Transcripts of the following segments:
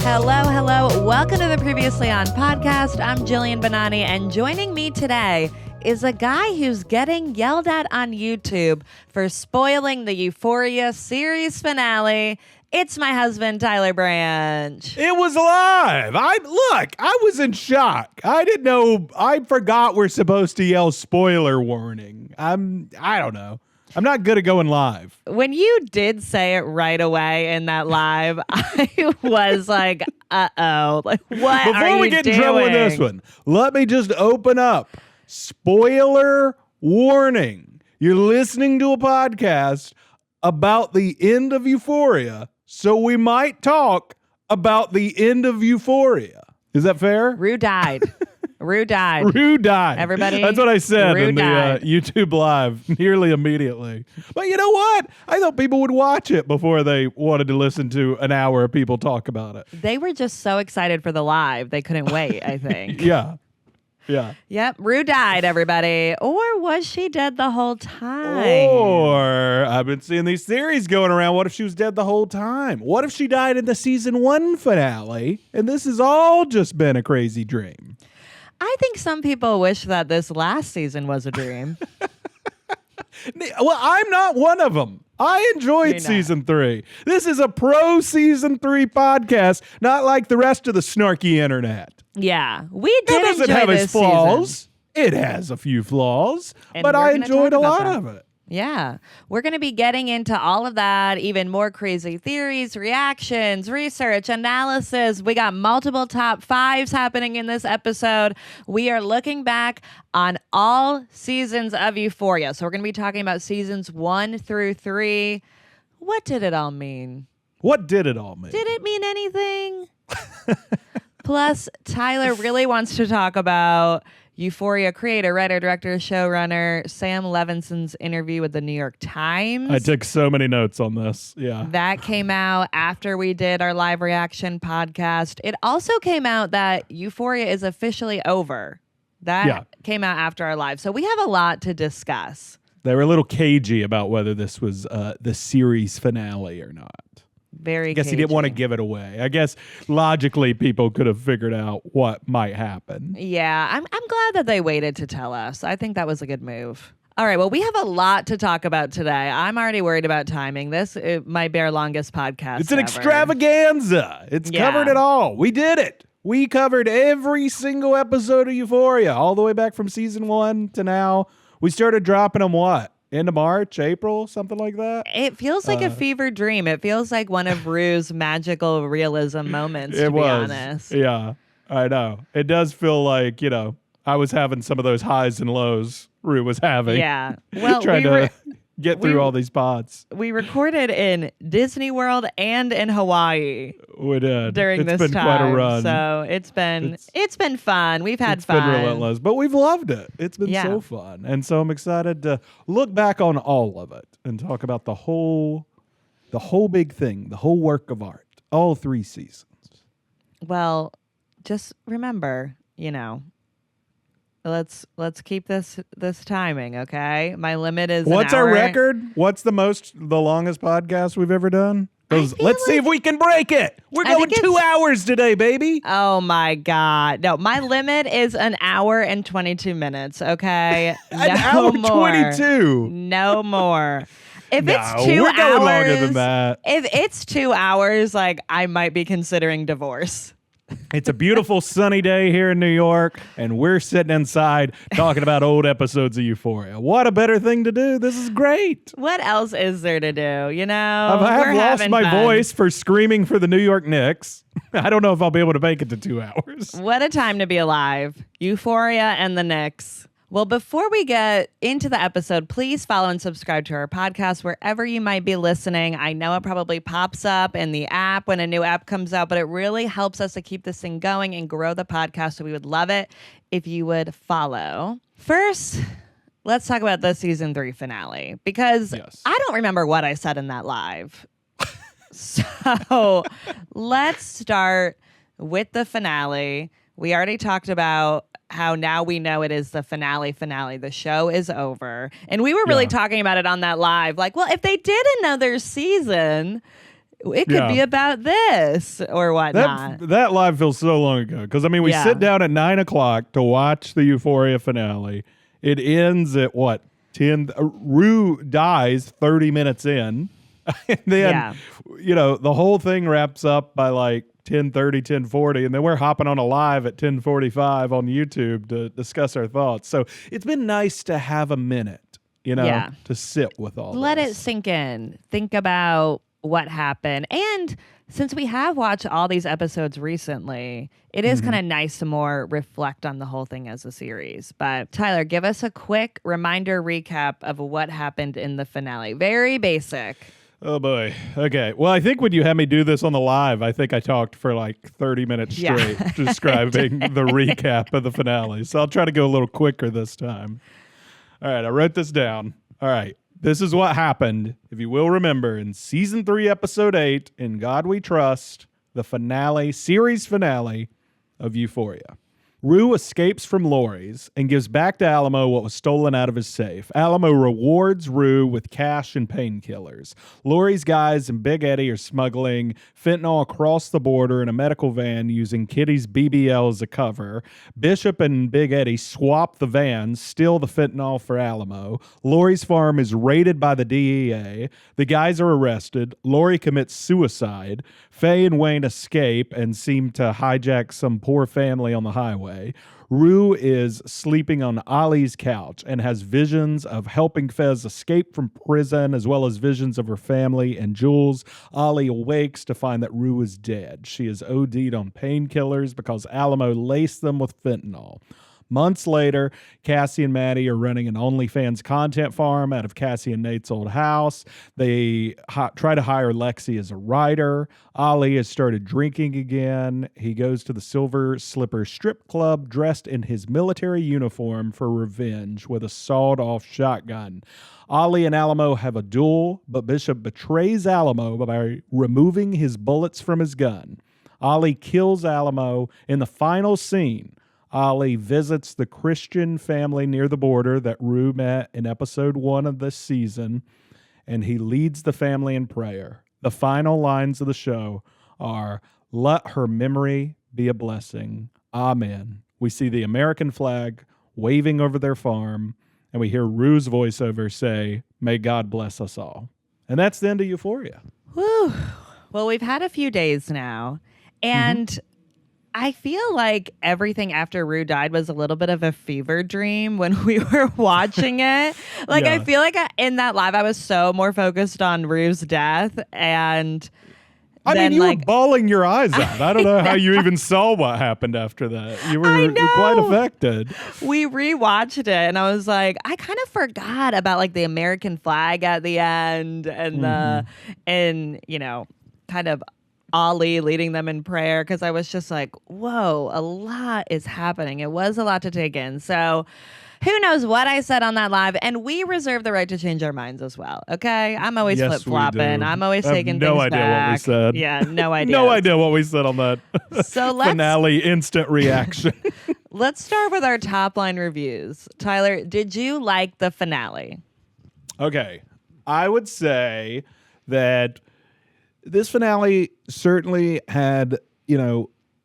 Hello. Welcome to the Previously On podcast. I'm Jillian Bonani, and joining me today is a guy who's getting yelled at on YouTube for spoiling the Euphoria series finale. It's my husband, Tyler Branch. It was live. I was in shock. I didn't know. I forgot we're supposed to yell spoiler warning. I don't know. I'm not good at going live. When you did say it right away in that live, I was like, uh-oh. Like, what Before are we you get doing? in trouble with this one, let me just open up. Spoiler warning. You're listening to a podcast about the end of Euphoria, so we might talk about the end of Euphoria. Is that fair? Rue died. Rue died. Everybody. That's what I said Rue in the YouTube live nearly immediately. But you know what? I thought people would watch it before they wanted to listen to an hour of people talk about it. They were just so excited for the live. They couldn't wait, I think. Yeah. Yep. Rue died, everybody. Or was she dead the whole time? Or I've been seeing these theories going around. What if she was dead the whole time? What if she died in the season 1 finale and this has all just been a crazy dream? I think some people wish that this last season was a dream. Well, I'm not one of them. I enjoyed season 3. This is a pro season 3 podcast, not like the rest of the snarky internet. Yeah, we did It doesn't enjoy have this its flaws. season. It has a few flaws, And but we're I gonna enjoyed talk a about lot that. of it. Yeah, we're going to be getting into all of that, even more crazy theories, reactions, research, analysis. We got multiple top fives happening in this episode. We are looking back on all seasons of Euphoria. So we're going to be talking about seasons 1 through 3. What did it all mean? What did it all mean? Did it mean anything? Plus, Tyler really wants to talk about Euphoria creator, writer, director, showrunner Sam Levinson's interview with the New York Times. I took so many notes on this. Yeah. That came out after we did our live reaction podcast. It also came out that Euphoria is officially over. That came out after our live. So we have a lot to discuss. They were a little cagey about whether this was the series finale or not. Very I guess cagey. he didn't want to give it away. I guess logically people could have figured out what might happen. Yeah, I'm glad that they waited to tell us. I think that was a good move. All right, well, we have a lot to talk about today. I'm already worried about timing. This might be our longest podcast It's an ever. extravaganza. It's covered it all. We did it. We covered every single episode of Euphoria, all the way back from season 1 to now. We started dropping them end of March, April, something like that. It feels like a fever dream. It feels like one of Rue's magical realism moments, to be honest. Yeah, I know. It does feel like, I was having some of those highs and lows Rue was having. Yeah. Well, trying to get through all these pods. We recorded in Disney World and in Hawaii. We did. During it's this been time. quite a run. So it's been fun. We've had fun. It's been relentless, but we've loved it. It's been so fun. And so I'm excited to look back on all of it and talk about the whole big thing, the whole work of art, all 3 seasons. Well, just remember, let's keep this timing, okay? My limit is What's an hour. our record? What's the longest podcast we've ever done? Let's see if we can break it. We're going 2 hours today, baby. Oh my God. No, my limit is an hour and 22 minutes, okay? An hour 22. No more. If No, it's 2 we're hours, going longer than that. If it's 2 hours, I might be considering divorce. It's a beautiful sunny day here in New York, and we're sitting inside talking about old episodes of Euphoria. What a better thing to do. This is great. What else is there to do? I have lost my voice for screaming for the New York Knicks. I don't know if I'll be able to make it to 2 hours. What a time to be alive. Euphoria and the Knicks. Well, before we get into the episode, please follow and subscribe to our podcast wherever you might be listening. I know it probably pops up in the app when a new app comes out, but it really helps us to keep this thing going and grow the podcast. So we would love it if you would follow. First, let's talk about the season 3 finale, because I don't remember what I said in that live. So let's start with the finale. We already talked about how now we know it is the finale. The show is over. And we were really talking about it on that live. Like, well, if they did another season, It could be about this or whatnot. That live feels so long ago. Because, I mean, we sit down at 9 o'clock to watch the Euphoria finale. It ends at what? 10? Rue dies 30 minutes in. And then, the whole thing wraps up by like 10:30, 10:40. And then we're hopping on a live at 10:45 on YouTube to discuss our thoughts. So it's been nice to have a minute, to sit with all Let this. it sink in. Think about what happened. And since we have watched all these episodes recently, it is kind of nice to more reflect on the whole thing as a series. But Tyler, give us a quick reminder recap of what happened in the finale. Very basic. Oh boy. Okay. Well, I think when you had me do this on the live, I think I talked for like 30 minutes straight describing the recap of the finale. So I'll try to go a little quicker this time. All right. I wrote this down. All right. This is what happened, if you will remember, in season 3, episode 8, In God We Trust, the finale, series finale of Euphoria. Rue escapes from Laurie's and gives back to Alamo what was stolen out of his safe. Alamo rewards Rue with cash and painkillers. Laurie's guys and Big Eddie are smuggling fentanyl across the border in a medical van using Kitty's BBL as a cover. Bishop and Big Eddie swap the vans, steal the fentanyl for Alamo. Laurie's farm is raided by the DEA. The guys are arrested. Laurie commits suicide. Faye and Wayne escape and seem to hijack some poor family on the highway. Rue is sleeping on Ali's couch and has visions of helping Fez escape from prison, as well as visions of her family and Jules. Ali awakes to find that Rue is dead. She is OD'd on painkillers because Alamo laced them with fentanyl. Months later, Cassie and Maddie are running an OnlyFans content farm out of Cassie and Nate's old house. They try to hire Lexi as a writer. Ali has started drinking again. He goes to the Silver Slipper strip club dressed in his military uniform for revenge with a sawed-off shotgun. Ali and Alamo have a duel, but Bishop betrays Alamo by removing his bullets from his gun. Ali kills Alamo in the final scene. Ali visits the Christian family near the border that Rue met in episode 1 of this season, and he leads the family in prayer. The final lines of the show are, "Let her memory be a blessing. Amen." We see the American flag waving over their farm, and we hear Rue's voiceover say, "May God bless us all." And that's the end of Euphoria. Whew. Well, we've had a few days now, and I feel like everything after Rue died was a little bit of a fever dream when we were watching it. I feel like in that live, I was so more focused on Rue's death. And I mean, you were bawling your eyes out. I don't know how you even saw what happened after that. You were quite affected. We rewatched it, and I was like, I kind of forgot about like the American flag at the end and kind of Ali leading them in prayer, because I was just like, whoa, a lot is happening. It was a lot to take in. So who knows what I said on that live, and we reserve the right to change our minds as well. Okay, I'm always flip-flopping. I'm always taking things back. No idea what we said. Yeah, no idea. No idea what we said on that. So finale instant reaction. Let's start with our top line reviews. Tyler, did you like the finale? Okay, I would say that this finale certainly had,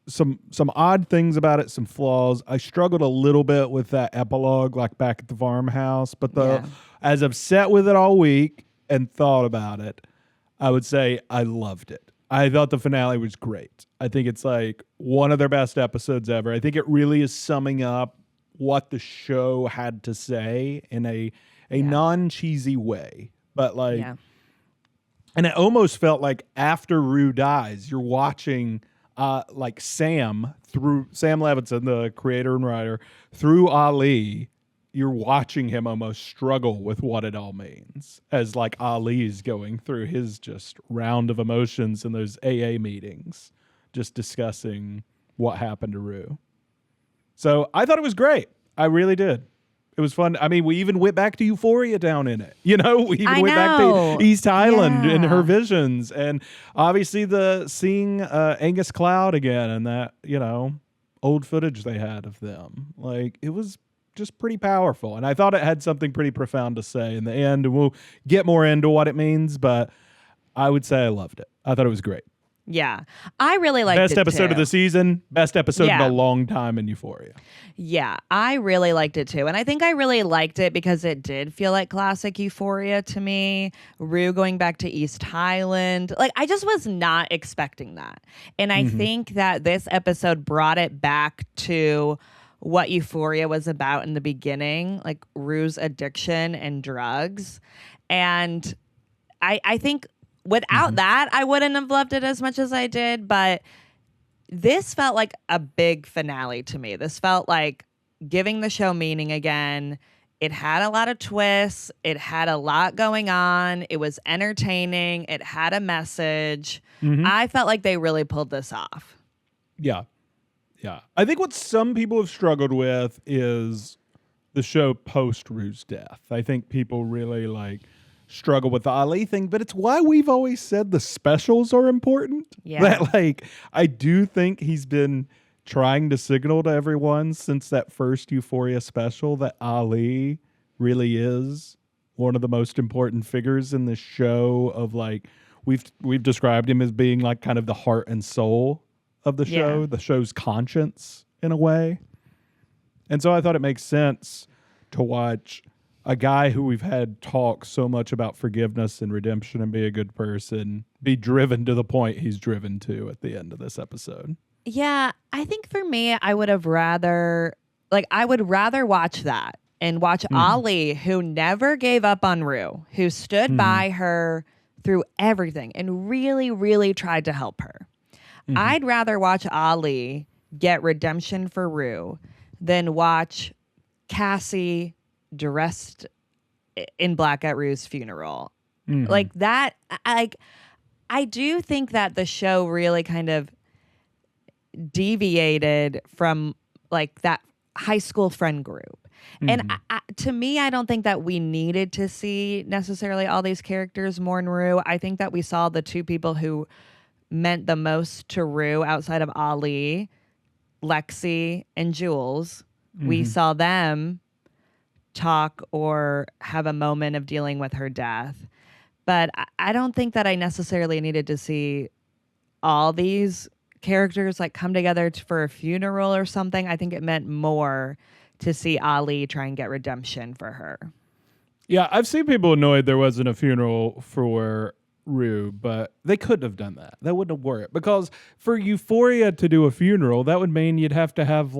some odd things about it, some flaws. I struggled a little bit with that epilogue, like back at the farmhouse. But as I've sat with it all week and thought about it, I would say I loved it. I thought the finale was great. I think it's like one of their best episodes ever. I think it really is summing up what the show had to say in a non-cheesy way. But and it almost felt like after Rue dies, you're watching like Sam Levinson, the creator and writer, through Ali, you're watching him almost struggle with what it all means as like Ali's going through his just round of emotions in those AA meetings, just discussing what happened to Rue. So I thought it was great. I really did. It was fun. I mean, we even went back to Euphoria down in it. We even went back to East Island in her visions. And obviously seeing Angus Cloud again and that, old footage they had of them. Like, it was just pretty powerful. And I thought it had something pretty profound to say in the end. And we'll get more into what it means. But I would say I loved it. I thought it was great. Yeah. I really liked Best it episode too. of the season. Best episode Yeah. in a long time in Euphoria. Yeah, I really liked it too. And I think I really liked it because it did feel like classic Euphoria to me. Rue going back to East Highland. Like, I just was not expecting that. And I think that this episode brought it back to what Euphoria was about in the beginning, like Rue's addiction and drugs. And I think without that, I wouldn't have loved it as much as I did. But this felt like a big finale to me. This felt like giving the show meaning again. It had a lot of twists. It had a lot going on. It was entertaining. It had a message. I felt like they really pulled this off. Yeah. Yeah. I think what some people have struggled with is the show post Rue's death. I think people really struggle with the Ali thing, but it's why we've always said the specials are important. Yeah. That I do think he's been trying to signal to everyone since that first Euphoria special that Ali really is one of the most important figures in the show of we've described him as being kind of the heart and soul of the show, the show's conscience in a way. And so I thought it makes sense to watch a guy who we've had talk so much about forgiveness and redemption and be a good person be driven to the point he's driven to at the end of this episode. Yeah, I think for me, I would rather watch that and watch Ali, who never gave up on Rue, who stood by her through everything and really, really tried to help her. I'd rather watch Ali get redemption for Rue than watch Cassie dressed in black at Rue's funeral. Like that, I do think that the show really kind of deviated from that high school friend group. And to me, I don't think that we needed to see necessarily all these characters mourn Rue. I think that we saw the two people who meant the most to Rue outside of Ali, Lexi and Jules. We saw them talk or have a moment of dealing with her death. But I don't think that I necessarily needed to see all these characters come together for a funeral or something. I think it meant more to see Ali try and get redemption for her. Yeah, I've seen people annoyed there wasn't a funeral for Rue, but they couldn't have done that. That wouldn't have worked. Because for Euphoria to do a funeral, that would mean you'd have to have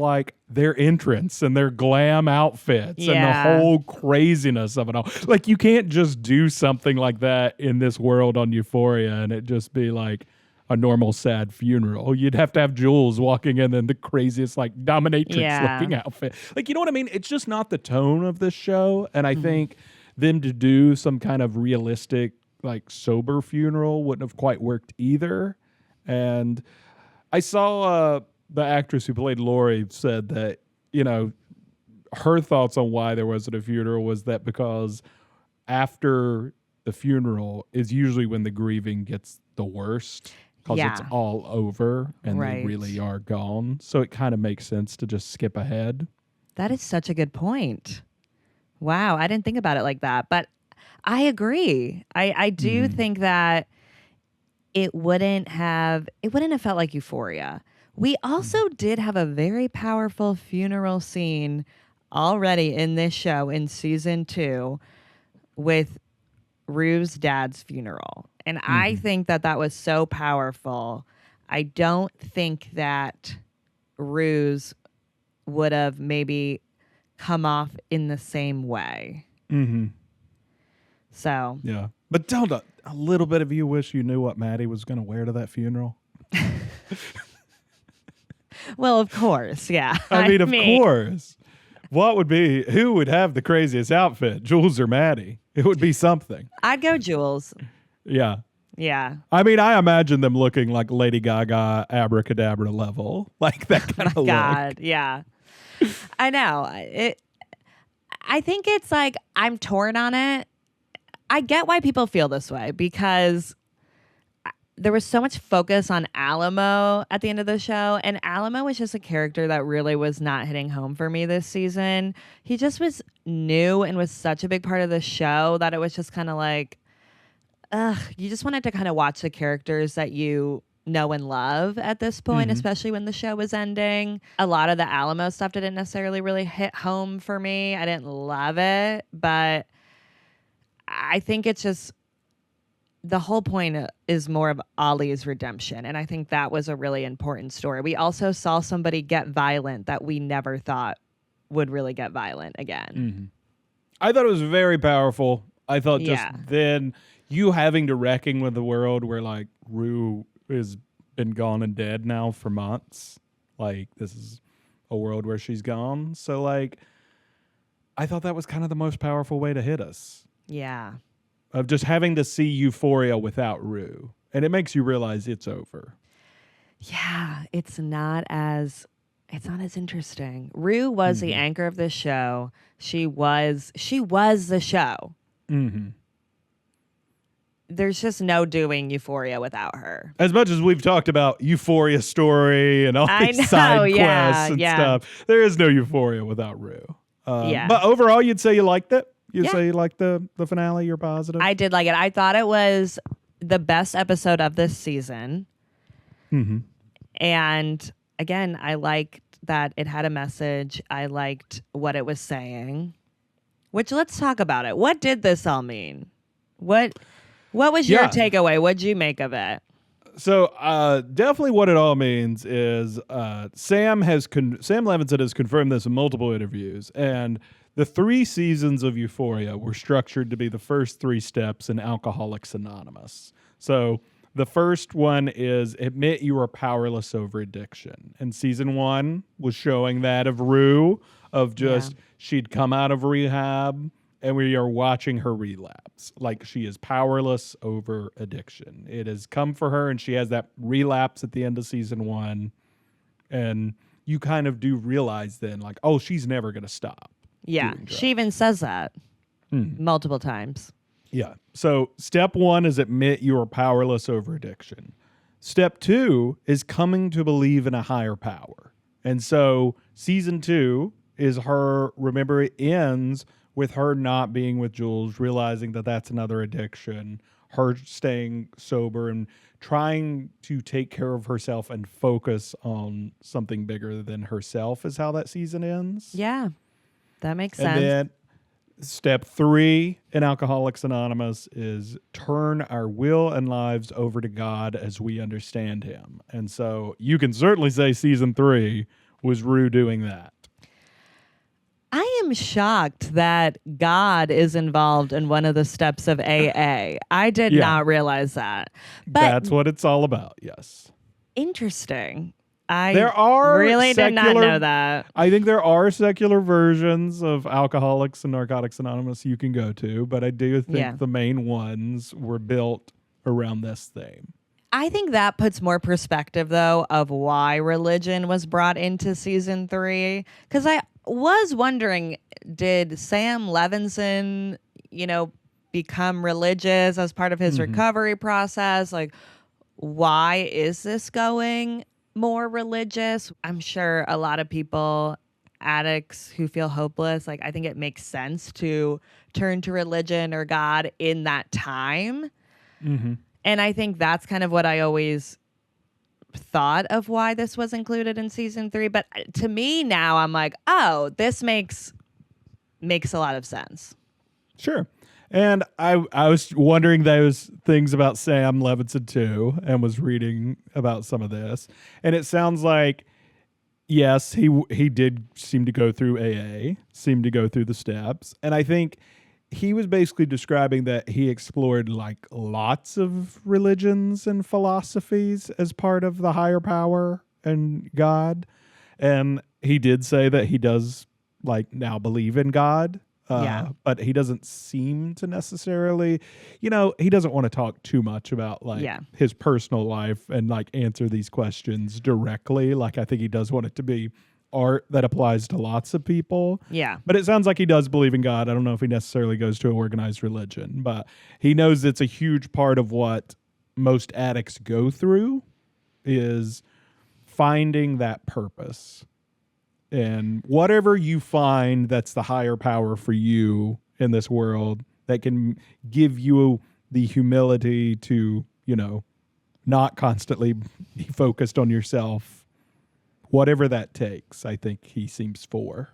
their entrance and their glam outfits and the whole craziness of it all. You can't just do something like that in this world on Euphoria and it just be a normal sad funeral. You'd have to have Jules walking in the craziest dominatrix looking outfit. You know what I mean? It's just not the tone of this show. And I think them to do some kind of realistic sober funeral wouldn't have quite worked either. And I saw the actress who played Laurie said that, her thoughts on why there wasn't a funeral was that because after the funeral is usually when the grieving gets the worst because it's all over and they really are gone. So it kind of makes sense to just skip ahead. That is such a good point. Wow, I didn't think about it like that, but I agree. I do think that it wouldn't have felt like Euphoria. We also did have a very powerful funeral scene already in this show in season 2 with Rue's dad's funeral. And I think that was so powerful. I don't think that Rue's would have maybe come off in the same way. So yeah, but don't a little bit of you wish you knew what Maddie was going to wear to that funeral? Well, of course, yeah. I mean, of course. Who would have the craziest outfit, Jules or Maddie? It would be something. I'd go Jules. Yeah. Yeah. I mean, I imagine them looking like Lady Gaga, Abracadabra level, that kind of look. God, yeah. I know. I think it's I'm torn on it. I get why people feel this way because there was so much focus on Alamo at the end of the show, and Alamo was just a character that really was not hitting home for me this season. He just was new and was such a big part of the show that it was just kind of you just wanted to kind of watch the characters that you know and love at this point, especially when the show was ending. A lot of the Alamo stuff didn't necessarily really hit home for me. I didn't love it, but I think it's just the whole point is more of Ollie's redemption. And I think that was a really important story. We also saw somebody get violent that we never thought would really get violent again. I thought it was very powerful. I thought just then you having to reckon with the world where like Rue has been gone and dead now for months. Like this is a world where she's gone. So like I thought that was kind of the most powerful way to hit us. Yeah. Of just having to see Euphoria without Rue. And it makes you realize it's over. Yeah, it's not as interesting. Rue was the anchor of this show. She was the show. There's just no doing Euphoria without her. As much as we've talked about Euphoria story and all these side quests and stuff, there is no Euphoria without Rue. But overall, you'd say you liked it? You'd say you liked the finale? You're positive? I did like it. I thought it was the best episode of this season. And again, I liked that it had a message. I liked what it was saying. Which, let's talk about it. What did this all mean? What was your takeaway? What'd you make of it? So definitely what it all means is Sam Levinson has confirmed this in multiple interviews, and the 3 seasons of Euphoria were structured to be the first 3 steps in Alcoholics Anonymous. So the first one is admit you are powerless over addiction. And season 1 was showing that of Rue, of just she'd come out of rehab and we are watching her relapse. Like she is powerless over addiction. It has come for her and she has that relapse at the end of season 1. And you kind of do realize then like, oh, she's never going to stop. Yeah, she even says that multiple times. Yeah. So step 1 is admit you are powerless over addiction. Step 2 is coming to believe in a higher power. And so season 2 is her, remember, it ends with her not being with Jules, realizing that that's another addiction, her staying sober and trying to take care of herself and focus on something bigger than herself is how that season ends. Yeah. That makes sense. And then step 3 in Alcoholics Anonymous is turn our will and lives over to God as we understand him. And so you can certainly say season 3 was Rue doing that. I am shocked that God is involved in one of the steps of AA. I did not realize that. But that's what it's all about, yes. Interesting. There are really did not know that. I think there are secular versions of Alcoholics and Narcotics Anonymous you can go to, but I do think the main ones were built around this theme. I think that puts more perspective, though, of why religion was brought into season 3. Because I was wondering, did Sam Levinson, become religious as part of his recovery process? Like, why is this going more religious? I'm sure a lot of people, addicts who feel hopeless, like I think it makes sense to turn to religion or God in that time. And I think that's kind of what I always thought of why this was included in season 3. But to me now, I'm like, oh, this makes a lot of sense. Sure. And I was wondering those things about Sam Levinson too, and was reading about some of this. And it sounds like, yes, he did seem to go through AA, seemed to go through the steps. And I think he was basically describing that he explored like lots of religions and philosophies as part of the higher power and God. And he did say that he does like now believe in God. But he doesn't seem to necessarily, he doesn't want to talk too much about like his personal life and like answer these questions directly. Like I think he does want it to be art that applies to lots of people. Yeah. But it sounds like he does believe in God. I don't know if he necessarily goes to an organized religion, but he knows it's a huge part of what most addicts go through is finding that purpose. And whatever you find that's the higher power for you in this world that can give you the humility to, not constantly be focused on yourself, whatever that takes, I think he seems for.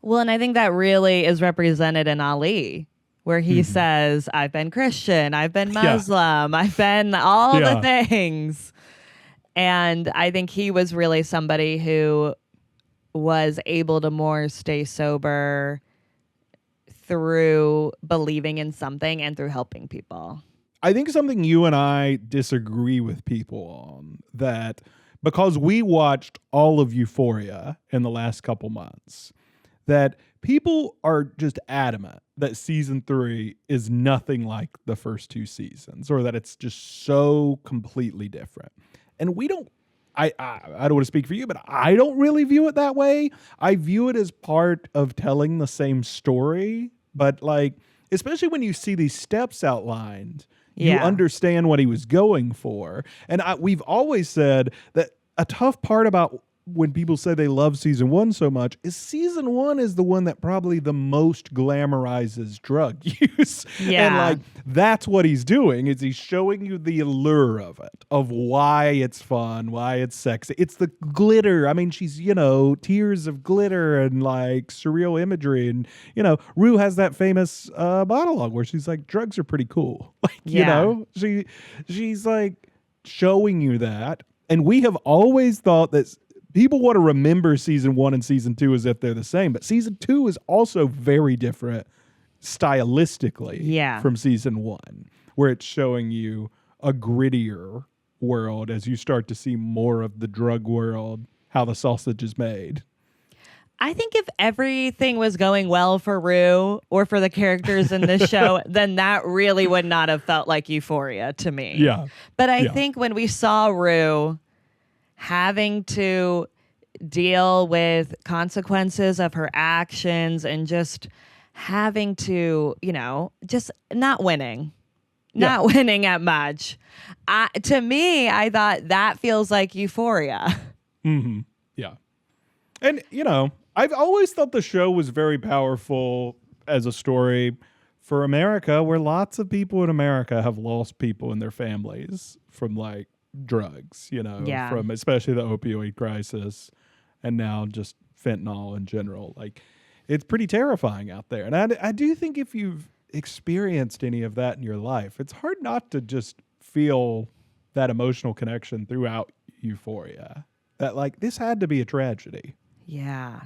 Well, and I think that really is represented in Ali, where he says, I've been Christian, I've been Muslim, I've been all the things. And I think he was really somebody who was able to more stay sober through believing in something and through helping people. I think something you and I disagree with people on, that because we watched all of Euphoria in the last couple months, that people are just adamant that season 3 is nothing like the first 2 seasons, or that it's just so completely different. And we don't, I don't want to speak for you, but I don't really view it that way. I view it as part of telling the same story, but like, especially when you see these steps outlined, you understand what he was going for. And we've always said that a tough part about when people say they love season 1 so much is season 1 is the one that probably the most glamorizes drug use. Yeah. And like, that's what he's doing, is he's showing you the allure of it, of why it's fun, why it's sexy. It's the glitter. I mean, she's, tears of glitter and like surreal imagery. And, Rue has that famous monologue where she's like, drugs are pretty cool. Like, she's like showing you that. And we have always thought that people want to remember season 1 and season 2 as if they're the same, but season 2 is also very different stylistically from season 1, where it's showing you a grittier world as you start to see more of the drug world, how the sausage is made. I think if everything was going well for Rue or for the characters in this show, then that really would not have felt like Euphoria to me. Yeah. But I think when we saw Rue having to deal with consequences of her actions and just having to, just not winning at much. To me, I thought that feels like Euphoria. Mm-hmm. Yeah. And, I've always thought the show was very powerful as a story for America, where lots of people in America have lost people in their families from like drugs, from especially the opioid crisis and now just fentanyl in general. Like, it's pretty terrifying out there. And I do think if you've experienced any of that in your life, it's hard not to just feel that emotional connection throughout Euphoria, that like this had to be a tragedy. Yeah.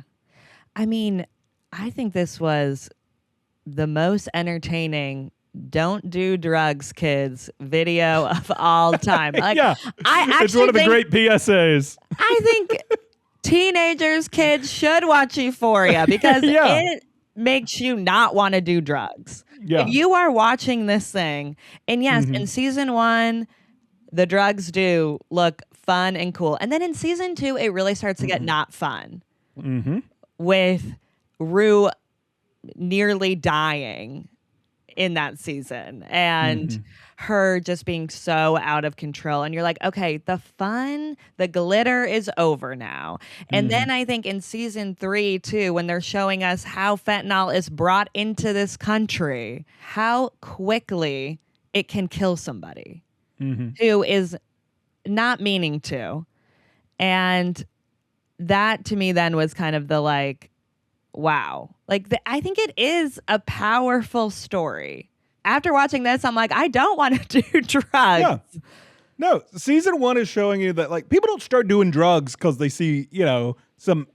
I mean, I think this was the most entertaining don't do drugs, kids video of all time. Like, it's one of the great PSAs. I think teenagers, kids should watch Euphoria because it makes you not want to do drugs. Yeah. If you are watching this thing, and yes, in season 1, the drugs do look fun and cool. And then in season 2, it really starts to get not fun with Rue nearly dying in that season and her just being so out of control. And you're like, okay, the fun, the glitter is over now. And then I think in season 3 too, when they're showing us how fentanyl is brought into this country, how quickly it can kill somebody who is not meaning to. And that to me then was kind of the like, wow. Like, I think it is a powerful story. After watching this, I'm like, I don't want to do drugs. Yeah. No, season 1 is showing you that like people don't start doing drugs because they see, some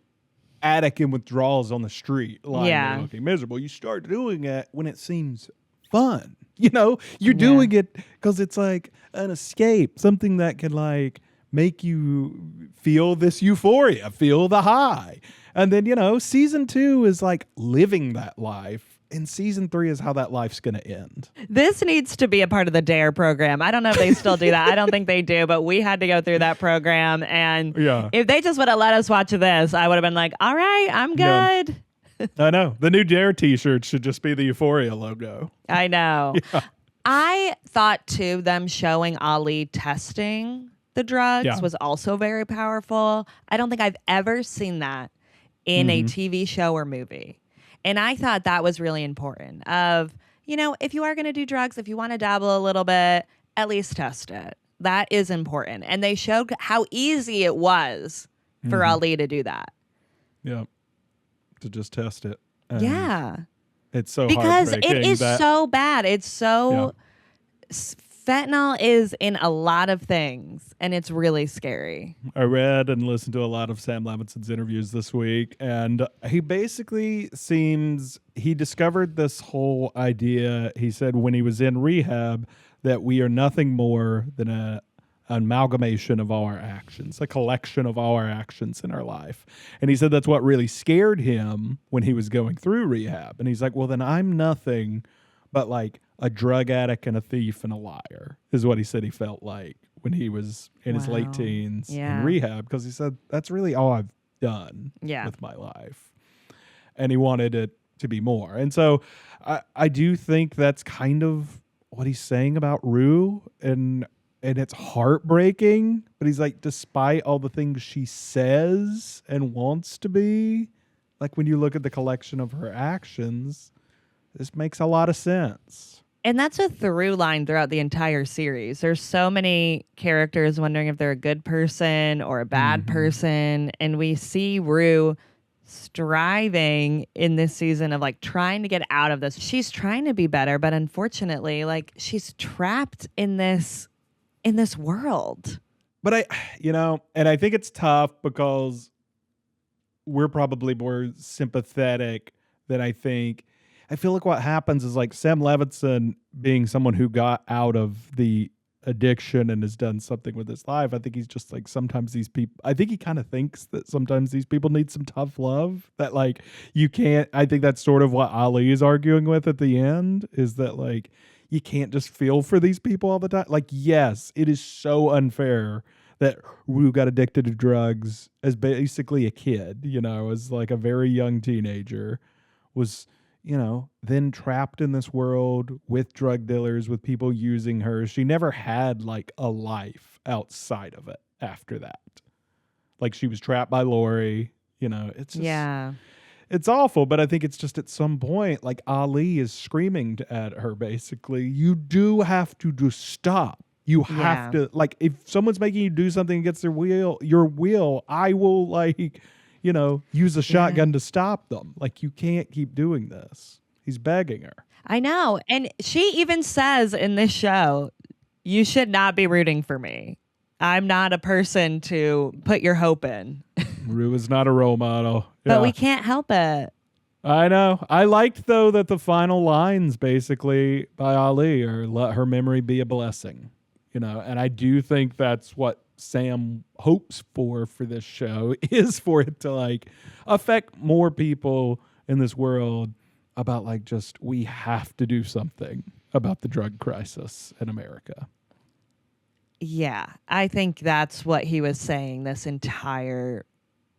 addict in withdrawals on the street lying there looking miserable. You start doing it when it seems fun. You're doing it because it's like an escape, something that can like make you feel this euphoria, feel the high. And then, season 2 is like living that life. And season 3 is how that life's going to end. This needs to be a part of the DARE program. I don't know if they still do that. I don't think they do, but we had to go through that program. And if they just would have let us watch this, I would have been like, all right, I'm good. Yeah. I know. The new DARE t-shirt should just be the Euphoria logo. I know. Yeah. I thought, too, them showing Ali testing the drugs was also very powerful. I don't think I've ever seen that in a TV show or movie. And I thought that was really important of, you know, if you are going to do drugs, if you want to dabble a little bit, at least test it. That is important. And they showed how easy it was for Ali to do that. Yeah. To just test it. And yeah. It's so because it is that, so bad. It's so fentanyl is in a lot of things, and it's really scary. I read and listened to a lot of Sam Levinson's interviews this week, and he basically he discovered this whole idea. He said when he was in rehab that we are nothing more than an amalgamation of our actions, a collection of our actions in our life. And he said that's what really scared him when he was going through rehab. And he's like, well, then I'm nothing but like a drug addict and a thief and a liar, is what he said he felt like when he was in his late teens in rehab, because he said that's really all I've done with my life. And he wanted it to be more. And so I do think that's kind of what he's saying about Rue, and it's heartbreaking, but he's like, despite all the things she says and wants to be, like when you look at the collection of her actions, this makes a lot of sense. And that's a through line throughout the entire series. There's so many characters wondering if they're a good person or a bad person. And we see Rue striving in this season of like trying to get out of this. She's trying to be better, but unfortunately, like she's trapped in this world. But I think it's tough because we're probably more sympathetic than I feel like what happens is like Sam Levinson being someone who got out of the addiction and has done something with his life. I think he's just like, sometimes these people, I think he kind of thinks that sometimes these people need some tough love, that like you can't, I think that's sort of what Ali is arguing with at the end, is that like, you can't just feel for these people all the time. Like, yes, it is so unfair that Rue got addicted to drugs as basically a kid, as like a very young teenager, was, then trapped in this world with drug dealers, with people using her. She never had like a life outside of it after that. Like she was trapped by Laurie, it's just, it's awful, but I think it's just at some point, like Ali is screaming at her, basically, you do have to just stop. You have to, like, if someone's making you do something against your will, I will, like, use a shotgun to stop them. Like, you can't keep doing this. He's begging her. I know. And she even says in this show, you should not be rooting for me. I'm not a person to put your hope in. Rue is not a role model. But we can't help it. I know. I liked, though, that the final lines, basically, by Ali are let her memory be a blessing. And I do think that's what Sam hopes for this show, is for it to, like, affect more people in this world about, like, just we have to do something about the drug crisis in America. Yeah, I think that's what he was saying this entire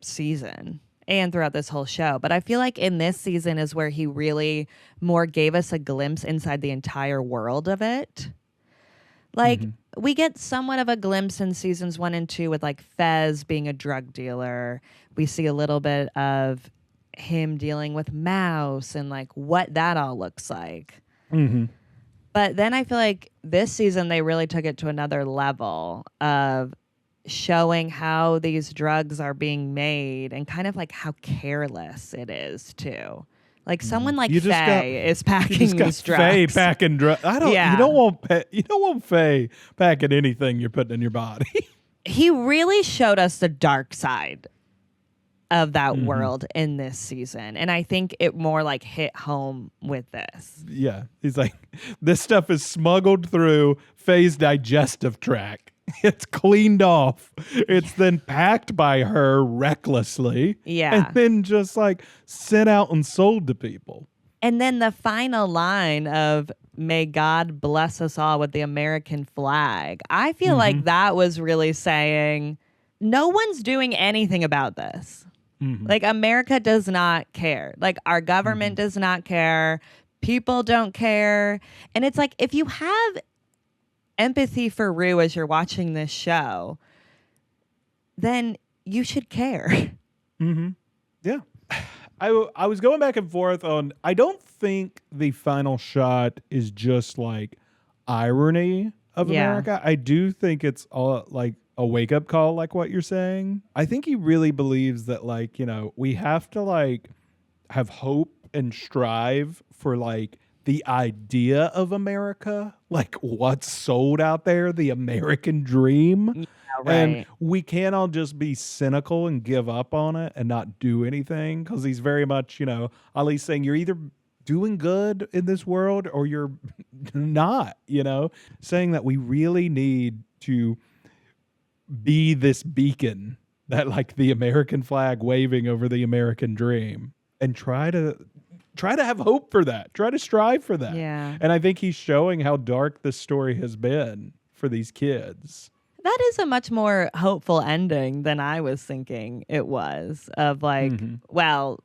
season and throughout this whole show. But I feel like in this season is where he really more gave us a glimpse inside the entire world of it. Like, we get somewhat of a glimpse in seasons 1 and 2 with like Fez being a drug dealer. We see a little bit of him dealing with Mouse and like what that all looks like. But then I feel like this season they really took it to another level of showing how these drugs are being made and kind of like how careless it is too. Like someone like Faye is packing these drugs. Faye packing drugs. You don't want Faye packing anything you're putting in your body. He really showed us the dark side of that world in this season. And I think it more like hit home with this. Yeah. He's like, this stuff is smuggled through Faye's digestive tract. It's cleaned off. It's then packed by her recklessly. Yeah. And then just like sent out and sold to people. And then the final line of, may God bless us all with the American flag. I feel like that was really saying, no one's doing anything about this. Like, America does not care. Like, our government does not care. People don't care. And it's like, if you have empathy for Rue as you're watching this show, then you should care. Yeah. I was going back and forth on, I don't think the final shot is just like irony of America. I do think it's all like a wake up call, like what you're saying. I think he really believes that, like, you know, we have to like have hope and strive for like the idea of America, like what's sold out there, the American dream. Yeah, And right. we can't all just be cynical and give up on it and not do anything, because he's very much, you know, Ali's saying you're either doing good in this world or you're not, you know, saying that we really need to be this beacon, that like the American flag waving over the American dream, and try to have hope for that, try to strive for that. Yeah. And I think he's showing how dark this story has been for these kids. That is a much more hopeful ending than I was thinking it was, of like, well,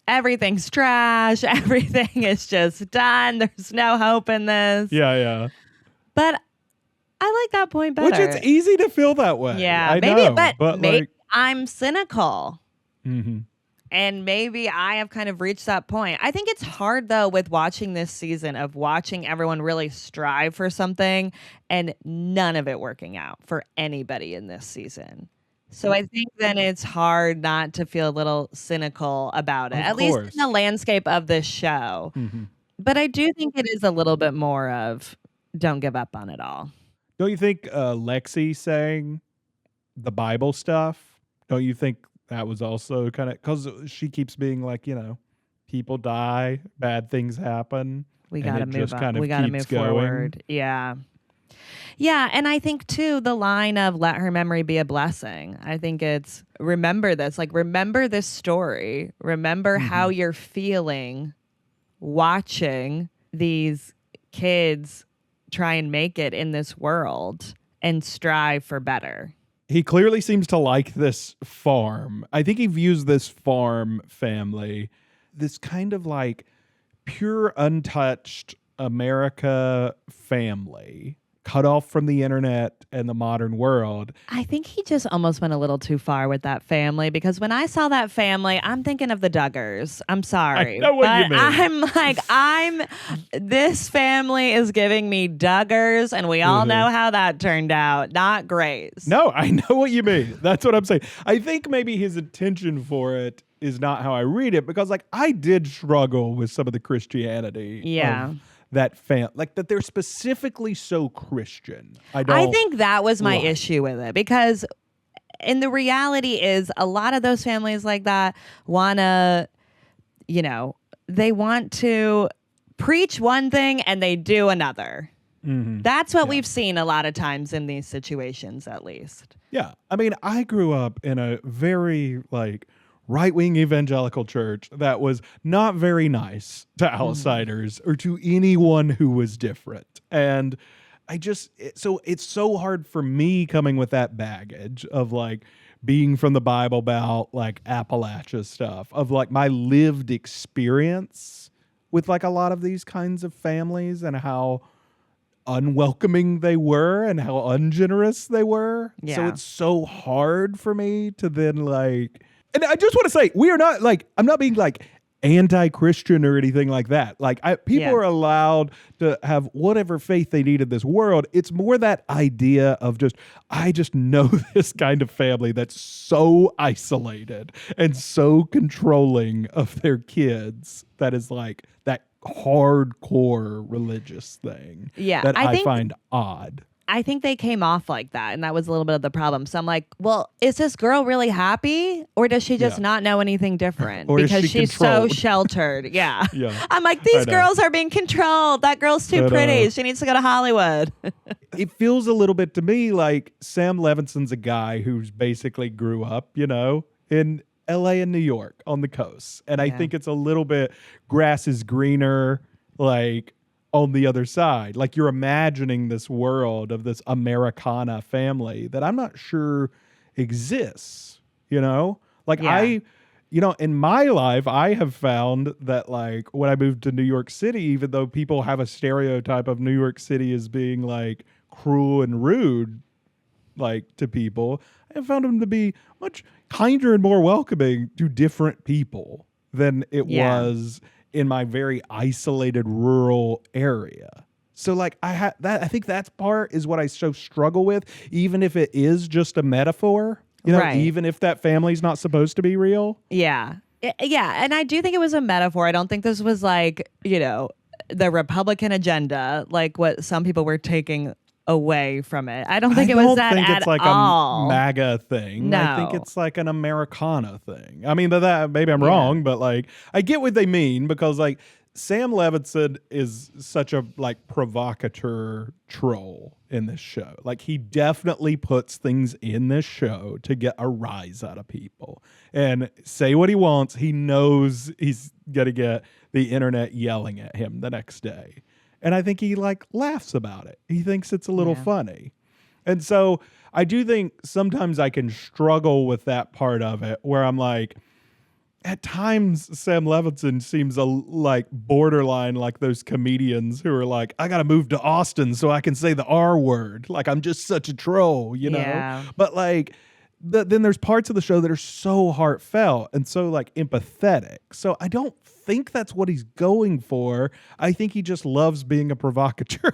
everything's trash. Everything is just done. There's no hope in this. Yeah. But I like that point better. Which it's easy to feel that way. Yeah, I maybe, know, but maybe like, I'm cynical. mhm. And maybe I have kind of reached that point. I think it's hard, though, with watching this season, of watching everyone really strive for something and none of it working out for anybody in this season. So I think then it's hard not to feel a little cynical about it, Of at least course. in the landscape of this show. Mhm. But I do think it is a little bit more of don't give up on it all. Don't you think Lexi saying the Bible stuff, don't you think that was also kind of, because she keeps being like, you know, people die, bad things happen. We and got to it move just on. kind of We got to keeps move going. forward. Yeah. Yeah. And I think, too, the line of let her memory be a blessing. I think it's remember this, like, remember this story. Remember how you're feeling watching these kids try and make it in this world and strive for better. He clearly seems to like this farm. I think he views this farm family, this kind of like pure, untouched America family, cut off from the internet and the modern world. I think he just almost went a little too far with that family, because when I saw that family, I'm thinking of the Duggars. I'm sorry. I know what but you mean. I'm like, this family is giving me Duggars, and we all know how that turned out. Not great. No, I know what you mean. That's what I'm saying. I think maybe his intention for it is not how I read it, because like I did struggle with some of the Christianity of that like that they're specifically so Christian. I think that was my like. issue with it, because in the reality is a lot of those families like that want to, you know, they want to preach one thing and they do another. That's what we've seen a lot of times in these situations, at least. Yeah. I mean, I grew up in a very like right-wing evangelical church that was not very nice to outsiders or to anyone who was different. And so it's so hard for me coming with that baggage of like being from the Bible Belt, like Appalachia stuff, of like my lived experience with like a lot of these kinds of families and how unwelcoming they were and how ungenerous they were. Yeah. So it's so hard for me to then like, and I just want to say, we are not like, I'm not being like anti-Christian or anything like that. Like people are allowed to have whatever faith they need in this world. It's more that idea of I just know this kind of family that's so isolated and so controlling of their kids, that is like that hardcore religious thing that I find odd. I think they came off like that, and that was a little bit of the problem. So I'm like, well, is this girl really happy, or does she just not know anything different? Or because is she she's controlled? so sheltered. Yeah. Yeah. I'm like, these girls are being controlled. That girl's too pretty. She needs to go to Hollywood. It feels a little bit to me like Sam Levinson's a guy who's basically grew up, you know, in LA and New York on the coast. And I think it's a little bit grass is greener, like on the other side. Like you're imagining this world of this Americana family that I'm not sure exists, you know? Like in my life, I have found that like when I moved to New York City, even though people have a stereotype of New York City as being like cruel and rude, like to people, I have found them to be much kinder and more welcoming to different people. than it was in my very isolated rural area. So like I think that's part is what I so struggle with, even if it is just a metaphor, even if that family's not supposed to be real. Yeah. Yeah. And I do think it was a metaphor. I don't think this was like, the Republican agenda, like what some people were taking away from it. I don't think it was that at it's like all. a MAGA thing. No. I think it's like an Americana thing. I mean, that maybe I'm wrong, but like I get what they mean because like Sam Levinson is such a like provocateur troll in this show. Like he definitely puts things in this show to get a rise out of people and say what he wants. He knows he's gonna get the internet yelling at him the next day. And I think he like laughs about it. He thinks it's a little funny. And so I do think sometimes I can struggle with that part of it where I'm like, at times Sam Levinson seems like borderline like those comedians who are like, I got to move to Austin so I can say the R word. Like I'm just such a troll, Yeah. But like, then there's parts of the show that are so heartfelt and so like empathetic. So I don't think that's what he's going for. I think he just loves being a provocateur.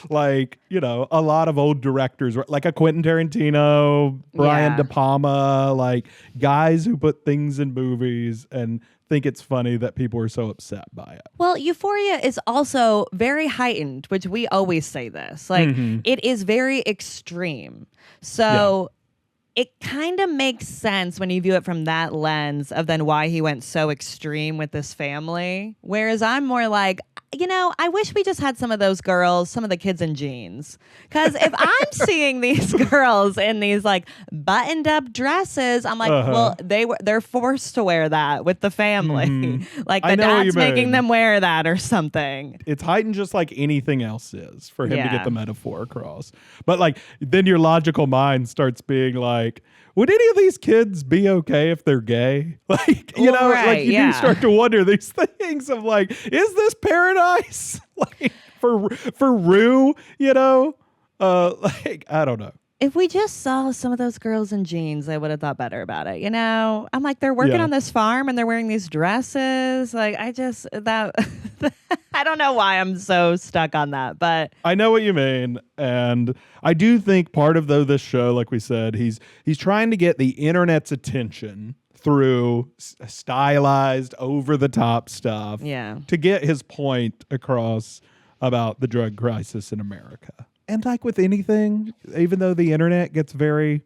Like, a lot of old directors, like a Quentin Tarantino, Brian De Palma, like guys who put things in movies and think it's funny that people are so upset by it. Well, Euphoria is also very heightened, which we always say this. Like it is very extreme. So it kind of makes sense when you view it from that lens of then why he went so extreme with this family. Whereas I'm more like, I wish we just had some of those girls, some of the kids in jeans. Because if I'm seeing these girls in these like buttoned up dresses, I'm like, well, they're forced to wear that with the family. Like the dad's making them wear that or something. It's heightened just like anything else is for him to get the metaphor across. But like then your logical mind starts being like, would any of these kids be okay if they're gay? Like, you do start to wonder these things of like, is this paradise? Like for Rue, like, I don't know. If we just saw some of those girls in jeans, I would have thought better about it. I'm like, they're working on this farm and they're wearing these dresses. Like, I don't know why I'm so stuck on that, but I know what you mean. And I do think part of this show, like we said, he's trying to get the internet's attention through stylized, over the top stuff to get his point across about the drug crisis in America. And like with anything, even though the internet gets very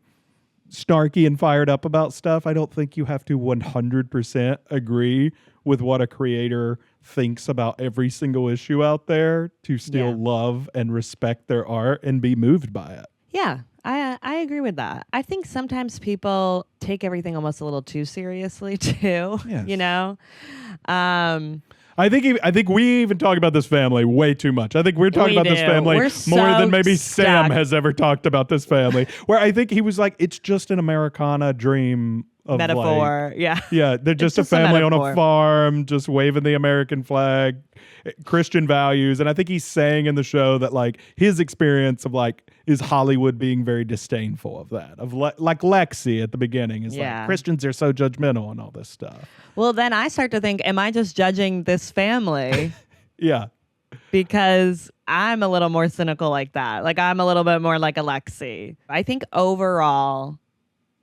snarky and fired up about stuff, I don't think you have to 100% agree with what a creator thinks about every single issue out there to still love and respect their art and be moved by it. Yeah, I agree with that. I think sometimes people take everything almost a little too seriously too, Yes. I think we even talk about this family way too much. I think we're talking about this family more than maybe Sam has ever talked about this family. Where I think he was like, it's just an Americana dream of metaphor. Yeah, they're just a family on a farm, just waving the American flag, Christian values. And I think he's saying in the show that like his experience of like is Hollywood being very disdainful of that. Of like Lexi at the beginning is like Christians are so judgmental and all this stuff. Well, then I start to think, am I just judging this family? Yeah. Because I'm a little more cynical like that. Like I'm a little bit more like Alexi. I think overall,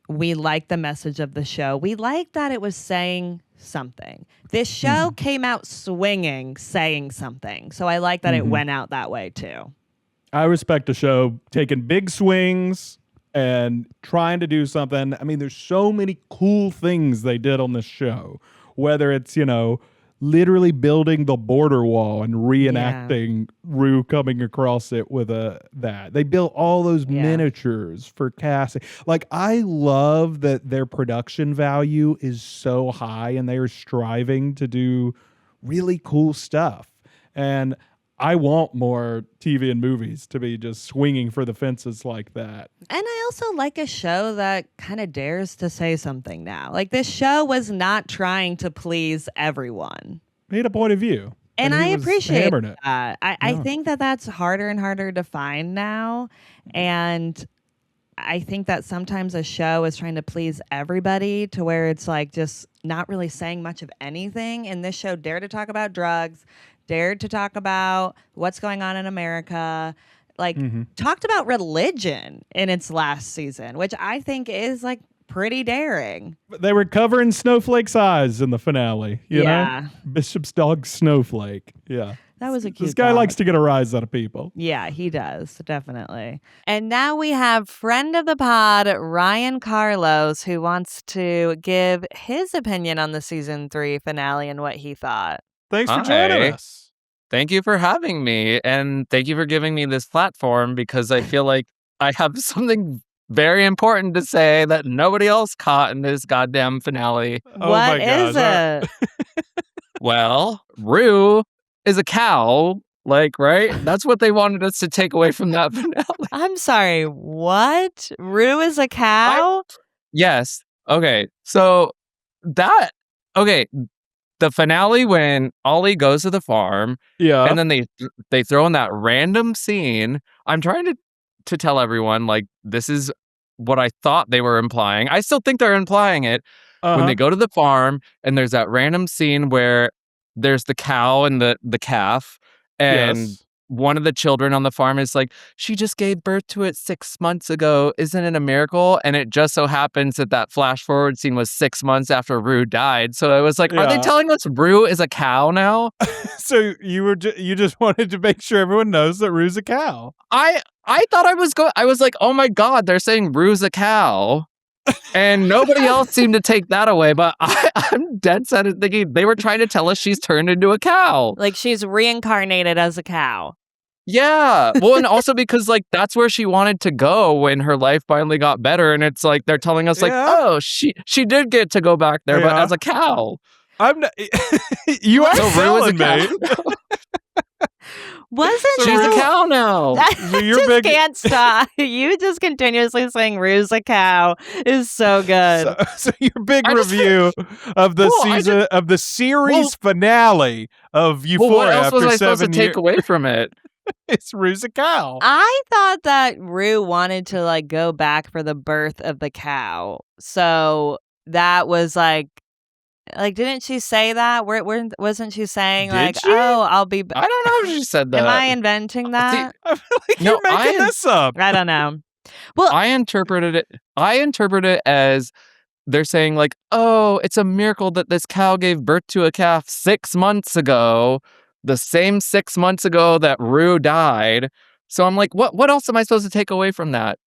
we like the message of the show. We like that it was saying something. This show came out swinging, saying something. So I like that it went out that way too. I respect a show taking big swings and trying to do something. I mean, there's so many cool things they did on this show, whether it's, literally building the border wall and reenacting Rue coming across it with that. They built all those miniatures for Cassie. Like, I love that their production value is so high and they are striving to do really cool stuff. And I want more TV and movies to be just swinging for the fences like that. And I also like a show that kind of dares to say something now. Like, this show was not trying to please everyone. He had a point of view. And I appreciate it. I think that that's harder and harder to find now. And I think that sometimes a show is trying to please everybody to where it's like just not really saying much of anything. And this show dared to talk about drugs, dared to talk about what's going on in America, like talked about religion in its last season, which I think is like pretty daring. They were covering Snowflake's eyes in the finale, you know? Bishop's dog Snowflake. Yeah. That was a cute This guy dog. likes to get a rise out of people. Yeah, he does, definitely. And now we have friend of the pod, Ryan Carlos, who wants to give his opinion on the season 3 finale and what he thought. Thanks for joining us. Thank you for having me. And thank you for giving me this platform because I feel like I have something very important to say that nobody else caught in this goddamn finale. What is it? Well, Rue is a cow, like, right? That's what they wanted us to take away from that finale. I'm sorry, what? Rue is a cow? Yes. Okay. So the finale when Ollie goes to the farm, and then they throw in that random scene. I'm trying to tell everyone, like, this is what I thought they were implying. I still think they're implying it. When they go to the farm and there's that random scene where there's the cow and the calf, and one of the children on the farm is like, she just gave birth to it 6 months ago. Isn't it a miracle? And it just so happens that flash forward scene was 6 months after Rue died. So I was like, are they telling us Rue is a cow now? So you just wanted to make sure everyone knows that Rue's a cow. I thought I was like, oh my God, they're saying Rue's a cow. And nobody else seemed to take that away, but I'm dead set at thinking they were trying to tell us she's turned into a cow. Like she's reincarnated as a cow. Yeah. Well, and also because like that's where she wanted to go when her life finally got better. And it's like they're telling us like, oh, she did get to go back there, but as a cow. I'm not. You are telling me. Wasn't she's a cow now? You can't stop. You just continuously saying Rue's a cow is so good. So your big review of the season of the series finale of Euphoria. What else was after I supposed to take away from it? It's Rue's a cow. I thought that Rue wanted to like go back for the birth of the cow. So that was like didn't she say that? Where wasn't she saying I'll be I don't know if she said that. Am I inventing that? I feel like you're making this up. I don't know. Well, I interpreted it as they're saying like, oh, it's a miracle that this cow gave birth to a calf 6 months ago, the same 6 months ago that Rue died. So I'm like, what else am I supposed to take away from that?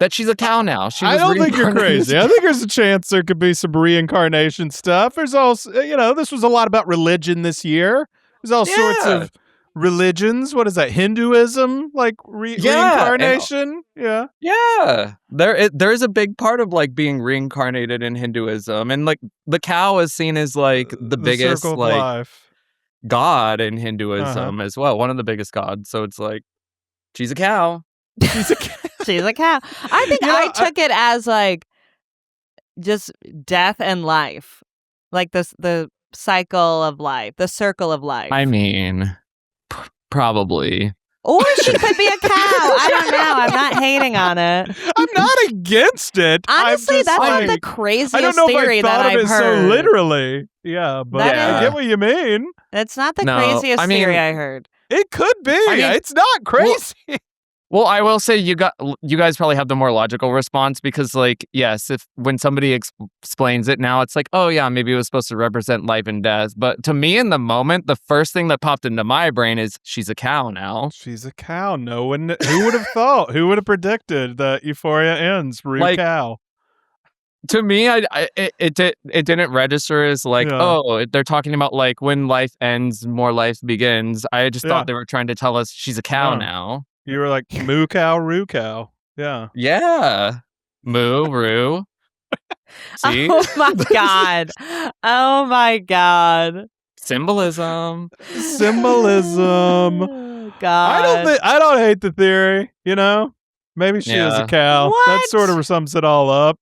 That she's a cow now. I don't think you're crazy. I think there's a chance there could be some reincarnation stuff. There's also, this was a lot about religion this year. There's all sorts of religions. What is that? Hinduism? Like reincarnation? Yeah. There is a big part of like being reincarnated in Hinduism. And like the cow is seen as like the biggest like life. god in Hinduism as well. One of the biggest gods. So it's like, she's a cow. She's a cow. She's a cow. I think I took it as like just death and life, like the cycle of life, the circle of life. I mean, probably. Or she could be a cow. I don't know. I'm not hating on it. I'm not against it. Honestly, that's like the craziest I don't know theory if I thought that of I've it heard. so literally. Yeah, but I get what you mean. That's not the craziest theory I heard. It could be. It's not crazy. Well, I will say you guys probably have the more logical response because, like, yes, if when somebody explains it now, it's like, oh yeah, maybe it was supposed to represent life and death. But to me, in the moment, the first thing that popped into my brain is she's a cow now. She's a cow. No one. Who would have thought? Who would have predicted that Euphoria ends? Rue cow. To me, it didn't register as like, oh, they're talking about like when life ends, more life begins. I just thought they were trying to tell us she's a cow now. You were like, moo cow, Rue cow. Yeah. Yeah. Moo, Rue. See? Oh my God. Oh my God. Symbolism. God. I don't hate the theory, Maybe she is a cow. What? That sort of sums it all up.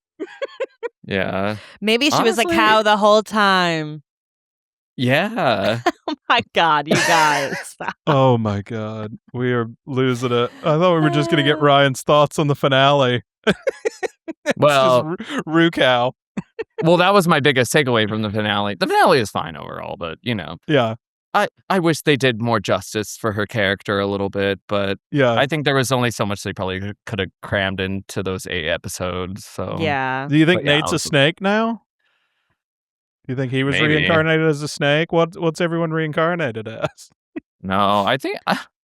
Yeah. Maybe she was a cow the whole time. Yeah. Oh my God, you guys. Oh my God. We are losing it. I thought we were just going to get Ryan's thoughts on the finale. It's Well, just Rue cow. well, that was my biggest takeaway from the finale. The finale is fine overall, but Yeah. I wish they did more justice for her character a little bit, but Yeah. I think there was only so much they probably could have crammed into those 8 episodes. So Yeah. Do you think But yeah, Nate's a snake now? Do you think he was Maybe. reincarnated as a snake? What's everyone reincarnated as? No, I think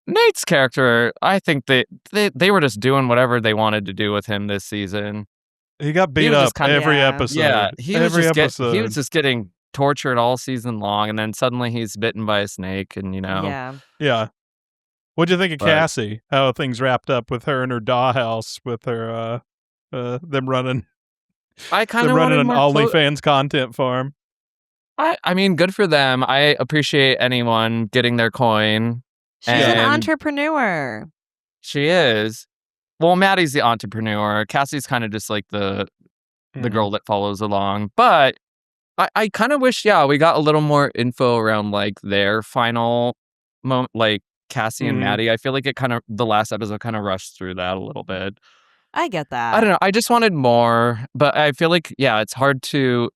Nate's character, I think they were just doing whatever they wanted to do with him this season. He got beat was up just kinda- every Yeah. episode. Yeah, he was episode. just getting tortured all season long, and then suddenly he's bitten by a snake, and Yeah. Yeah. What'd you think of But- Cassie? How things wrapped up with her in her dollhouse with her them running I kind them of running wanted an more. OnlyFans content farm. I mean, good for them. I appreciate anyone getting their coin. She's an And- entrepreneur. She is. Well, Maddie's the entrepreneur. Cassie's kind of just like the girl that follows along. But I kind of wish, we got a little more info around like their final moment, like Cassie and Mhm. Maddie. I feel like the last episode kind of rushed through that a little bit. I get that. I don't know. I just wanted more, but I feel like, it's hard to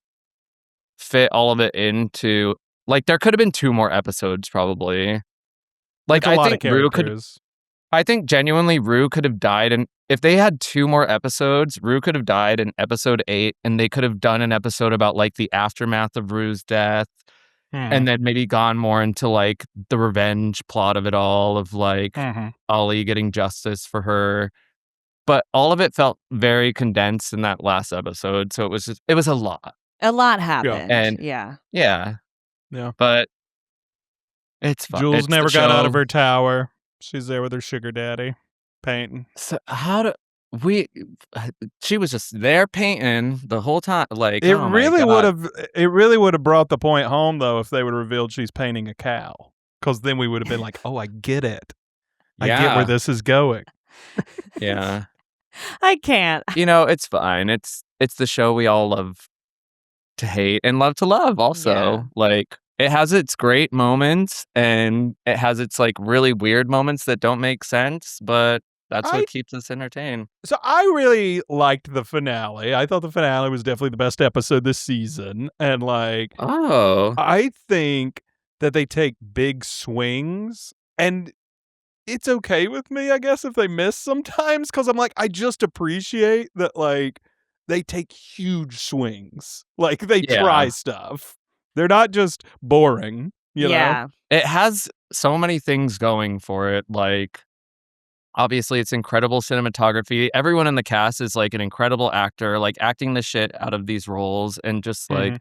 fit all of it into, like, there could have been 2 more episodes probably. Like, With a lot I of think Rue could, characters. I think genuinely Rue could have died, and if they had 2 more episodes, Rue could have died in episode 8, and they could have done an episode about like the aftermath of Rue's death, and then maybe gone more into like the revenge plot of it all, of like Ollie getting justice for her. But all of it felt very condensed in that last episode, so it was a lot. A lot happened. And- yeah. Yeah. Yeah. But it's fun. Jules It's the never got out show. of her tower. She's there with her sugar daddy, painting. So she was just there painting the whole time. Like, It oh my really God. would have brought the point home though if they would have revealed she's painting a cow. Because then we would have been like, oh, I get it. I get where this is going. Yeah. I can't. It's fine. It's the show we all love to hate and love to love also. Yeah. Like, it has its great moments and it has its like really weird moments that don't make sense, but that's what keeps us entertained. So I really liked the finale. I thought the finale was definitely the best episode this season. And like, Oh. I think that they take big swings, and it's okay with me, I guess, if they miss sometimes, because I'm like, I just appreciate that, like, they take huge swings. Like, they try stuff. They're not just boring, you know? It has so many things going for it. Like, obviously, it's incredible cinematography. Everyone in the cast is like an incredible actor, like acting the shit out of these roles. And just like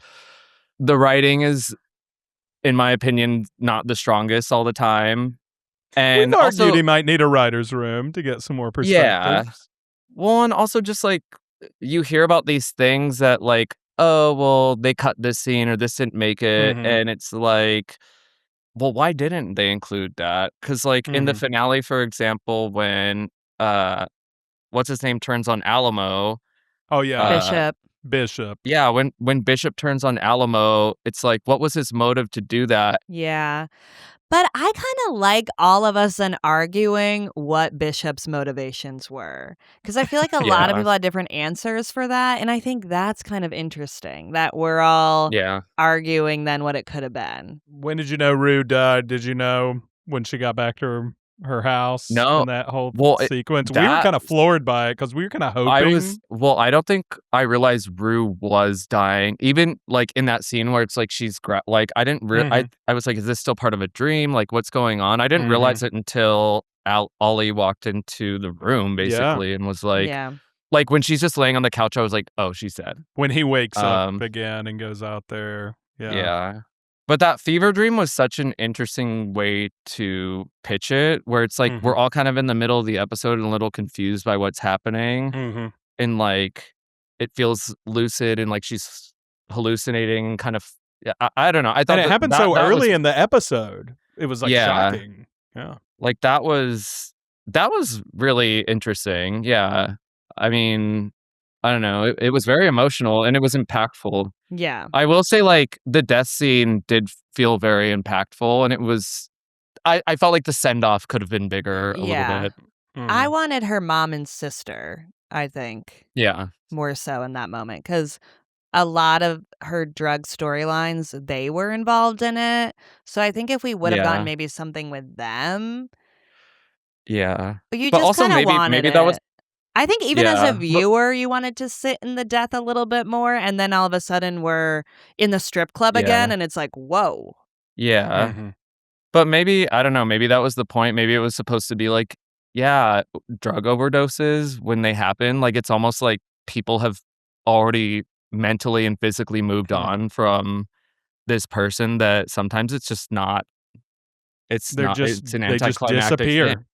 the writing is, in my opinion, not the strongest all the time. And We've argued also, he might need a writer's room to get some more perspectives. well, and also just like you hear about these things that like, oh, well, they cut this scene or this didn't make it. And it's like, well, why didn't they include that? Because like in the finale, for example, when what's his name turns on Alamo. Oh, yeah. Bishop. Yeah, when Bishop turns on Alamo, it's like, what was his motive to do that? Yeah. But I kind of like all of us and arguing what Bishop's motivations were. Because I feel like a lot of people had different answers for that. And I think that's kind of interesting that we're all arguing then what it could have been. When did you know Rue died? Did you know when she got back to her house? No. And that whole Well, sequence. We were kind of floored by it because we were kind of hoping. I don't think I realized Rue was dying. Even like in that scene where it's like she's like, I didn't I was like, is this still part of a dream? Like, what's going on? I didn't realize it until Ollie walked into the room basically and was like, like when she's just laying on the couch, I was like, oh, she's dead. When he wakes up again and goes out there. Yeah. But that fever dream was such an interesting way to pitch it, where it's like we're all kind of in the middle of the episode and a little confused by what's happening. And like it feels lucid and like she's hallucinating and kind of, I don't know. I thought and it happened so early in the episode. It was like shocking. Yeah. Like that was really interesting. Yeah. I mean, I don't know. It was very emotional and it was impactful. Yeah. I will say, like, the death scene did feel very impactful, and it was. I felt like the send off could have been bigger a little bit. I wanted her mom and sister, I think. Yeah. More so in that moment, because a lot of her drug storylines, they were involved in it. So I think if we would have gotten maybe something with them, Yeah. you But just also kind of wanted maybe it. that was. I think even as Yeah. a viewer, you wanted to sit in the death a little bit more, and then all of a sudden we're in the strip club again, Yeah. and it's like, whoa. Yeah. But maybe, I don't know, maybe that was the point. Maybe it was supposed to be like, yeah, drug overdoses when they happen. Like, it's almost like people have already mentally and physically moved on from this person that sometimes it's just not. It's They're not. just It's an they just anticlimactic disappear. thing.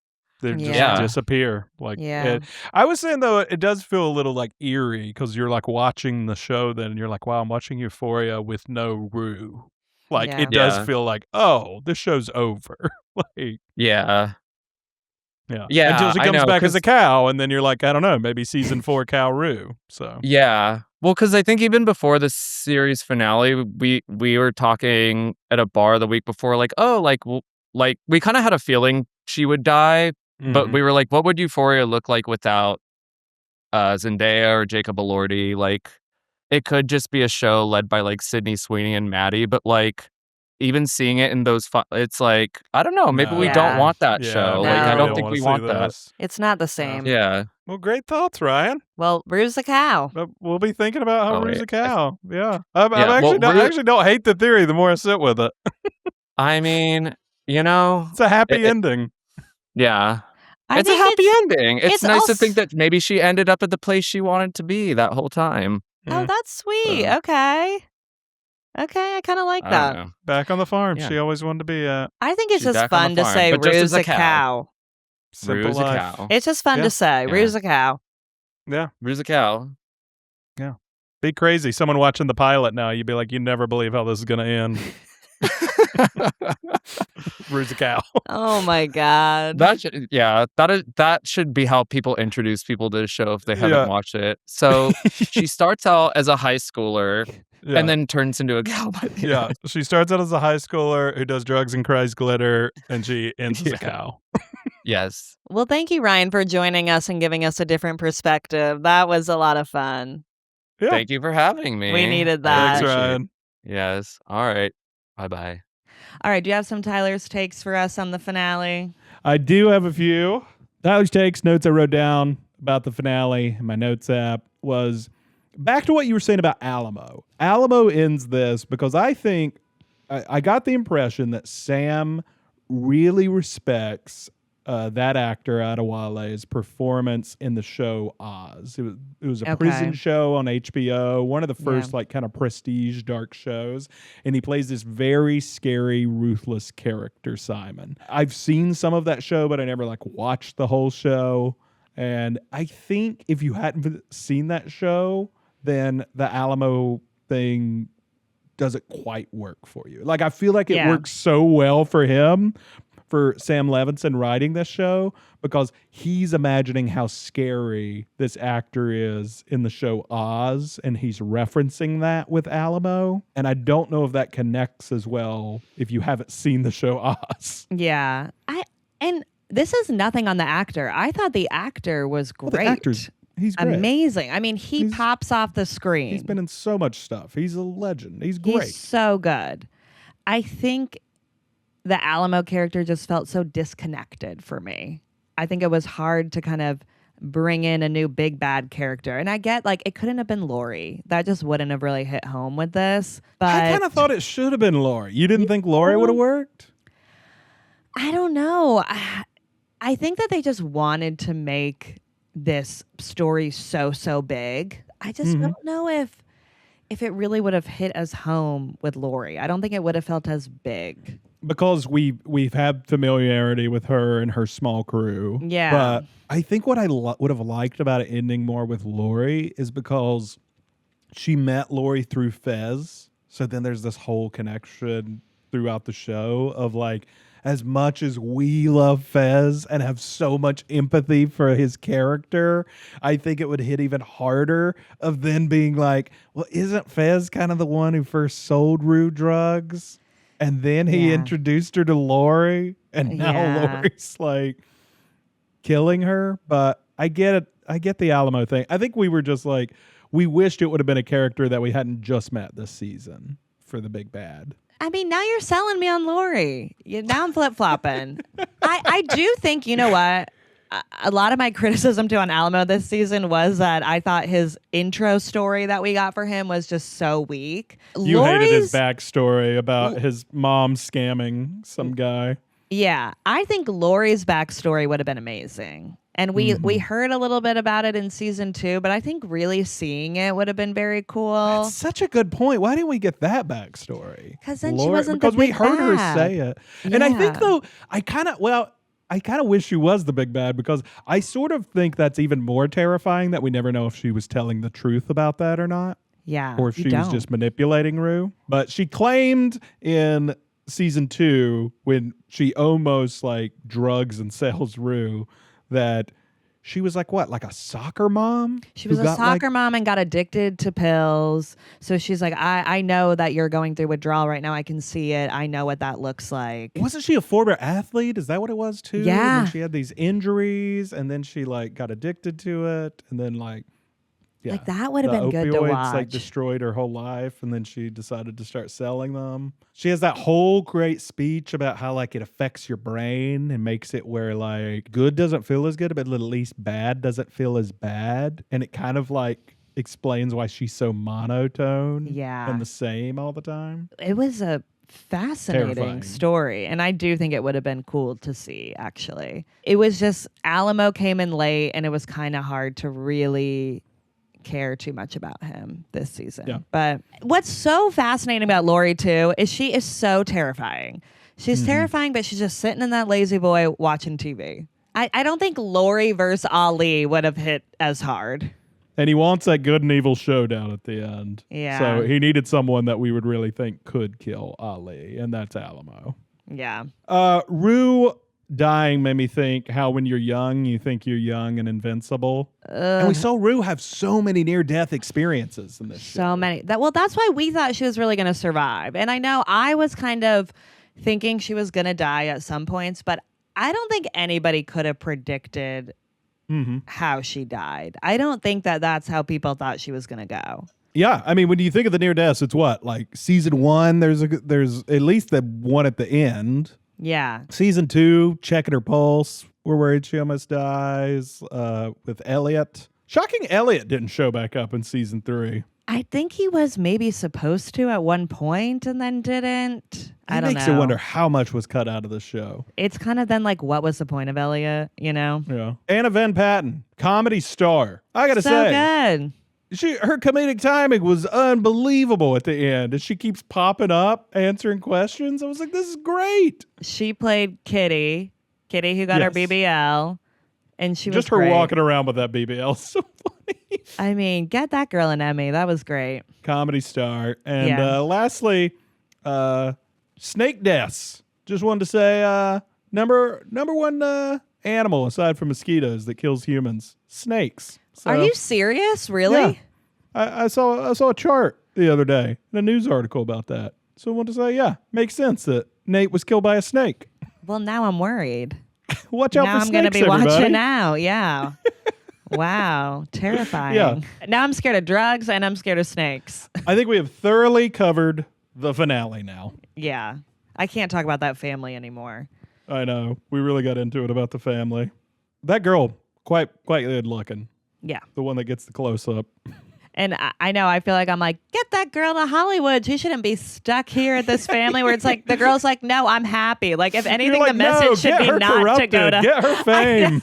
They just Yeah. disappear. Like Yeah. I was saying though, it does feel a little like eerie because you're like watching the show, then you're like, wow, I'm watching Euphoria with no Rue. Like Yeah. it does Yeah. feel like, oh, this show's over. Like Yeah. yeah, Yeah, until she I comes know, back as 'cause a cow, and then you're like, I don't know, maybe season 4 cow Rue. So yeah. Well, because I think even before the series finale, we were talking at a bar the week before, like, oh, like we kind of had a feeling she would die, but we were like, what would Euphoria look like without Zendaya or Jacob Elordi? Like, it could just be a show led by like Sydney Sweeney and Maddie, but like even seeing it in those, it's like, I don't know, maybe we don't Yeah. want that show. maybe Like, I we don't don't think we want that. It's not the same. Yeah. Well, great thoughts, Ryan. Well, Rue's a cow. But we'll be thinking about how Oh, Rue's wait. a cow. Yeah, I'm Yeah, actually well, I actually don't hate the theory. The more I sit with it, I mean, you know, it's a happy ending. yeah. I It's a think happy ending. It's nice to think also- that maybe she ended up at the place she wanted to be that whole time. Oh, that's sweet. So- Okay. Okay, I kind of like I that. don't know. Back on the farm, Yeah. she always wanted to be at. I think it's She's just back on the fun to farm, say but just Rue's as a a cow. Simple Rue's a life. cow. It's just fun Yeah. to say. Yeah. Rue's a cow. Yeah, Rue's a cow. be crazy. Someone watching the pilot now, you'd be like, you never believe how this is going to end. Rue's a cow. Oh my god. That should be how people introduce people to the show if they haven't Yeah. watched it. So she starts out as a high schooler Yeah. and then turns into a cow by the Yeah, end. she starts out as a high schooler who does drugs and cries glitter, and she ends as a Yeah. cow. Yes. Well, thank you, Ryan, for joining us and giving us a different perspective. That was a lot of fun. Yeah. Thank you for having me. We needed I that. Thanks, appreciate it. Ryan. Yes. All right. Bye-bye. All right, do you have some Tyler's takes for us on the finale? I do have a few. Tyler's takes, notes I wrote down about the finale in my notes app was back to what you were saying about Alamo. Alamo ends this because I think I got the impression that Sam really respects that actor Adewale's performance in the show Oz. It was a prison show on HBO, one of the first like kind of prestige dark shows, and he plays this very scary, ruthless character, Simon. I've seen some of that show, but I never like watched the whole show. And I think if you hadn't seen that show, then the Alamo thing doesn't quite work for you. Like I feel like it works so well for him, for Sam Levinson writing this show, because he's imagining how scary this actor is in the show Oz, and he's referencing that with Alamo. And I don't know if that connects as well if you haven't seen the show Oz. Yeah. And this is nothing on the actor. I thought the actor was great. Well, the actor's he's great. Amazing. I mean, he pops off the screen. He's been in so much stuff. He's a legend. He's great. He's so good. I think the Alamo character just felt so disconnected for me. I think it was hard to kind of bring in a new big bad character. And I get like it couldn't have been Laurie. That just wouldn't have really hit home with this. But I kind of thought it should have been Laurie. You didn't think Laurie would have worked? I don't know. I think that they just wanted to make this story so big. I just don't know if it really would have hit as home with Laurie. I don't think it would have felt as big. Because we've had familiarity with her and her small crew. Yeah. But I think what I would have liked about it ending more with Laurie is because she met Laurie through Fez. So then there's this whole connection throughout the show of like, as much as we love Fez and have so much empathy for his character, I think it would hit even harder of then being like, well, isn't Fez kind of the one who first sold Rue drugs? And then he introduced her to Laurie, and now Laurie's like killing her. But I get it. I get the Alamo thing. I think we were just like, we wished it would have been a character that we hadn't just met this season for the big bad. I mean, now you're selling me on Laurie. Now I'm flip-flopping. I do think, you know what? A lot of my criticism too on Alamo this season was that I thought his intro story that we got for him was just so weak. You hated his backstory about his mom scamming some guy. Yeah, I think Laurie's backstory would have been amazing. And we heard a little bit about it in season 2, but I think really seeing it would have been very cool. That's such a good point. Why didn't we get that backstory? Because then she wasn't the big we heard her bad. say it. Yeah. And I think, though, I kind of wish she was the big bad, because I sort of think that's even more terrifying that we never know if she was telling the truth about that or not. Yeah. Or if she was just manipulating Rue. But she claimed in season 2, when she almost like drugs and sells Rue, that she was like what? Like a soccer mom? She was a soccer mom and got addicted to pills. So she's like, I know that you're going through withdrawal right now. I can see it. I know what that looks like. Wasn't she a former athlete? Is that what it was too? Yeah. And then she had these injuries, and then she like got addicted to it, and then like that would have been good to watch. Like destroyed her whole life, and then she decided to start selling them. She has that whole great speech about how like it affects your brain and makes it where like good doesn't feel as good, but at least bad doesn't feel as bad. And it kind of like explains why she's so monotone and the same all the time. It was a fascinating story, and I do think it would have been cool to see. Actually, it was just Alamo came in late, and it was kind of hard to really care too much about him this season. Yeah. But what's so fascinating about Laurie too is she is so terrifying. She's terrifying, but she's just sitting in that lazy boy watching TV. I don't think Laurie versus Ali would have hit as hard. And he wants that good and evil showdown at the end. Yeah. So he needed someone that we would really think could kill Ali, and that's Alamo. Yeah. Rue dying made me think how when you're young, you think you're young and invincible. And we saw Rue have so many near-death experiences in this show. So many. That's why we thought she was really going to survive. And I know I was kind of thinking she was going to die at some points, but I don't think anybody could have predicted how she died. I don't think that that's how people thought she was going to go. Yeah, I mean, when you think of the near-deaths, it's what? Like season 1, there's at least the one at the end. Yeah. Season 2, checking her pulse. We're worried she almost dies with Elliot. Shocking Elliot didn't show back up in season 3. I think he was maybe supposed to at one point and then didn't. I don't know. It makes you wonder how much was cut out of the show. It's kind of then like, what was the point of Elliot, you know? Yeah. Anna Van Patten, comedy star. I got to say. So good. Her comedic timing was unbelievable at the end. And she keeps popping up, answering questions. I was like, this is great. She played Kitty who got her BBL. And she was just her great. walking around with that BBL. So funny. I mean, get that girl an Emmy. That was great. Comedy star. And lastly, snake deaths. Just wanted to say number one animal aside from mosquitoes that kills humans. Snakes. So, are you serious? Really? Yeah. I saw a chart the other day in a news article about that. So I want to say, makes sense that Nate was killed by a snake. Well, now I'm worried. Watch out now for snakes, I'm going to be everybody. watching now. Yeah. Wow. Terrifying. Yeah. Now I'm scared of drugs and I'm scared of snakes. I think we have thoroughly covered the finale now. Yeah. I can't talk about that family anymore. I know. We really got into it about the family. That girl, quite good looking. Yeah. The one that gets the close-up. And I know, I feel like I'm like, get that girl to Hollywood. She shouldn't be stuck here at this family where it's like, the girl's like, no, I'm happy. Like, if anything, like, the message should be not corrupted. to go to... Get her fame.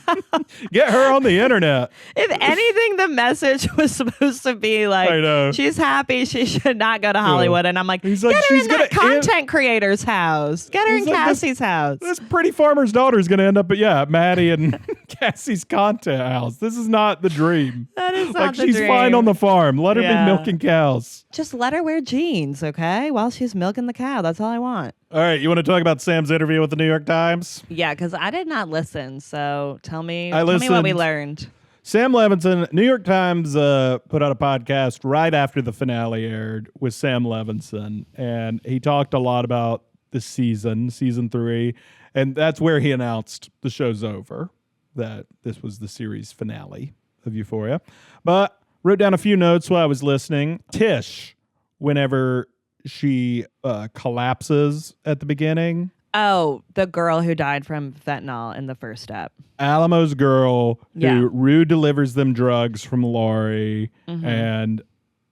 Get her on the internet. If anything, the message was supposed to be like, she's happy. She should not go to Hollywood. And I'm like, get her in that content creator's house. Get her in Cassie's house. This pretty farmer's daughter is going to end up at, Maddie and Cassie's content house. This is not the dream. That is not like the she's dream. fine on the farm. Let her be milking cows. Just let her wear jeans, okay? While she's milking the cow. That's all I want. All right, you want to talk about Sam's interview with the New York Times? Yeah, because I did not listen. So tell me what we learned. Sam Levinson, New York Times put out a podcast right after the finale aired with Sam Levinson, and he talked a lot about the season 3, and that's where he announced the show's over, that this was the series finale of Euphoria. But wrote down a few notes while I was listening. Tish, whenever she collapses at the beginning. Oh, the girl who died from fentanyl in the first step. Alamo's girl, who Rue delivers them drugs from Laurie, and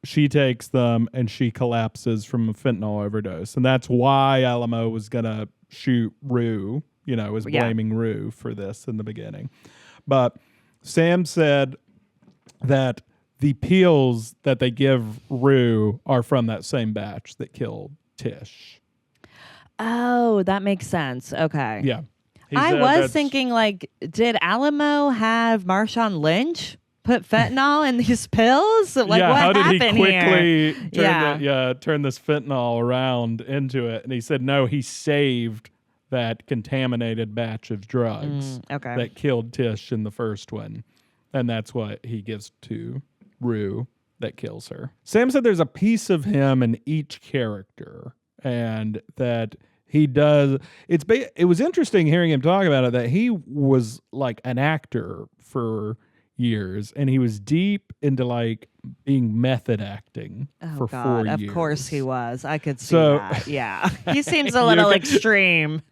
she takes them and she collapses from a fentanyl overdose. And that's why Alamo was going to shoot Rue, was blaming Rue for this in the beginning. But Sam said that the pills that they give Rue are from that same batch that killed Tish. Oh, that makes sense. Okay. Yeah. I was thinking, did Alamo have Marshawn Lynch put fentanyl in these pills? What how did happened he quickly here? turn this fentanyl around into it? And he said, no, he saved that contaminated batch of drugs that killed Tish in the first one. And that's what he gives to Rue that kills her. Sam said there's a piece of him in each character, and that he does. It was interesting hearing him talk about it, that he was like an actor for years, and he was deep into being method acting for 4 years. Of course he was. I could see that. Yeah. He seems a little extreme.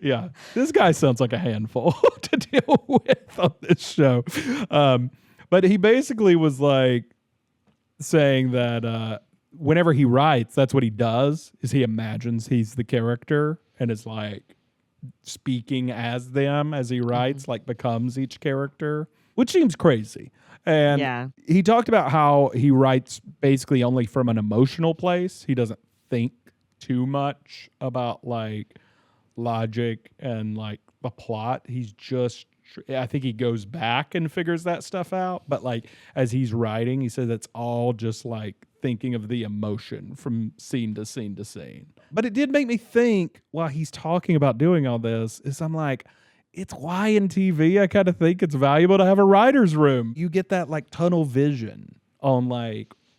Yeah. This guy sounds like a handful to deal with on this show. But he basically was saying that whenever he writes, that's what he does, is he imagines he's the character and is speaking as them as he writes, becomes each character, which seems crazy. And he talked about how he writes basically only from an emotional place. He doesn't think too much about logic and the plot. He's just, I think he goes back and figures that stuff out. But as he's writing, he says it's all just thinking of the emotion from scene to scene to scene. But it did make me think, while he's talking about doing all this, I'm it's why in TV I kind of think it's valuable to have a writer's room. You get that tunnel vision on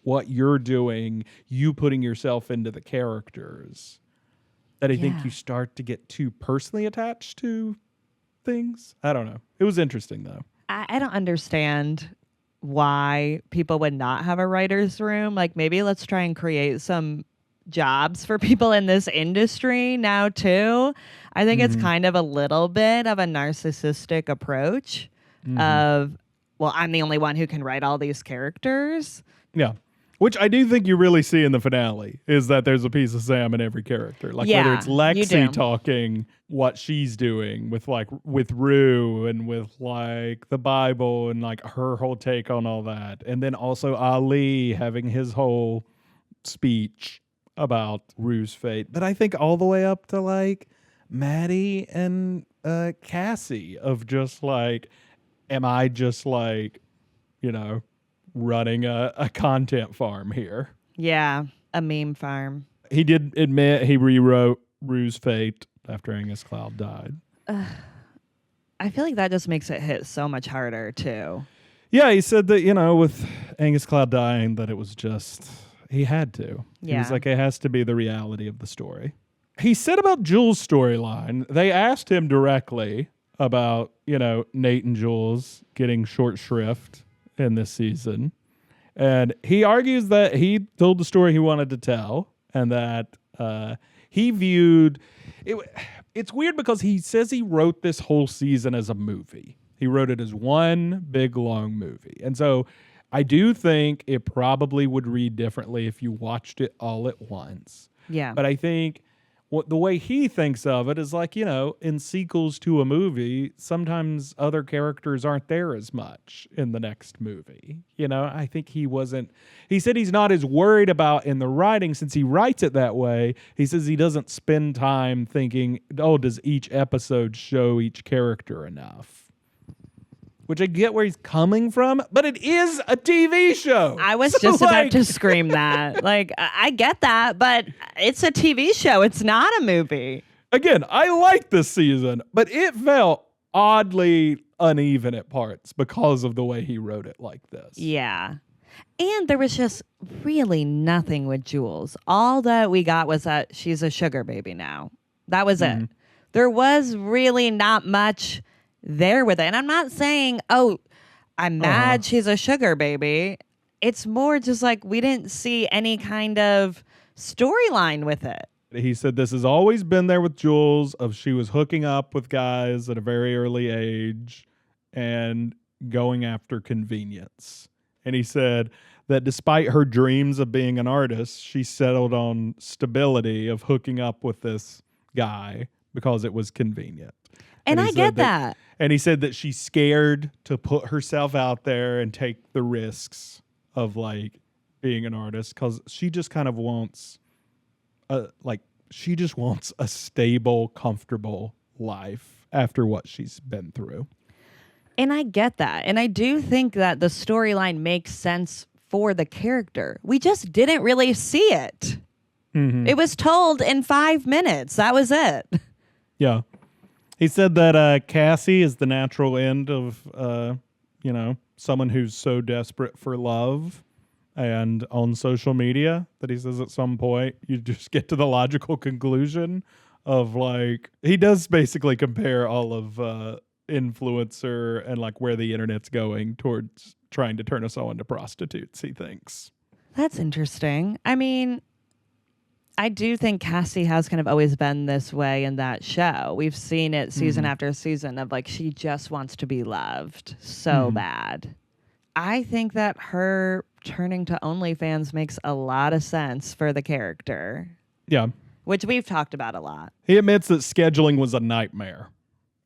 what you're doing, you putting yourself into the characters, that I think you start to get too personally attached to things. I don't know. It was interesting though. I don't understand why people would not have a writer's room. Maybe let's try and create some jobs for people in this industry now too. I think it's kind of a little bit of a narcissistic approach of, well, I'm the only one who can write all these characters. Yeah. Which I do think you really see in the finale, is that there's a piece of Sam in every character. Whether it's Lexi talking what she's doing with Rue and with the Bible and her whole take on all that. And then also Ali having his whole speech about Rue's fate. But I think all the way up to Maddie and Cassie of just am I just running a content farm here? Yeah, a meme farm. He did admit he rewrote Rue's fate after Angus Cloud died. I feel like that just makes it hit so much harder too. Yeah, he said that, with Angus Cloud dying, that it was just, he had to. Yeah. He was it has to be the reality of the story. He said about Jules' storyline, they asked him directly about, Nate and Jules getting short shrift in this season. And he argues that he told the story he wanted to tell, and that he viewed it. It's weird because he says he wrote this whole season as a movie. He wrote it as one big long movie. And so I do think it probably would read differently if you watched it all at once. Yeah. But I think the way he thinks of it is in sequels to a movie, sometimes other characters aren't there as much in the next movie. I think he said he's not as worried about in the writing, since he writes it that way. He says he doesn't spend time thinking, does each episode show each character enough? which I get where he's coming from, but it is a TV show. I was just about to scream that. Like, I get that, but it's a TV show. It's not a movie. Again, I like this season, but it felt oddly uneven at parts because of the way he wrote it like this. Yeah. And there was just really nothing with Jules. All that we got was that she's a sugar baby now. That was it. There was really not much there with it. And I'm not saying, oh, I'm mad she's a sugar baby. It's more just like we didn't see any kind of storyline with it. He said this has always been there with Jules, of she was hooking up with guys at a very early age and going after convenience. And he said that despite her dreams of being an artist, she settled on stability of hooking up with this guy because it was convenient. And I get that. And he said that she's scared to put herself out there and take the risks of like being an artist because she just kind of wants she just wants a stable, comfortable life after what she's been through. And I get that. And I do think that the storyline makes sense for the character. We just didn't really see it. It was told in 5 minutes. That was it. Yeah. He said that Cassie is the natural end of, someone who's so desperate for love and on social media that he says at some point you just get to the logical conclusion of like, he does basically compare all of influencer and like where the internet's going towards trying to turn us all into prostitutes, he thinks. That's interesting. I mean, I do think Cassie has kind of always been this way in that show. We've seen it season after season of like, she just wants to be loved so bad. I think that her turning to OnlyFans makes a lot of sense for the character. Yeah. Which we've talked about a lot. He admits that scheduling was a nightmare.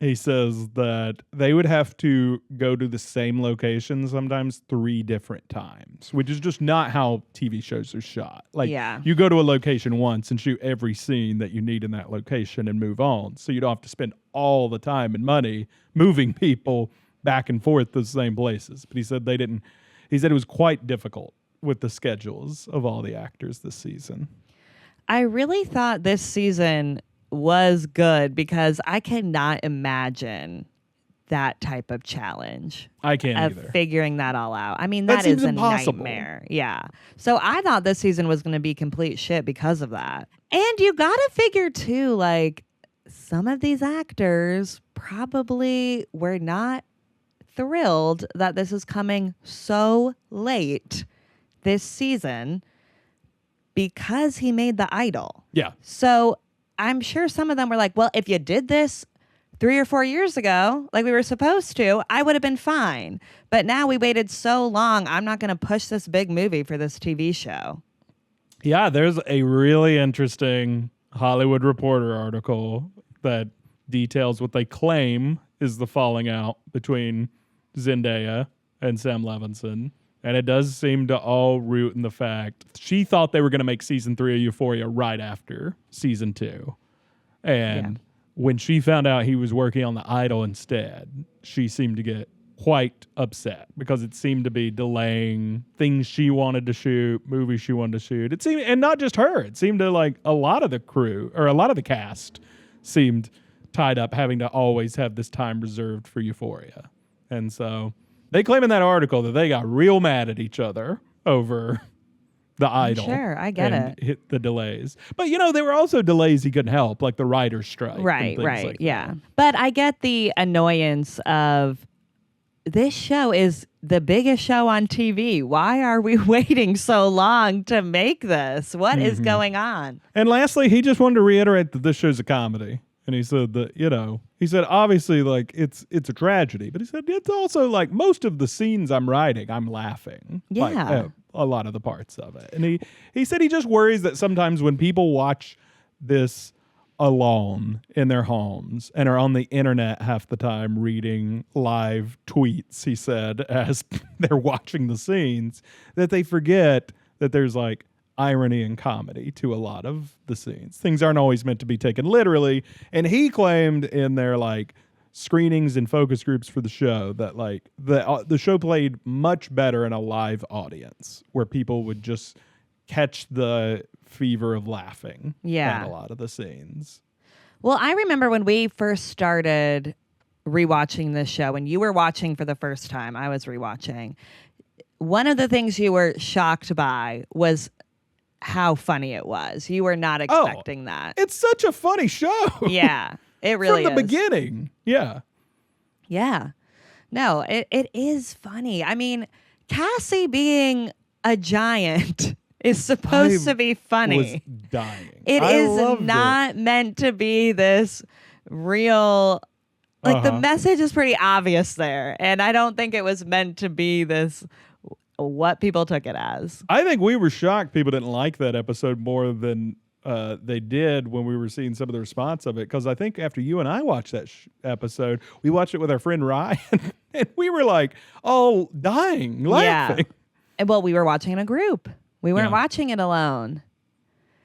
He says that they would have to go to the same location sometimes 3 different times, which is just not how TV shows are shot. Like, you go to a location once and shoot every scene that you need in that location and move on. So you don't have to spend all the time and money moving people back and forth to the same places. But he said they didn't. He said it was quite difficult with the schedules of all the actors this season. I really thought this season was good because I cannot imagine that type of challenge. I can't either. Figuring that all out. I mean, that is a nightmare. Yeah. So I thought this season was going to be complete shit because of that. And you got to figure too, like, some of these actors probably were not thrilled that this is coming so late this season because he made The Idol. Yeah. So I'm sure some of them were like, well, if you did this 3 or 4 years ago, like we were supposed to, I would have been fine. But now we waited so long, I'm not going to push this big movie for this TV show. Yeah, there's a really interesting Hollywood Reporter article that details what they claim is the falling out between Zendaya and Sam Levinson. And it does seem to all root in the fact she thought they were going to make season 3 of Euphoria right after season 2. And when she found out he was working on The Idol instead, she seemed to get quite upset because it seemed to be delaying things she wanted to shoot, movies she wanted to shoot. It seemed, and not just her, it seemed to like a lot of the crew or a lot of the cast seemed tied up having to always have this time reserved for Euphoria. And so they claim in that article that they got real mad at each other over The Idol. Sure, I get it. Hit the delays. But, there were also delays he couldn't help, like the writer's strike. Right, like yeah. that. But I get the annoyance of this show is the biggest show on TV. Why are we waiting so long to make this? What is going on? And lastly, he just wanted to reiterate that this show's a comedy. And he said that, he said, obviously, like, it's a tragedy. But he said, it's also, like, most of the scenes I'm writing, I'm laughing. Yeah. Like, a lot of the parts of it. And he said he just worries that sometimes when people watch this alone in their homes and are on the internet half the time reading live tweets, he said, as they're watching the scenes, that they forget that there's, like, irony and comedy to a lot of the scenes. Things aren't always meant to be taken literally. And he claimed in their like screenings and focus groups for the show that like the show played much better in a live audience where people would just catch the fever of laughing at a lot of the scenes. Well, I remember when we first started rewatching this show, and you were watching for the first time, I was rewatching. One of the things you were shocked by was how funny it was. You were not expecting that. It's such a funny show. Yeah, it really is. From the beginning. Yeah. Yeah. No, it is funny. I mean, Cassie being a giant is supposed to be funny. Was dying. It is not meant to be this real. Like the message is pretty obvious there, and I don't think it was meant to be this. What people took it as. I think we were shocked people didn't like that episode more than they did when we were seeing some of the response of it. Because I think after you and I watched that episode, we watched it with our friend Ryan, and we were like all dying, laughing. Yeah. Well, we were watching in a group. We weren't watching it alone.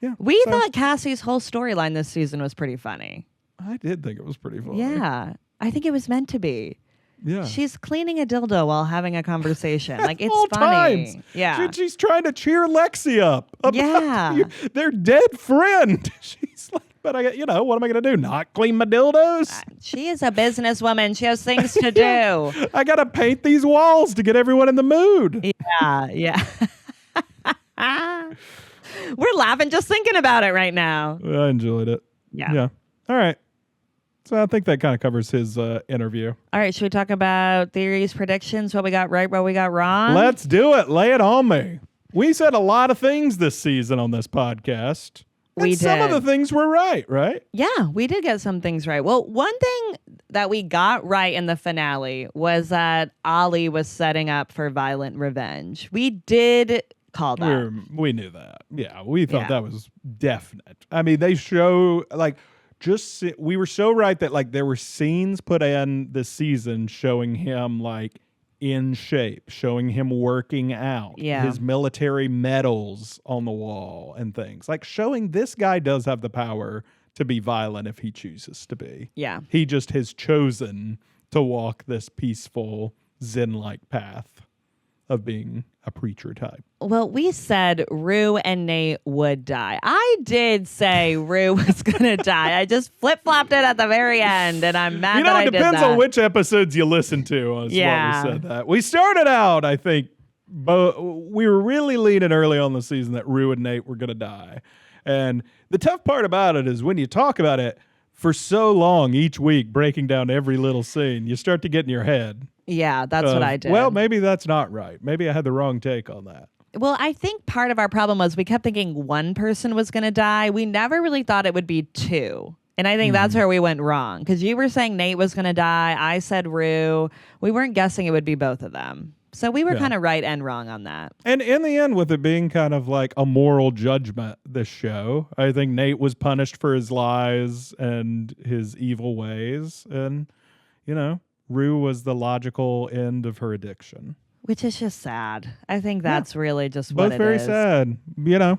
Yeah. We thought Cassie's whole storyline this season was pretty funny. I did think it was pretty funny. Yeah. I think it was meant to be. Yeah. She's cleaning a dildo while having a conversation. Like, it's all funny. Times. Yeah. She's trying to cheer Lexi up. Yeah. Their dead friend. She's like, but what am I going to do? Not clean my dildos? She is a businesswoman. She has things to do. I got to paint these walls to get everyone in the mood. Yeah. We're laughing just thinking about it right now. I enjoyed it. Yeah. All right. So I think that kind of covers his interview. All right. Should we talk about theories, predictions, what we got right, what we got wrong? Let's do it. Lay it on me. We said a lot of things this season on this podcast. We did. Some of the things were right? Yeah, we did get some things right. Well, one thing that we got right in the finale was that Ollie was setting up for violent revenge. We did call that. We knew that. Yeah, we thought that was definite. I mean, they show like we were so right that like there were scenes put in this season showing him like in shape, showing him working out, his military medals on the wall and things. Like showing this guy does have the power to be violent if he chooses to be. Yeah. He just has chosen to walk this peaceful Zen-like path of being a preacher type. Well, we said Rue and Nate would die. I did say Rue was going to die. I just flip-flopped it at the very end, and I'm mad that I did that. It depends on which episodes you listen to. Why we said that. We started out, I think, we were really leaning early on the season that Rue and Nate were going to die. And the tough part about it is when you talk about it for so long each week, breaking down every little scene, you start to get in your head. Yeah, that's what I did. Well, maybe that's not right. Maybe I had the wrong take on that. Well, I think part of our problem was we kept thinking one person was going to die. We never really thought it would be two. And I think that's where we went wrong. Because you were saying Nate was going to die. I said Rue. We weren't guessing it would be both of them. So we were kind of right and wrong on that. And in the end, with it being kind of like a moral judgment, this show, I think Nate was punished for his lies and his evil ways. And, Rue was the logical end of her addiction. Which is just sad. I think that's really just what it is. Both very sad.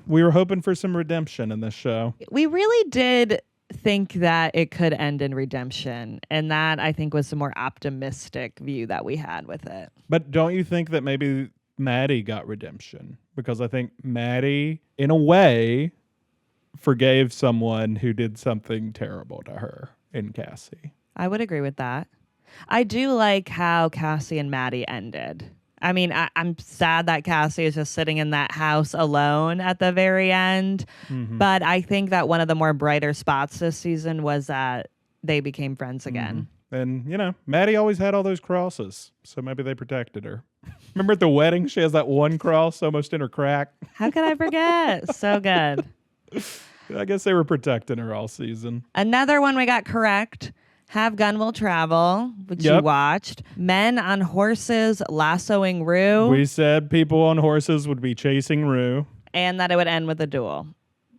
We were hoping for some redemption in this show. We really did think that it could end in redemption. And that, I think, was the more optimistic view that we had with it. But don't you think that maybe Maddie got redemption? Because I think Maddie, in a way, forgave someone who did something terrible to her in Cassie. I would agree with that. I do like how Cassie and Maddie ended. I mean, I'm sad that Cassie is just sitting in that house alone at the very end. Mm-hmm. But I think that one of the more brighter spots this season was that they became friends again. Mm-hmm. And, Maddie always had all those crosses. So maybe they protected her. Remember at the wedding, she has that one cross almost in her crack? How could I forget? So good. I guess they were protecting her all season. Another one we got correct. Have Gun Will Travel, which you watched. Men on Horses lassoing Rue. We said people on horses would be chasing Rue. And that it would end with a duel.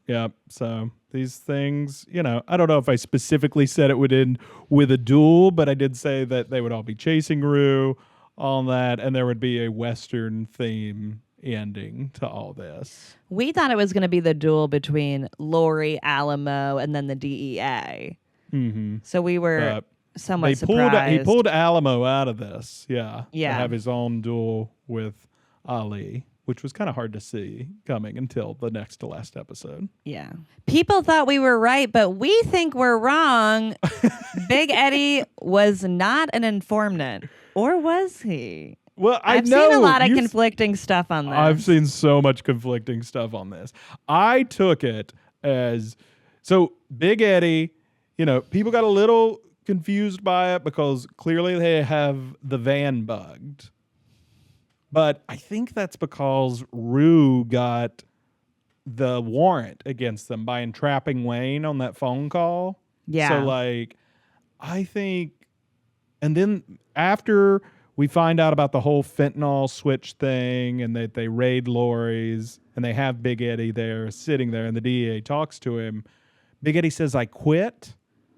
Yep. So these things, I don't know if I specifically said it would end with a duel, but I did say that they would all be chasing Rue on that, and there would be a Western theme ending to all this. We thought it was going to be the duel between Laurie, Alamo, and then the DEA. Mm-hmm. So we were somewhat surprised. He pulled Alamo out of this, to Yeah. have his own duel with Ali, which was kind of hard to see coming until the next to last episode. Yeah. People thought we were right, but we think we're wrong. Big Eddie was not an informant. Or was he? Well, I've seen a lot of conflicting stuff on this. I've seen so much conflicting stuff on this. I took it as, so Big Eddie, people got a little confused by it because clearly they have the van bugged. But I think that's because Rue got the warrant against them by entrapping Wayne on that phone call. Yeah. So, I think, and then after we find out about the whole fentanyl switch thing and that they raid Laurie's and they have Big Eddie there sitting there and the DEA talks to him, Big Eddie says, I quit.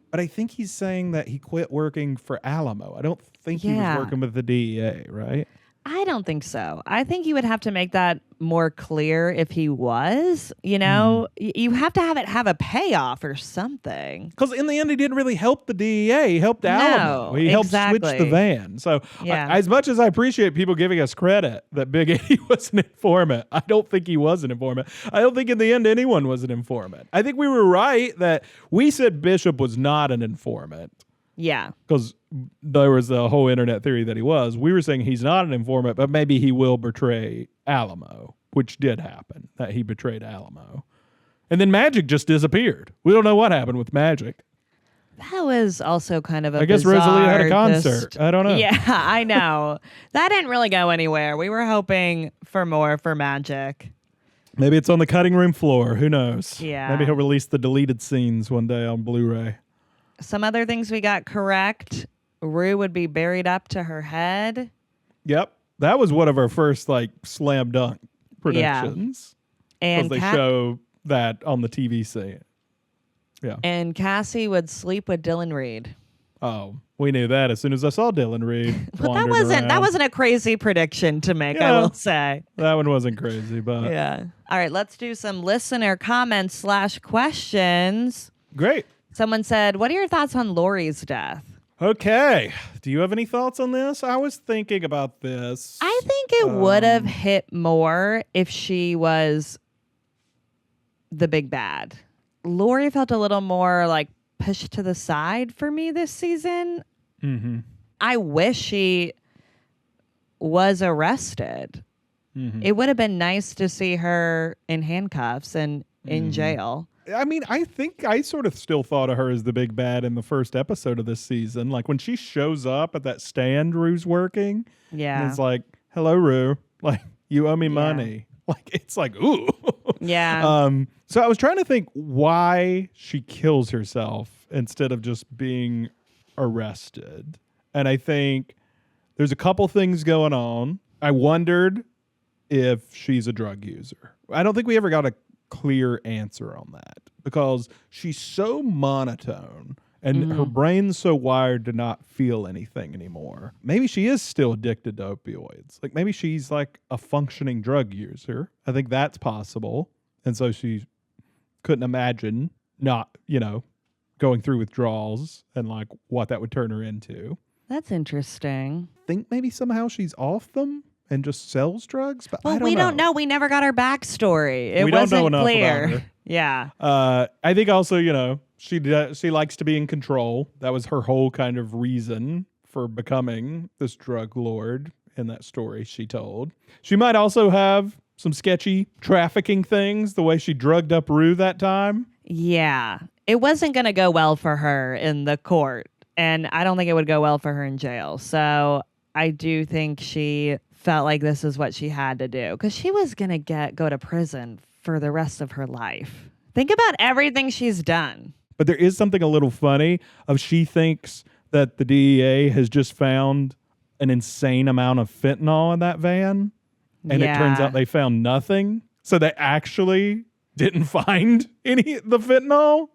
But I think he's saying that he quit working for Alamo. I don't think he was working with the DEA, right? I don't think so. I think you would have to make that more clear if he was. You have to have a payoff or something. Because in the end, he didn't really help the DEA. He helped Alamo. He helped switch the van. So as much as I appreciate people giving us credit that Big Eddie was an informant, I don't think he was an informant. I don't think in the end anyone was an informant. I think we were right that we said Bishop was not an informant. Yeah. Because there was a whole internet theory that he was. We were saying he's not an informant, but maybe he will betray Alamo, which did happen, that he betrayed Alamo. And then Magic just disappeared. We don't know what happened with Magic. That was also kind of I guess Rosalie had a concert. I don't know. Yeah, I know. That didn't really go anywhere. We were hoping for more for Magic. Maybe it's on the cutting room floor. Who knows? Yeah. Maybe he'll release the deleted scenes one day on Blu-ray. Some other things we got correct. Rue would be buried up to her head. Yep. That was one of our first slam dunk predictions. Yeah. And they show that on the TV scene. Yeah. And Cassie would sleep with Dylan Reed. Oh, we knew that as soon as I saw Dylan Reed. Well, that wasn't a crazy prediction to make, I will say. That one wasn't crazy, but yeah. All right, let's do some listener comments / questions. Great. Someone said, what are your thoughts on Laurie's death? Okay. Do you have any thoughts on this? I was thinking about this. I think it would have hit more if she was the big bad. Laurie felt a little more pushed to the side for me this season. Mm-hmm. I wish she was arrested. Mm-hmm. It would have been nice to see her in handcuffs and in jail. I mean, I think I sort of still thought of her as the big bad in the first episode of this season. When she shows up at that stand Rue's working. Yeah. And it's like, hello, Rue. You owe me money. It's ooh. Yeah. So I was trying to think why she kills herself instead of just being arrested. And I think there's a couple things going on. I wondered if she's a drug user. I don't think we ever got a clear answer on that because she's so monotone and her brain's so wired to not feel anything anymore. Maybe she is still addicted to opioids. Maybe she's a functioning drug user. I think that's possible. And so she couldn't imagine not, going through withdrawals and what that would turn her into. That's interesting. Think maybe somehow she's off them and just sells drugs, but well, I don't know. We don't know. We never got her backstory. It we don't wasn't know enough clear. About her. Yeah. I think also, she likes to be in control. That was her whole kind of reason for becoming this drug lord in that story she told. She might also have some sketchy trafficking things, the way she drugged up Rue that time. Yeah. It wasn't going to go well for her in the court, and I don't think it would go well for her in jail. So I do think she felt like this is what she had to do because she was going to go to prison for the rest of her life. Think about everything she's done. But there is something a little funny of she thinks that the DEA has just found an insane amount of fentanyl in that van. And it turns out they found nothing. So they actually didn't find any of the fentanyl.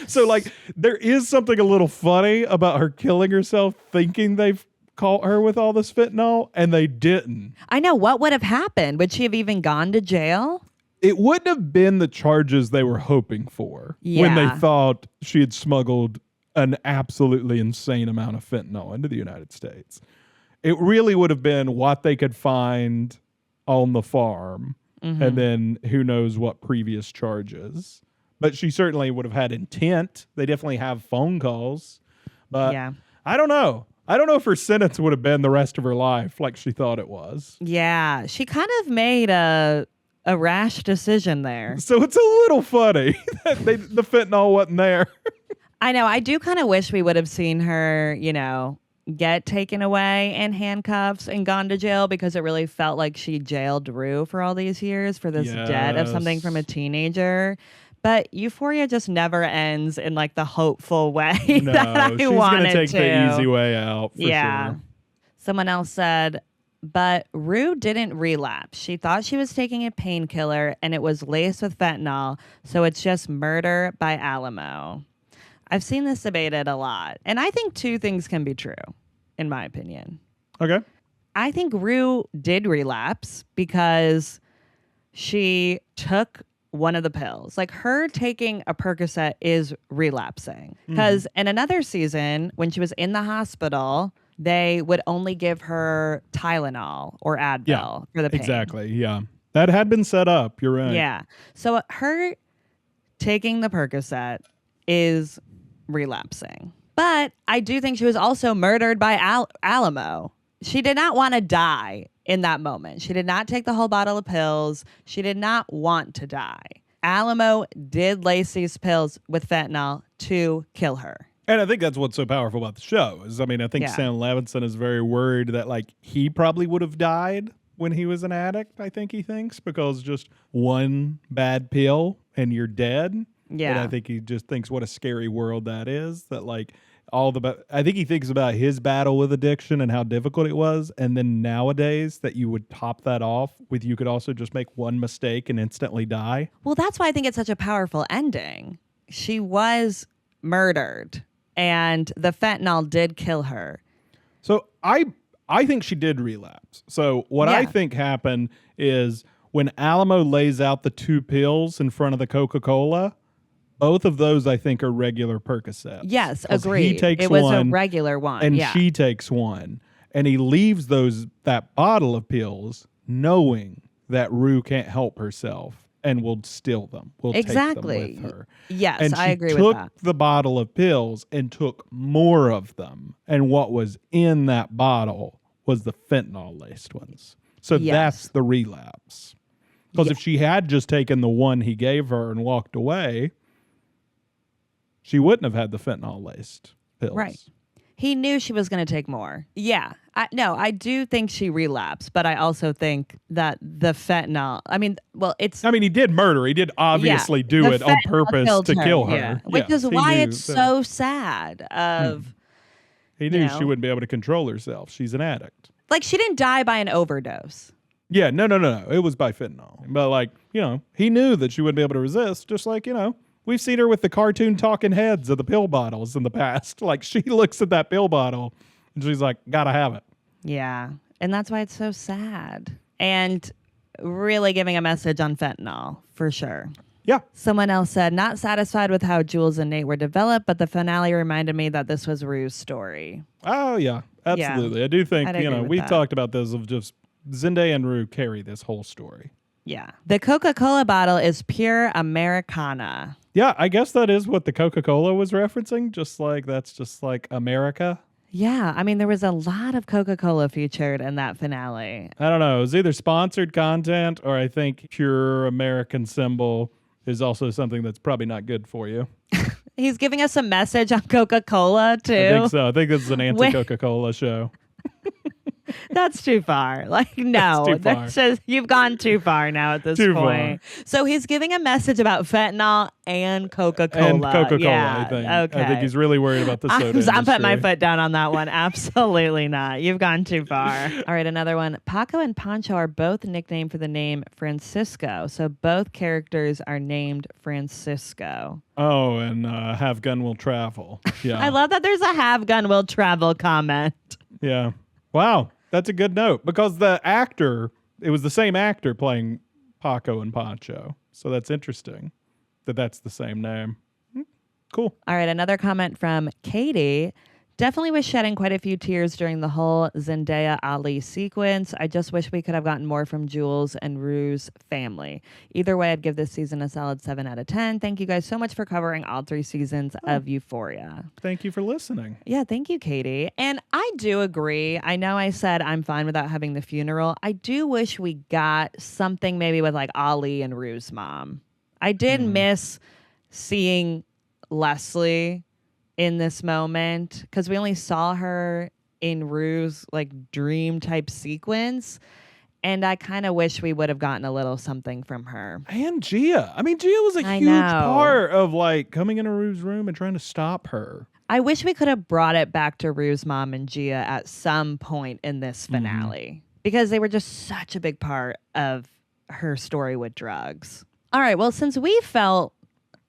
So there is something a little funny about her killing herself thinking they've caught her with all this fentanyl, and they didn't. I know. What would have happened? Would she have even gone to jail? It wouldn't have been the charges they were hoping for when they thought she had smuggled an absolutely insane amount of fentanyl into the United States. It really would have been what they could find on the farm, and then who knows what previous charges. But she certainly would have had intent. They definitely have phone calls. But Yeah. I don't know. I don't know if her sentence would have been the rest of her life like she thought it was. Yeah. She kind of made a rash decision there. So it's a little funny that the fentanyl wasn't there. I know. I do kind of wish we would have seen her, get taken away in handcuffs and gone to jail, because it really felt like she jailed Rue for all these years for this debt of something from a teenager. But Euphoria just never ends in like the hopeful way that I wanted to. She's going to take the easy way out for sure. Someone else said, but Rue didn't relapse. She thought she was taking a painkiller and it was laced with fentanyl, so it's just murder by Alamo. I've seen this debated a lot, and I think two things can be true, in my opinion. Okay. I think Rue did relapse because she took one of the pills. Like, her taking a Percocet is relapsing. Because in another season, when she was in the hospital, they would only give her Tylenol or Advil for the pain. Exactly, yeah. That had been set up, you're right. Yeah. So her taking the Percocet is relapsing. But I do think she was also murdered by Alamo. She did not want to die in that moment. She did not take the whole bottle of pills. She did not want to die. Alamo did lace these pills with fentanyl to kill her. And I think that's what's so powerful about the show is, I think Sam Levinson is very worried that like he probably would have died when he was an addict, I think he thinks, because just one bad pill and you're dead. Yeah. And I think he just thinks what a scary world that is, that like I think he thinks about his battle with addiction and how difficult it was. And then nowadays that you would top that off with, you could also just make one mistake and instantly die. Well, that's why I think it's such a powerful ending. She was murdered and the fentanyl did kill her. So I think she did relapse. So what I think happened is when Alamo lays out the two pills in front of the Coca-Cola, both of those, I think, are regular Percocets. Yes, agreed. He takes it was one, a regular one. and she takes one. And he leaves that bottle of pills knowing that Rue can't help herself and will steal them. Will take them with her. Yes, and I agree with that. She took the bottle of pills and took more of them. And what was in that bottle was the fentanyl-laced ones. So that's the relapse. Because if she had just taken the one he gave her and walked away, she wouldn't have had the fentanyl-laced pills. Right. He knew she was going to take more. Yeah. I do think she relapsed, but I also think that the fentanyl, he did murder. He did obviously do it on purpose to kill her. Yeah. Which is why it's so sad He knew she wouldn't be able to control herself. She's an addict. Like, she didn't die by an overdose. Yeah, no. It was by fentanyl. But he knew that she wouldn't be able to resist, just like, we've seen her with the cartoon talking heads of the pill bottles in the past. Like, she looks at that pill bottle and she's like, gotta have it. Yeah. And that's why it's so sad. And really giving a message on fentanyl, for sure. Yeah. Someone else said, not satisfied with how Jules and Nate were developed, but the finale reminded me that this was Rue's story. Oh, yeah. Absolutely. Yeah. I do think, we've talked about this of just Zendaya and Rue carry this whole story. Yeah. The Coca-Cola bottle is pure Americana. Yeah, I guess that is what the Coca-Cola was referencing. That's just like America. Yeah. There was a lot of Coca-Cola featured in that finale. I don't know. It was either sponsored content or I think pure American symbol is also something that's probably not good for you. He's giving us a message on Coca-Cola, too. I think so. I think this is an anti-Coca-Cola show. That's too far. Like, no, that's just, you've gone too far now at this point. So he's giving a message about fentanyl and Coca-Cola. And Coca-Cola, yeah, I think. Okay. I think he's really worried about the soda industry. I'm putting my foot down on that one. Absolutely not. You've gone too far. All right, another one. Paco and Pancho are both nicknamed for the name Francisco. So both characters are named Francisco. Oh, and have gun will travel. Yeah. I love that there's a have gun will travel comment. Yeah. Wow. That's a good note because it was the same actor playing Paco and Pancho. So that's interesting that that's the same name. Cool. All right, another comment from Katie. Definitely was shedding quite a few tears during the whole Zendaya Ali sequence. I just wish we could have gotten more from Jules and Rue's family. Either way, I'd give this season a solid 7 out of 10. Thank you guys so much for covering all 3 seasons of Euphoria. Thank you for listening. Yeah, thank you, Katie. And I do agree. I know I said I'm fine without having the funeral. I do wish we got something maybe with like Ali and Rue's mom. I did miss seeing Leslie in this moment because we only saw her in Rue's like dream type sequence, and I kind of wish we would have gotten a little something from her. And Gia. I mean, Gia was a huge part of like coming into Rue's room and trying to stop her. I wish we could have brought it back to Rue's mom and Gia at some point in this finale because they were just such a big part of her story with drugs. All right, well, since we felt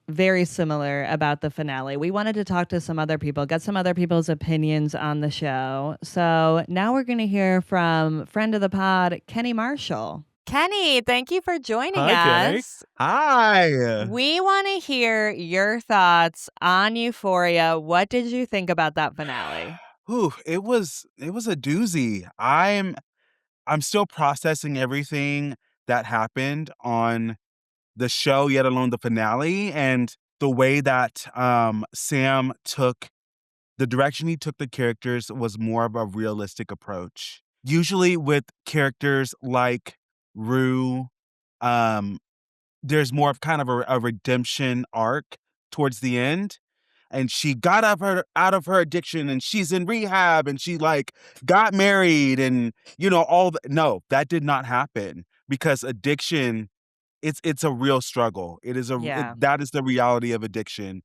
very similar about the finale, we wanted to talk to some other people, get some other people's opinions on the show. So now we're going to hear from friend of the pod, Kenny Marshall. Kenny, thank you for joining us. Kenny. Hi. We want to hear your thoughts on Euphoria. What did you think about that finale? Ooh, it was a doozy. I'm still processing everything that happened on the show, yet alone the finale, and the way that Sam took the direction he took the characters was more of a realistic approach. Usually with characters like Rue, there's more of kind of a redemption arc towards the end. And she got out of her addiction, and she's in rehab, and she like got married, and no, that did not happen because addiction, it's a real struggle. It is that is the reality of addiction,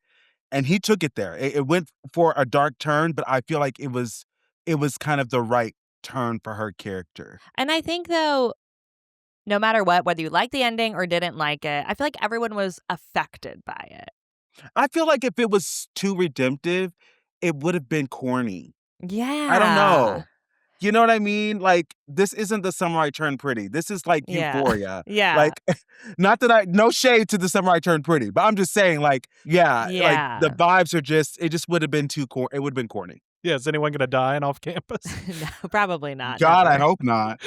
and he took it there. It went for a dark turn, but I feel like it was kind of the right turn for her character. And I think though, no matter what, whether you like the ending or didn't like it, I feel like everyone was affected by it. I feel like if it was too redemptive, it would have been corny. Yeah. I don't know. You know what I mean? Like, this isn't The Summer I Turned Pretty. This is like Euphoria. Yeah. Like, not that no shade to The Summer I Turned Pretty, but I'm just saying, like, like the vibes are it just would have been too corny. It would have been corny. Yeah, is anyone going to die on off campus? No, probably not. God, never. I hope not.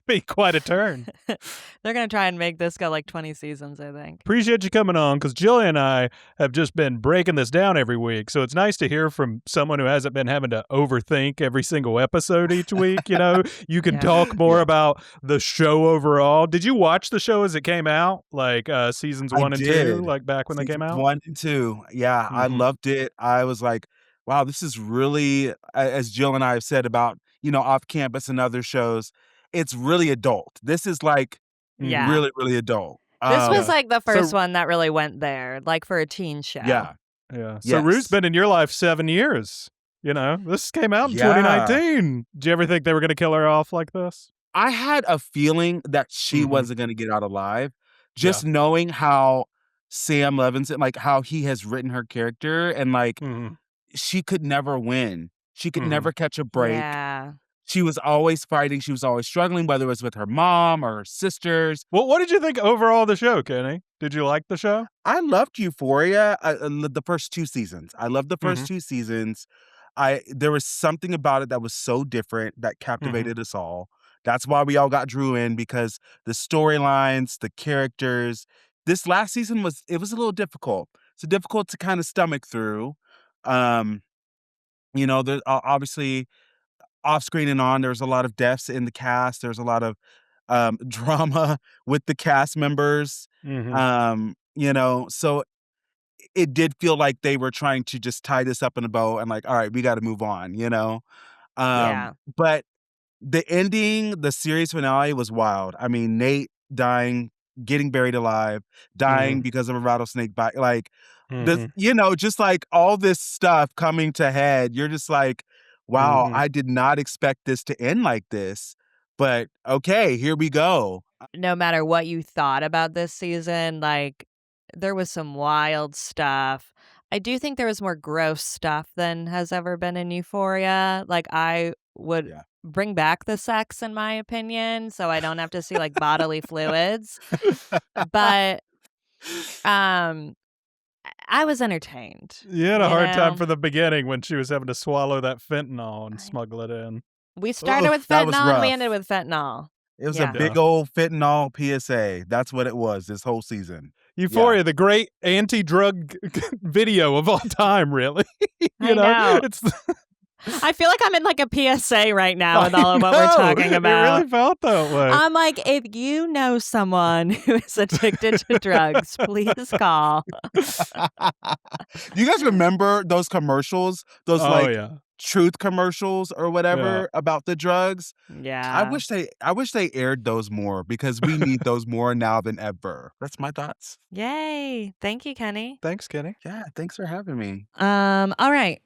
Be quite a turn. They're going to try and make this go like 20 seasons, I think. Appreciate you coming on because Jillian and I have just been breaking this down every week. So it's nice to hear from someone who hasn't been having to overthink every single episode each week. You can talk more about the show overall. Did you watch the show as it came out? Like seasons 1 and 2, like back when they came out? 1 and 2. Yeah, I loved it. I was like, wow, this is really, as Jill and I have said about, Off Campus and other shows, it's really adult. This is like really, really adult. This was like the first one that really went there, like for a teen show. Yeah. Yeah. So Rue's been in your life 7 years. This came out in 2019. Did you ever think they were going to kill her off like this? I had a feeling that she wasn't going to get out alive. Just knowing how Sam Levinson, like how he has written her character and like, she could never win. She could never catch a break. Yeah. She was always fighting. She was always struggling, whether it was with her mom or her sisters. Well, what did you think overall of the show, Kenny? Did you like the show? I loved Euphoria, the first 2 seasons. I loved the first 2 seasons. There was something about it that was so different that captivated us all. That's why we all got drew in, because the storylines, the characters. This last season was a little difficult. It's difficult to kind of stomach through. There's obviously off screen and on, there's a lot of deaths in the cast. There's a lot of drama with the cast members. So it did feel like they were trying to just tie this up in a bow and like, all right, we got to move on, But the ending, the series finale was wild. I mean, Nate dying, getting buried alive, dying because of a rattlesnake bite, like this, just like all this stuff coming to head. You're just like, wow, I did not expect this to end like this, but okay, here we go. No matter what you thought about this season, like there was some wild stuff. I do think there was more gross stuff than has ever been in Euphoria. Like I would bring back the sex, in my opinion, so I don't have to see like bodily fluids. But I was entertained. You had a hard time for the beginning when she was having to swallow that fentanyl and smuggle it in. We started with that was fentanyl and we rough. ended with fentanyl. It was Yeah. a big old fentanyl PSA. That's what it was this whole season. Euphoria, the great anti-drug video of all time, really. I know. It's I feel like I'm in like a PSA right now with all of what we're talking about. It really felt that way. I'm like, if you know someone who is addicted to drugs, please call. Do you guys remember those commercials? Those truth commercials or whatever about the drugs? Yeah. I wish they aired those more because we need those more now than ever. That's my thoughts. Yay. Thank you, Kenny. Thanks, Kenny. Yeah, thanks for having me. All right.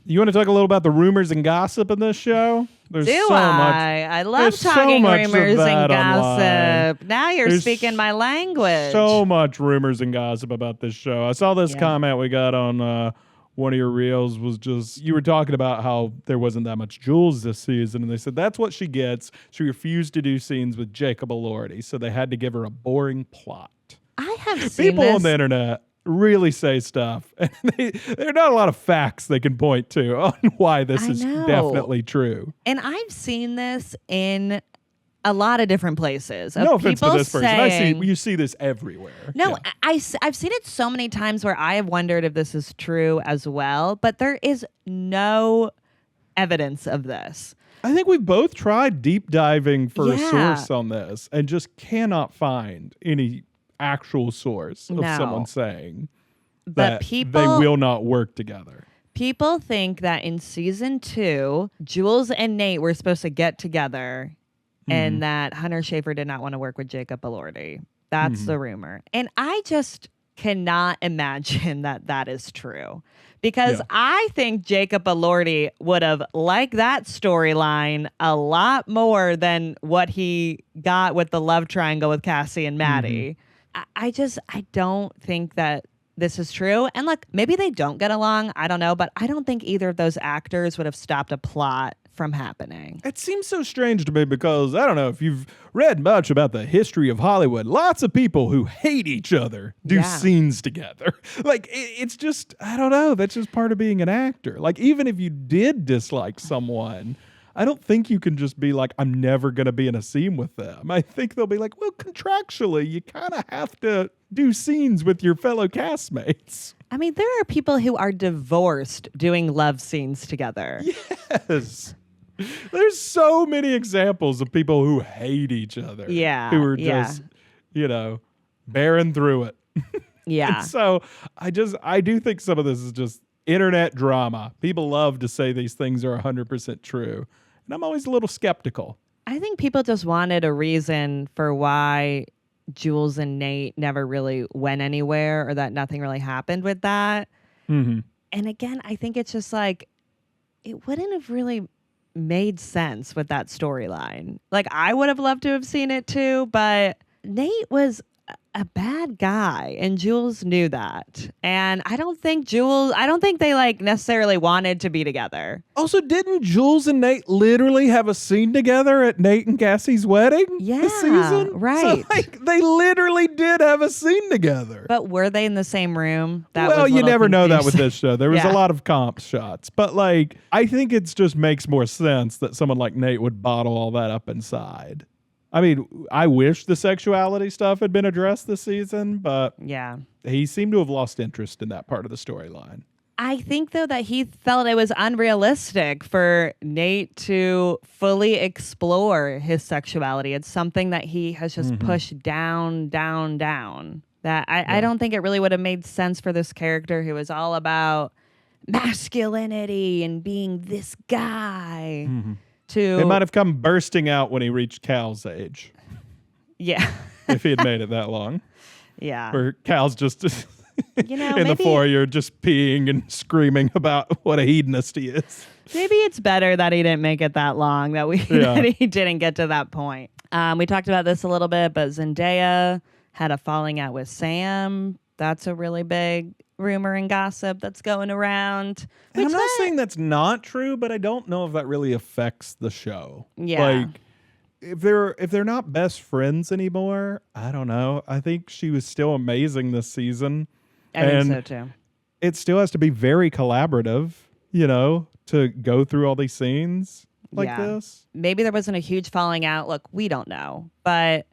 You want to talk a little about the rumors and gossip in this show? There's Do so I? much. I love There's talking so much of rumors that and gossip. online. Now you're There's speaking my language. So much rumors and gossip about this show. I saw this comment we got on one of your reels was just, you were talking about how there wasn't that much Jules this season, and they said that's what she gets. She refused to do scenes with Jacob Elordi, so they had to give her a boring plot. I have seen people on the internet really say stuff, and there are not a lot of facts they can point to on why this is definitely true. And I've seen this in a lot of different places. No offense to this person. You see this everywhere. No, I've seen it so many times where I have wondered if this is true as well, but there is no evidence of this. I think we both tried deep diving for a source on this and just cannot find any actual source of someone saying that they will not work together. People think that in season 2, Jules and Nate were supposed to get together and that Hunter Schafer did not want to work with Jacob Elordi. That's the rumor. And I just cannot imagine that that is true. Because I think Jacob Elordi would have liked that storyline a lot more than what he got with the love triangle with Cassie and Maddie. I don't think that this is true. And look, maybe they don't get along. I don't know. But I don't think either of those actors would have stopped a plot from happening. It seems so strange to me because I don't know if you've read much about the history of Hollywood. Lots of people who hate each other do scenes together. Like, it's just, I don't know. That's just part of being an actor. Like, even if you did dislike someone, I don't think you can just be like, I'm never going to be in a scene with them. I think they'll be like, well, contractually, you kind of have to do scenes with your fellow castmates. I mean, there are people who are divorced doing love scenes together. Yes. There's so many examples of people who hate each other. Yeah. Who are just, bearing through it. Yeah. And so I do think some of this is just internet drama. People love to say these things are 100% true. And I'm always a little skeptical. I think people just wanted a reason for why Jules and Nate never really went anywhere or that nothing really happened with that. And again, I think it's just like, it wouldn't have really made sense with that storyline. Like, I would have loved to have seen it too, but Nate was a bad guy and Jules knew that. And I don't think they like necessarily wanted to be together. Also, didn't Jules and Nate literally have a scene together at Nate and Cassie's wedding this season? Right. So, like, they literally did have a scene together. But were they in the same room? Well, you never know that with this show. There was a lot of comp shots. But, like, I think it just makes more sense that someone like Nate would bottle all that up inside. I mean, I wish the sexuality stuff had been addressed this season, but he seemed to have lost interest in that part of the storyline. I think, though, that he felt it was unrealistic for Nate to fully explore his sexuality. It's something that he has just pushed down. That I don't think it really would have made sense for this character who was all about masculinity and being this guy. It might have come bursting out when he reached Cal's age. Yeah. If he had made it that long. Yeah. Or Cal's just in the maybe, foyer just peeing and screaming about what a hedonist he is. Maybe it's better that he didn't make it that long, that he didn't get to that point. We talked about this a little bit, but Zendaya had a falling out with Sam. That's a really big rumor and gossip that's going around. And I'm not saying that's not true, but I don't know if that really affects the show. Yeah. Like, if they're not best friends anymore, I don't know. I think she was still amazing this season. I think so too. it still has to be very collaborative, to go through all these scenes like this. Maybe there wasn't a huge falling out. Look, we don't know, but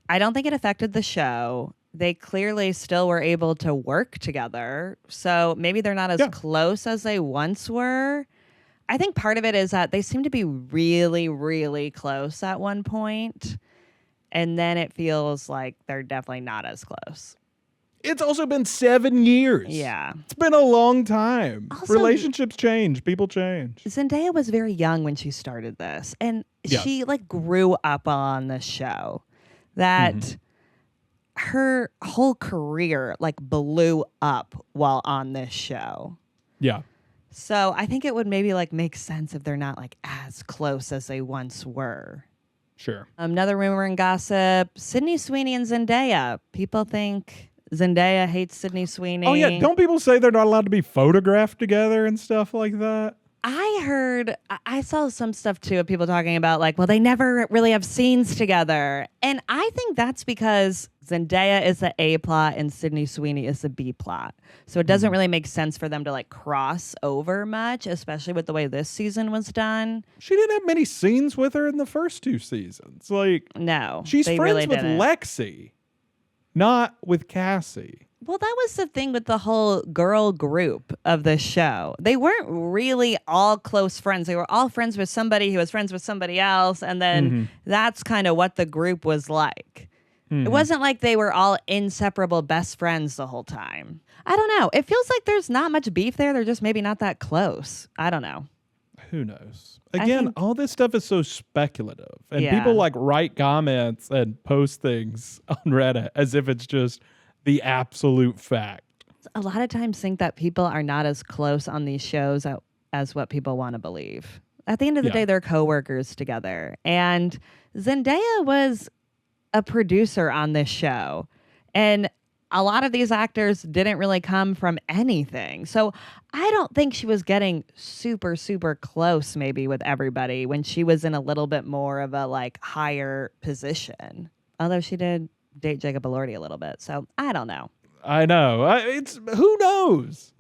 I don't think it affected the show. They clearly still were able to work together. So maybe they're not as close as they once were. I think part of it is that they seem to be really, really close at one point, and then it feels like they're definitely not as close. It's also been 7 years. Yeah. It's been a long time. Also, relationships change. People change. Zendaya was very young when she started this. And she grew up on the show. That her whole career blew up while on this show. Yeah. So I think it would maybe make sense if they're not as close as they once were. Sure. Another rumor and gossip, Sydney Sweeney and Zendaya. People think Zendaya hates Sydney Sweeney. Oh, yeah. Don't people say they're not allowed to be photographed together and stuff like that? I saw some stuff too of people talking about well, they never really have scenes together. And I think that's because Zendaya is the A plot and Sydney Sweeney is the B plot. So it doesn't really make sense for them to cross over much, especially with the way this season was done. She didn't have many scenes with her in the first 2 seasons. No. She's friends really with didn't. Lexi, not with Cassie. Well, that was the thing with the whole girl group of the show. They weren't really all close friends. They were all friends with somebody who was friends with somebody else. And then that's kind of what the group was like. It wasn't like they were all inseparable best friends the whole time. I don't know. It feels like there's not much beef there. They're just maybe not that close. I don't know. Who knows? Again, all this stuff is so speculative. And people write comments and post things on Reddit as if it's just the absolute fact. A lot of times think that people are not as close on these shows as what people want to believe. At the end of the day, they're coworkers together. And Zendaya was a producer on this show. And a lot of these actors didn't really come from anything. So I don't think she was getting super, super close maybe with everybody when she was in a little bit more of a higher position. Although she did date Jacob Elordi a little bit. So I don't know. I know. Who knows?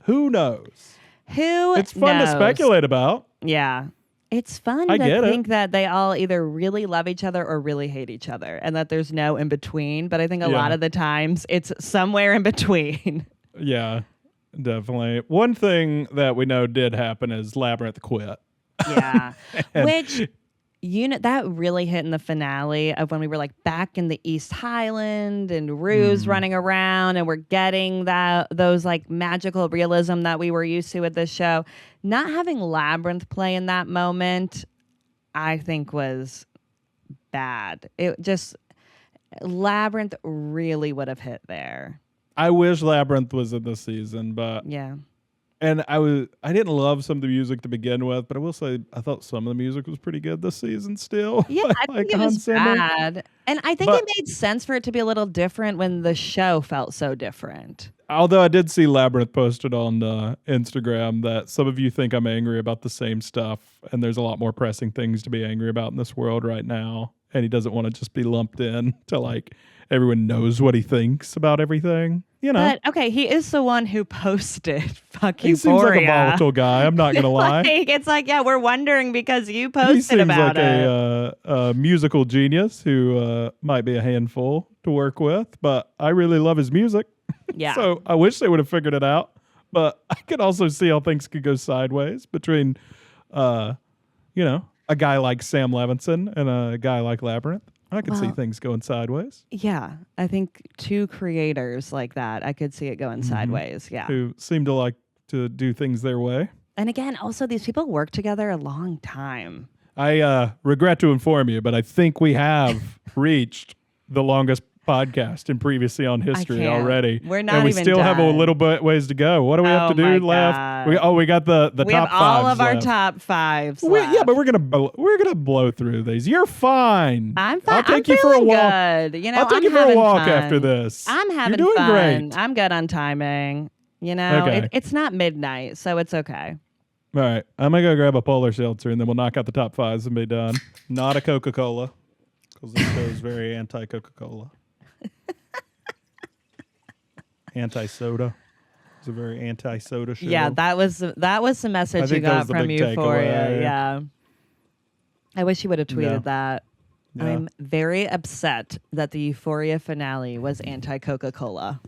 It's fun to speculate about. Yeah. It's fun to think that they all either really love each other or really hate each other and that there's no in between. But I think a lot of the times it's somewhere in between. Yeah, definitely. One thing that we know did happen is Labrinth quit. Yeah. Which that really hit in the finale of when we were back in the East Highland and Rue's running around and we're getting those magical realism that we were used to with this show. Not having Labrinth play in that moment, I think was bad. Labrinth really would have hit there. I wish Labrinth was in this season, but yeah. And I didn't love some of the music to begin with, but I will say I thought some of the music was pretty good this season still. Yeah, I think it was bad. And I think it made sense for it to be a little different when the show felt so different. Although I did see Labrinth posted on Instagram that some of you think I'm angry about the same stuff, and there's a lot more pressing things to be angry about in this world right now. And he doesn't want to just be lumped in to everyone knows what he thinks about everything. But okay, he is the one who posted fuck He Euphoria. seems like a volatile guy. I'm not going to lie. It's we're wondering because you posted he seems about like it. A musical genius who might be a handful to work with, but I really love his music. Yeah. So I wish they would have figured it out, but I could also see how things could go sideways between, a guy like Sam Levinson and a guy like Labrinth. I could see things going sideways. Yeah, I think 2 creators like that, I could see it going sideways. Yeah. Who seem to like to do things their way. And again, also these people work together a long time. I regret to inform you, but I think we have reached the longest podcast in Previously on History already. We're not and we even still done. have a little bit ways to go. What do we have to do left? We got the top 5s. We have all of our left. top 5s left. Yeah, but we're gonna blow through these. You're fine. I'm fine. I'll take you for a walk. Good. I'll take you for a walk after this. I'm having You're doing fun. great. I'm good on timing. Okay. It's not midnight, so it's okay. All right, I'm gonna go grab a polar seltzer and then we'll knock out the top 5s and be done. Not a Coca-Cola, because this show is very anti-Coca-Cola. Anti-soda. It's a very anti-soda show. Yeah, that was the message you got from Euphoria. Yeah. I wish you would have tweeted that. Yeah. I'm very upset that the Euphoria finale was anti-Coca-Cola.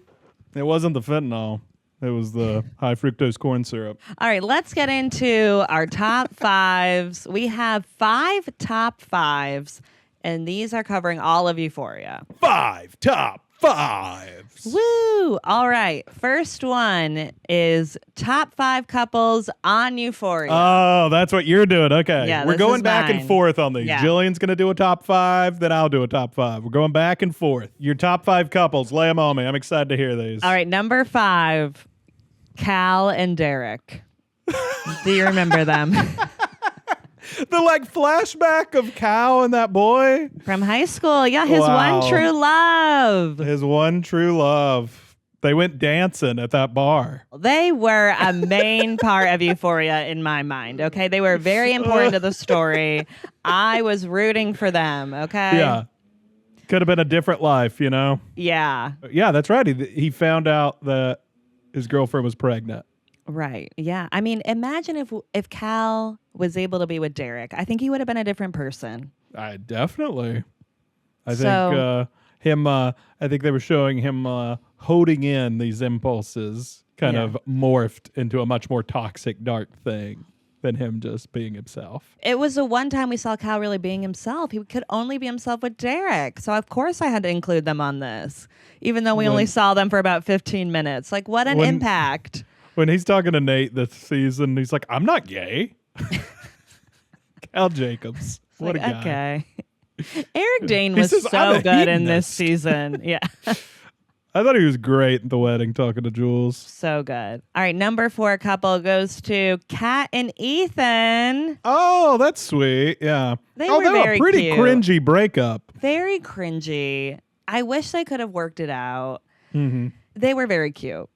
It wasn't the fentanyl. It was the high fructose corn syrup. All right, let's get into our top fives. We have 5 top fives, and these are covering all of Euphoria. 5 top fives. Woo! All right, first one is top 5 couples on Euphoria. Oh, that's what you're doing. Okay. Yeah, we're going back and forth on these. Yeah. Jillian's going to do a top 5, then I'll do a top 5. We're going back and forth. Your top 5 couples, lay them on me. I'm excited to hear these. All right, number 5, Cal and Derek. Do you remember them? The flashback of Cal and that boy from high school. Yeah, his one true love. His one true love. They went dancing at that bar. They were a main part of Euphoria in my mind. Okay, they were very important to the story. I was rooting for them. Okay. Yeah. Could have been a different life, you know. Yeah. Yeah, that's right. He found out that his girlfriend was pregnant. Right. Yeah. I mean, imagine if Cal was able to be with Derek. I think he would have been a different person. Definitely. I think they were showing him holding in these impulses kind of morphed into a much more toxic, dark thing than him just being himself. It was the one time we saw Cal really being himself. He could only be himself with Derek. So, of course, I had to include them on this, even though we only saw them for about 15 minutes. Like, what an impact. When he's talking to Nate this season, he's like, I'm not gay. Cal Jacobs. What a guy. Okay. Eric Dane was so good in this season. Yeah. I thought he was great at the wedding talking to Jules. So good. All right, number 4 couple goes to Kat and Ethan. Oh, that's sweet. Yeah. They were very a pretty cute. Cringy breakup. Very cringy. I wish they could have worked it out. Mm-hmm. They were very cute.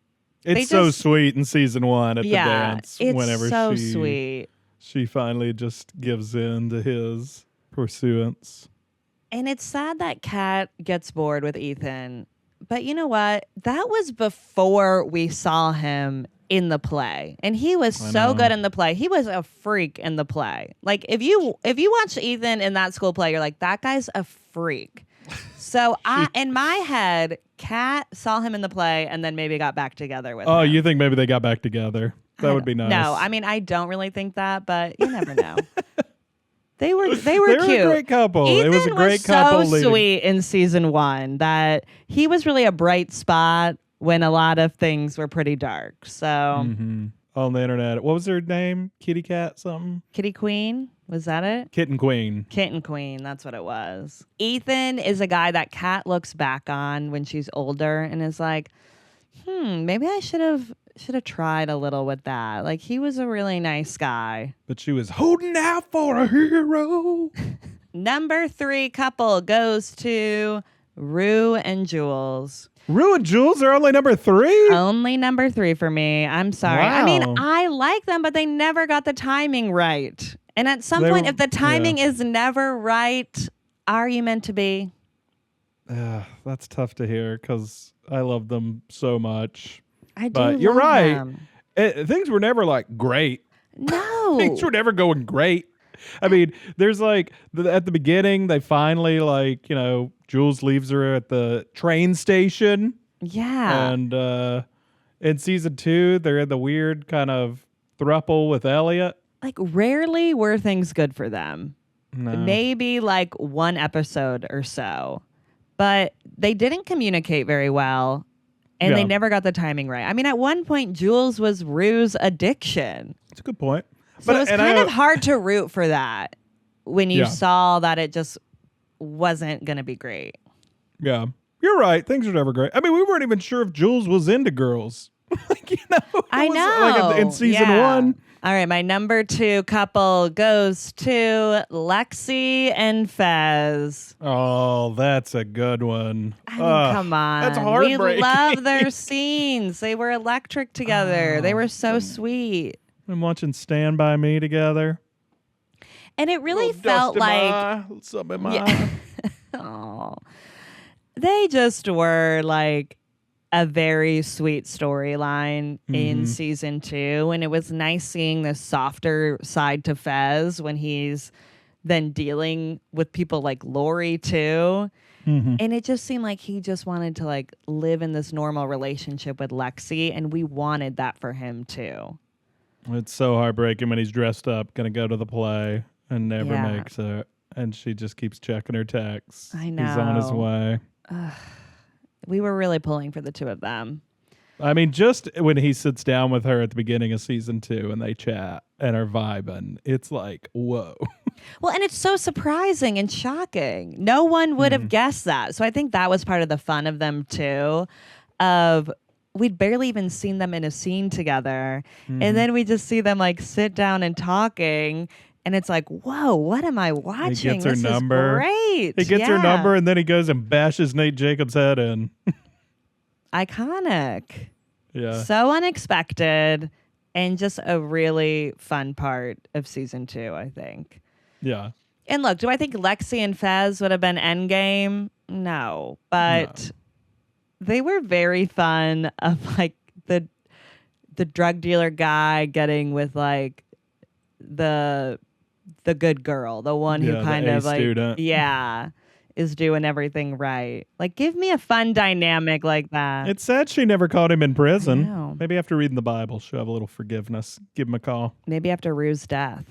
It's so sweet in season 1 at the dance. It's whenever so sweet. She finally just gives in to his pursuance. And it's sad that Kat gets bored with Ethan. But you know what? That was before we saw him in the play. And he was so good in the play. He was a freak in the play. Like if you watch Ethan in that school play, you're like, that guy's a freak. So in my head, Kat saw him in the play and then maybe got back together with him. Oh, you think maybe they got back together? That would be nice. No, I mean, I don't really think that, but you never know. They were cute. They were a great couple. Ethan it was a great couple. So sweet in season 1 that he was really a bright spot when a lot of things were pretty dark. So on the internet, what was her name? Kitty Cat something? Kitty Queen? Was that it? Kitten Queen. Kitten Queen. That's what it was. Ethan is a guy that Kat looks back on when she's older and is like, maybe I should have tried a little with that. Like, he was a really nice guy. But she was holding out for a hero. Number 3 couple goes to Rue and Jules. Rue and Jules are only number 3? Only number 3 for me. I'm sorry. Wow. I mean, I like them, but they never got the timing right. And at some point, if the timing is never right, are you meant to be? That's tough to hear because I love them so much. I do. But you're love right. them. Things were never great. No. Things were never going great. I mean, there's at the beginning, they finally Jules leaves her at the train station. Yeah. And in season 2, they're in the weird kind of throuple with Elliot. Rarely were things good for them. No. Maybe one episode or so. But they didn't communicate very well. And they never got the timing right. I mean, at one point, Jules was Rue's addiction. That's a good point. So it was kind of hard to root for that when you saw that it just wasn't going to be great. Yeah. You're right. Things were never great. I mean, we weren't even sure if Jules was into girls. I know. In season 1. All right, my number 2 couple goes to Lexi and Fez. Oh, that's a good one. I mean, come on. That's heartbreaking. We love their scenes. They were electric together. They were so sweet. I'm watching Stand By Me together. And it really felt like... Something in my eye. Oh. They just were a very sweet storyline in season 2. And it was nice seeing the softer side to Fez when he's then dealing with people like Laurie too. And it just seemed like he just wanted to like live in this normal relationship with Lexi, and we wanted that for him too. It's so heartbreaking when he's dressed up, gonna go to the play, and never makes it. And she just keeps checking her texts. I know. He's on his way. We were really pulling for the two of them. I mean, just when he sits down with her at the beginning of season 2 and they chat and are vibing, it's like, whoa. Well, and it's so surprising and shocking. No one would have guessed that. So I think that was part of the fun of them too, of we'd barely even seen them in a scene together. And then we just see them like sit down and talking. And it's like, whoa, what am I watching? He gets her this number. Is great. He gets her number, and then he goes and bashes Nate Jacobs' head in. Iconic. Yeah. So unexpected, and just a really fun part of season 2, I think. Yeah. And look, do I think Lexi and Fez would have been endgame? No. But they were very fun of like the drug dealer guy getting with like the good girl, the one who kind of like student. is doing everything right. Like, give me a fun dynamic like that. It's sad she never caught him in I prison. know. Maybe after reading the Bible, she'll have a little forgiveness. Give him a call. Maybe after Rue's death.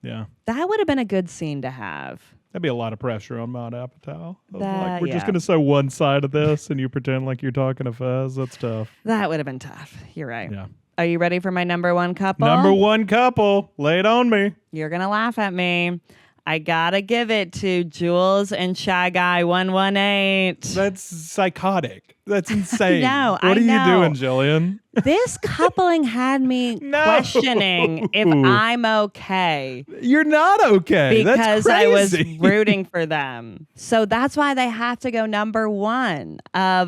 Yeah. That would have been a good scene to have. That'd be a lot of pressure on Maude Apatow. That- We're just going to say one side of this and you pretend like you're talking to Fez. That's tough. That would have been tough. You're right. Yeah. Are you ready for my number one couple? Number one couple. Lay it on me. You're going to laugh at me. I got to give it to Jules and Shy Guy 118. That's psychotic. That's insane. know, What I are know. you doing, Jillian? This coupling had me No. questioning if I'm okay. You're not okay. Because That's I was crazy. rooting for them. So that's why they have to go number one. I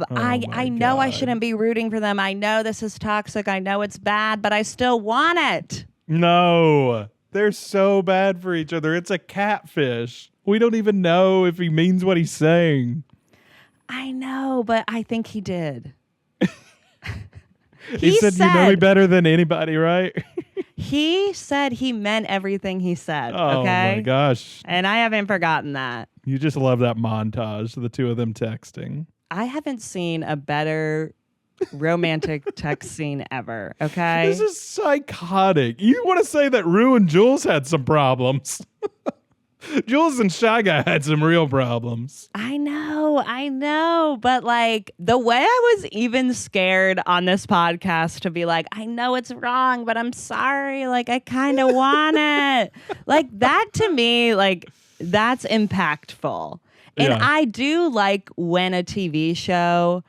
know I God. shouldn't be rooting for them. I know this is toxic. I know it's bad, but I still want it. No. They're so bad for each other. It's a catfish. We don't even know if he means what he's saying. I know, but I think he did. He said, you know me better than anybody, right? He said he meant everything he said. Oh, okay? my gosh. And I haven't forgotten that. You just love that montage, the two of them texting. I haven't seen a better romantic text scene ever. Okay. This is psychotic. You want to say that Rue and Jules had some problems. Jules and Shy Guy had some real problems. I know. But like the way I was even scared on this podcast to be like, I know it's wrong, but I'm sorry. Like, I kind of want it. Like that to me, like that's impactful. And Yeah. I do like when a TV show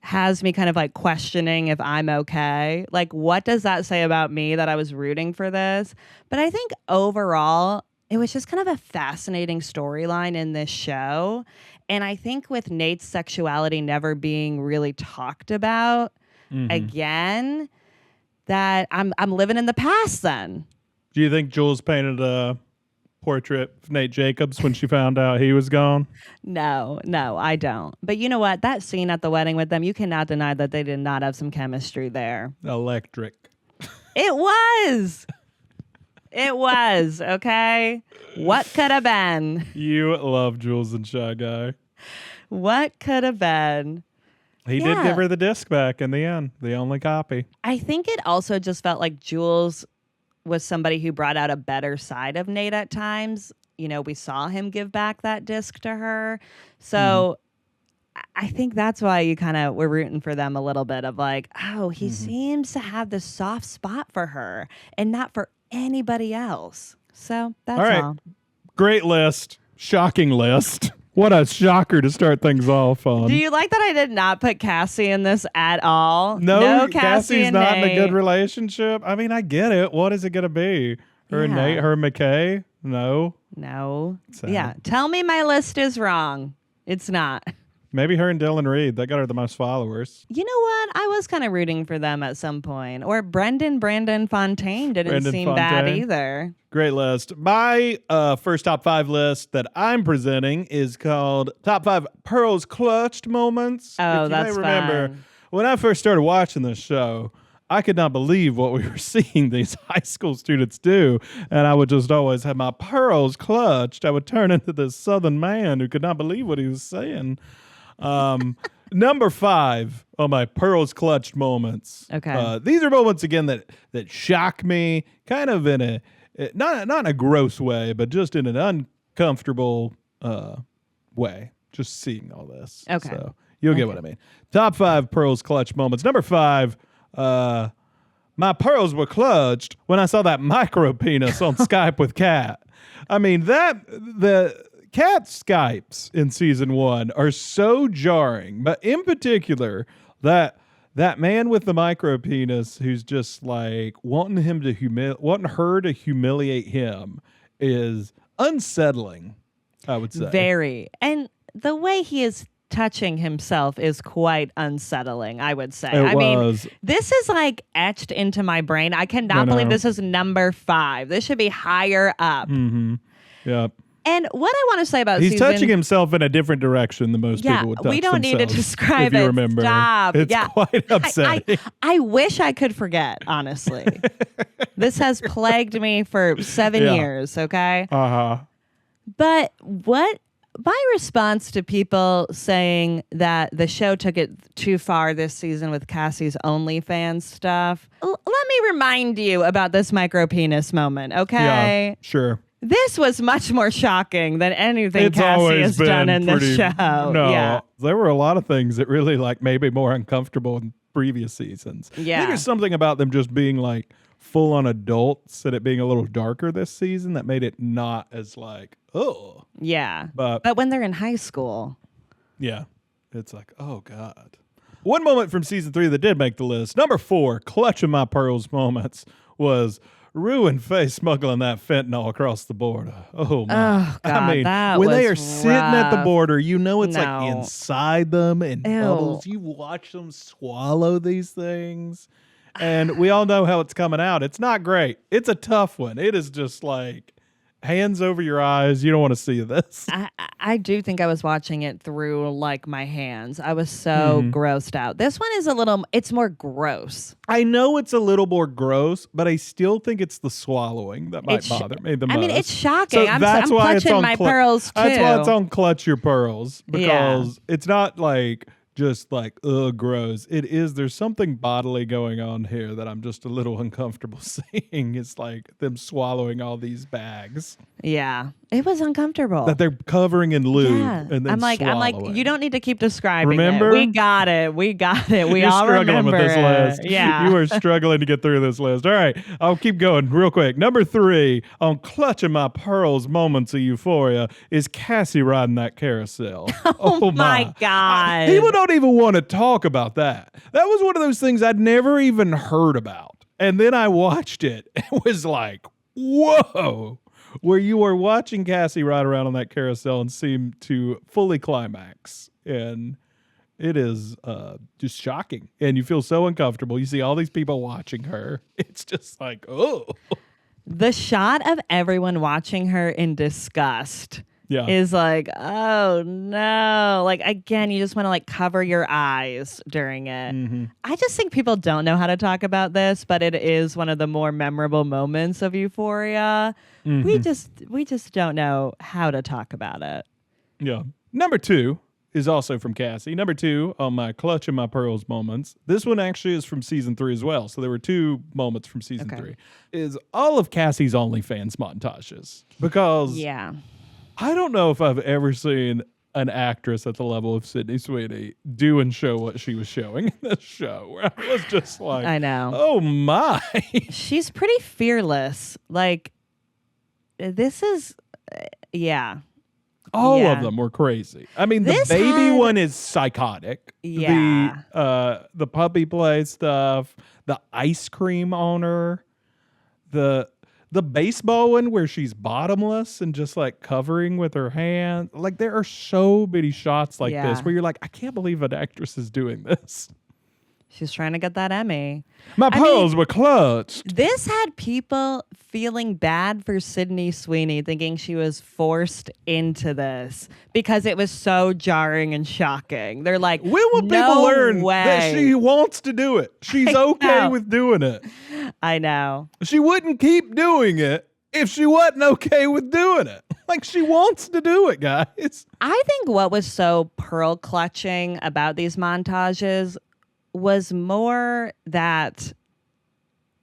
has me kind of like questioning if I'm okay. Like, what does that say about me that I was rooting for this? But I think overall, it was just kind of a fascinating storyline in this show. And I think with Nate's sexuality never being really talked about again, that I'm living in the past then. Do you think Jules painted a portrait of Nate Jacobs when she found out he was gone? No, I don't. But you know what? That scene at the wedding with them, you cannot deny that they did not have some chemistry there. Electric. It was. It was, okay? What could have been? You love Jules and Shy Guy. What could have been? He did give her the disc back in the end, the only copy. I think it also just felt like Jules was somebody who brought out a better side of Nate at times. You know, we saw him give back that disc to her. So I think that's why you kind of were rooting for them a little bit of like, oh, he seems to have this soft spot for her and not for anybody else. So that's All right. all. Great list. Shocking list. What a shocker to start things off on. Do you like that I did not put Cassie in this at all? No, Cassie Cassie's and not in a Nate. good relationship. I mean, I get it. What is it going to be? Her and Yeah. Nate, her and McKay? No. No. Sad. Yeah. Tell me my list is wrong. It's not. Maybe her and Dylan Reed. They got her the most followers. You know what? I was kind of rooting for them at some point. Or Brandon Fontaine didn't Brandon seem bad Fontaine. either. Great list. My first top 5 list that I'm presenting is called Top 5 Pearls Clutched Moments. Oh, if you that's may remember, fun. when I first started watching this show, I could not believe what we were seeing these high school students do. And I would just always have my pearls clutched. I would turn into this Southern man who could not believe what he was saying. Number 5 on my pearls clutched moments. Okay. These are moments, again, that shock me, kind of in a, not in a gross way, but just in an uncomfortable way. Just seeing all this. Okay. So you'll get what I mean. Top 5 pearls clutch moments. Number 5, my pearls were clutched when I saw that micro penis on Skype with Kat. I mean, the Kat Skypes in season 1 are so jarring, but in particular, that man with the micro penis who's just like wanting her to humiliate him is unsettling, I would say. Very. And the way he is touching himself is quite unsettling, I would say. I mean, this is like etched into my brain. I cannot believe this is number 5. This should be higher up. Mm-hmm. Yep. And what I want to say about He's touching himself in a different direction than most people would touch we don't need to describe if you it. remember. Stop. It's quite upsetting. I wish I could forget, honestly. This has plagued me for 7 years, okay? Uh-huh. But my response to people saying that the show took it too far this season with Cassie's OnlyFans stuff, let me remind you about this micro penis moment, okay? Yeah, sure. This was much more shocking than anything Cassie has done in this show. No, there were a lot of things that really made me more uncomfortable in previous seasons. Yeah. I think there's something about them just being full on adults and it being a little darker this season that made it not as oh. Yeah. But when they're in high school. Yeah. It's oh God. One moment from season 3 that did make the list, number 4, clutching my pearls moments, was Rue and Faye smuggling that fentanyl across the border. Oh my! Oh, God, I mean, that when they was are sitting at the rough. border, it's No. inside them and Ew. bubbles. You watch them swallow these things, and we all know how it's coming out. It's not great. It's a tough one. It is just hands over your eyes. You don't want to see this. I do think I was watching it through my hands. I was so grossed out. This one is it's more gross. I know it's a little more gross, but I still think it's the swallowing that might bother me the most. I mean, it's shocking. So I'm that's why it's clutching on my pearls too. That's why it's on Clutch Your Pearls, because it's not just gross. It is. There's something bodily going on here that I'm just a little uncomfortable seeing. It's them swallowing all these bags. Yeah, it was uncomfortable. That they're covering in lube and then I'm like, you don't need to keep describing remember? it. We got it. We You're all struggling remember with this it. list. Yeah. You are struggling to get through this list. All right, I'll keep going real quick. Number 3 on clutching my pearls moments of euphoria is Cassie riding that carousel. Oh my God. People don't even want to talk about that. That was one of those things I'd never even heard about. And then I watched it and was whoa. Where you are watching Cassie ride around on that carousel and seem to fully climax. And it is just shocking. And you feel so uncomfortable. You see all these people watching her. It's just oh. The shot of everyone watching her in disgust is oh no. Again, you just want to cover your eyes during it. Mm-hmm. I just think people don't know how to talk about this, but it is one of the more memorable moments of Euphoria. Mm-hmm. We just don't know how to talk about it. Yeah. Number 2 is also from Cassie. Number 2 on my clutch and my pearls moments. This one actually is from season 3 as well. So there were 2 moments from season 3. Is all of Cassie's OnlyFans montages. Because I don't know if I've ever seen an actress at the level of Sydney Sweeney do and show what she was showing in this show. Where I was just I know. Oh my. She's pretty fearless. This is, All of them were crazy. I mean, the baby one is psychotic. Yeah. The puppy play stuff, the ice cream owner, the baseball one where she's bottomless and just covering with her hand. There are so many shots this where you're I can't believe an actress is doing this. She's trying to get that Emmy. My pearls were clutched. This had people feeling bad for Sydney Sweeney, thinking she was forced into this because it was so jarring and shocking. They're like, when will no people learn way. that she wants to do it? She's okay with doing it. I know. She wouldn't keep doing it if she wasn't okay with doing it. Like, she wants to do it, guys. I think what was so pearl clutching about these montages was more that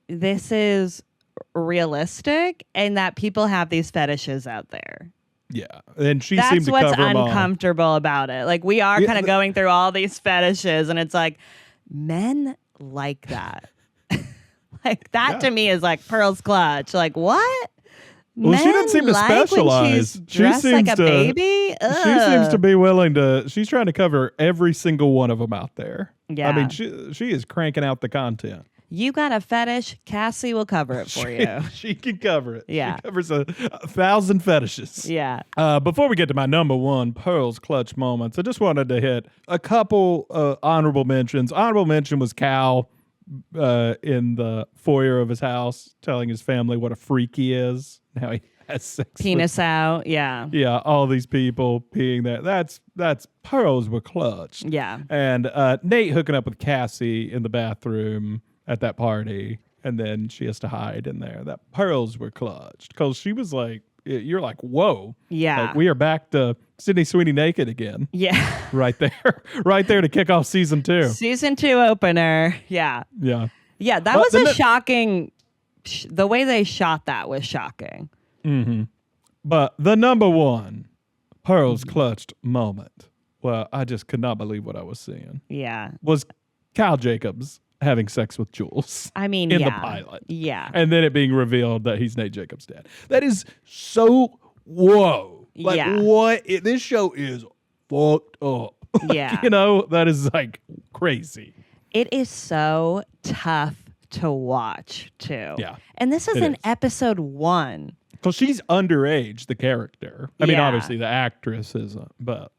this is realistic and that people have these fetishes out there. Yeah, and she seemed to cover That's what's them all. uncomfortable about it. Like, we are kind of going through all these fetishes, and it's like, men like that. Like, that to me is like pearl's clutch. Like, what? Well, she didn't seem to specialize. When she's dressed like a baby? Ugh. She seems to be willing to. She's trying to cover every single one of them out there. Yeah. I mean, she is cranking out the content. You got a fetish, Cassie will cover it for you. She can cover it. Yeah. She covers 1,000 fetishes. Yeah. Before we get to my number one Pearl's clutch moments, I just wanted to hit a couple honorable mentions. Honorable mention was Cal in the foyer of his house telling his family what a freak he is. How he has sex. Penis out. Yeah. Yeah, all these people peeing there. That's pearls were clutched. Yeah. And Nate hooking up with Cassie in the bathroom at that party, and then she has to hide in there. That pearls were clutched because she was like, you're like, whoa. Yeah. Like, we are back to Sydney Sweeney naked again. Yeah. Right there. Right there to kick off season 2. Season 2 opener. Yeah. Yeah. Yeah, that was a shocking... the way they shot that was shocking. Mm-hmm. But the number one pearls clutched moment, well, I just could not believe what I was seeing. Yeah. Was Kyle Jacobs having sex with Jules. I mean, in yeah. the pilot. Yeah. And then it being revealed that he's Nate Jacobs' dad. That is so whoa. Like, Yeah. what? This show is fucked up. Like, Yeah. You know, that is like crazy. It is so tough to watch, too. Yeah. And this is It in is. episode 1. Because she's underage, the character. I mean, Yeah. obviously the actress isn't, but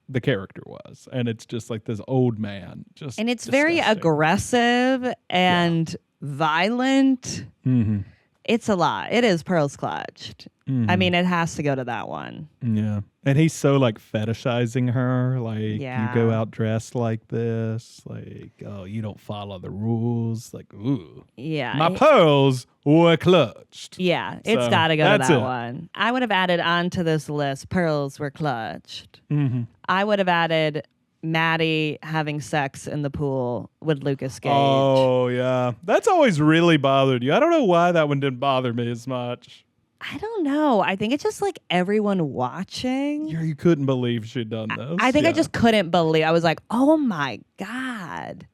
the character was. And it's just like this old man. Just And it's very disgusting. aggressive and violent. Mm-hmm. It's a lot. It is Pearl's clutched. I mean, it has to go to that one. Yeah. And he's so like fetishizing her. Like, Yeah. you go out dressed like this. Like, oh, you don't follow the rules. Like, ooh. Yeah. My pearls were clutched. Yeah, it's So, got to go to that's that it. one. I would have added onto this list, pearls were clutched. Mm-hmm. I would have added Maddie having sex in the pool with Lucas Gage. Oh, yeah. That's always really bothered you. I don't know why that one didn't bother me as much. I don't know. I think it's just like everyone watching. You couldn't believe she'd done this. I think I Yeah. just couldn't believe. I was like, oh my God.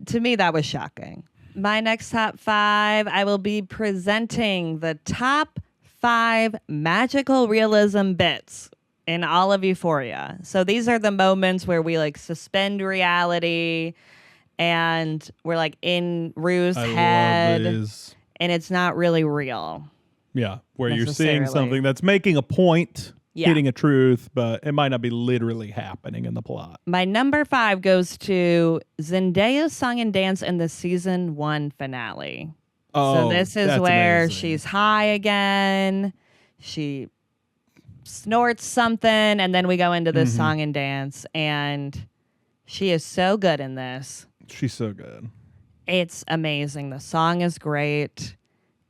To me, that was shocking. My next top 5, I will be presenting the top 5 magical realism bits in all of Euphoria. So these are the moments where we like suspend reality and we're like in Rue's I head love these. and it's not really real. Yeah, where you're seeing Necessarily. something that's making a point, Yeah. hitting a truth, but it might not be literally happening in the plot. My number 5 goes to Zendaya's song and dance in the season 1 finale. So this is that's where amazing. she's high again. She snorts something, and then we go into this song and dance, and she is so good in this. She's so good. It's amazing. The song is great.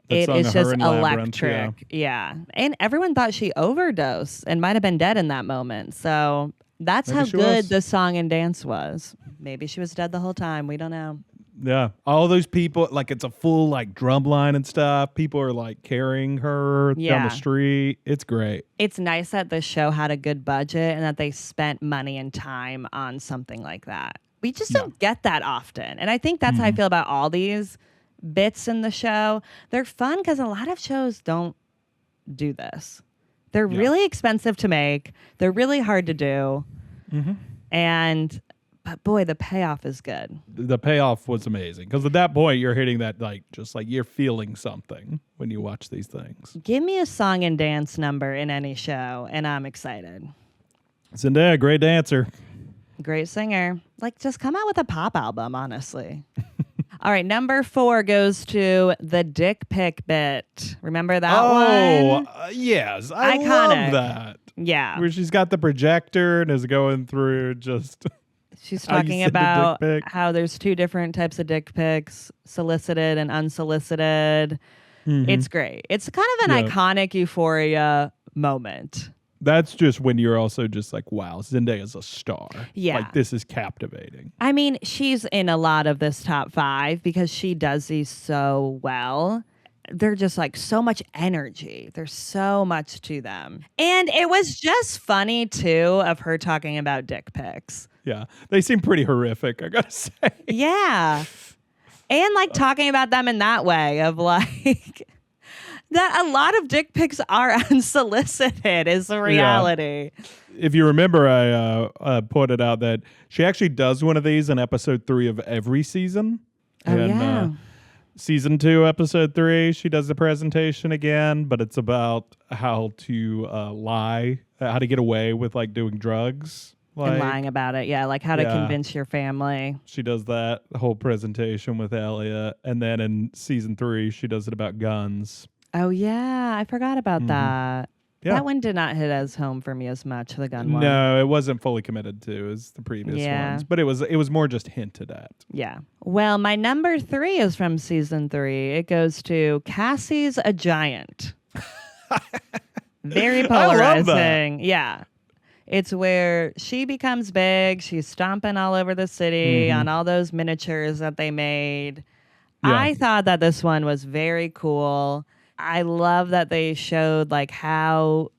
That It song is of her just and Labrinth, electric. Yeah. And everyone thought she overdosed and might have been dead in that moment. So that's Maybe how she good was. the song and dance was. Maybe she was dead the whole time. We don't know. Yeah, all those people, like it's a full like drum line and stuff. People are like carrying her down Yeah. the street. It's great. It's nice that the show had a good budget and that they spent money and time on something like that. We just don't get that often. And I think that's how I feel about all these bits in the show. They're fun because a lot of shows don't do this. They're really expensive to make. They're really hard to do. But boy, the payoff is good. The payoff was amazing because at that point you're hitting that like just like you're feeling something when you watch these things. Give me a song and dance number in any show, and I'm excited. Zendaya, great dancer. Great singer. Like, just come out with a pop album, honestly. All right, number 4 goes to the dick pic bit. Remember that one? Yes. I Iconic. love that. Yeah. Where she's got the projector and is going through just... She's how you talking send a dick about pic. how there's 2 different types of dick pics, solicited and unsolicited. Mhm. It's great. It's kind of an iconic Euphoria moment. That's just when you're also just like, wow, Zendaya's a star. Yeah. Like, this is captivating. I mean, she's in a lot of this top 5 because she does these so well. They're just like so much energy. There's so much to them. And it was just funny, too, of her talking about dick pics. Yeah. They seem pretty horrific, I gotta say. Yeah. And like talking about them in that way of like that a lot of dick pics are unsolicited is the reality. Yeah. If you remember, I pointed out that she actually does one of these in episode 3 of every season. Oh, yeah. Season 2, episode 3, she does the presentation again, but it's about how to lie, how to get away with like doing drugs. Like, and lying about it. Yeah, like how to convince your family. She does that whole presentation with Elliot. And then in season 3, she does it about guns. Oh, yeah. I forgot about that. Yeah. That one did not hit as home for me as much, the gun one. No, it wasn't fully committed to as the previous ones. But it was more just hinted at. Yeah. Well, my number 3 is from season 3. It goes to Cassie's a Giant. Very polarizing. I love that. Yeah. It's where she becomes big. She's stomping all over the city on all those miniatures that they made. Yeah. I thought that this one was very cool. I love that they showed like how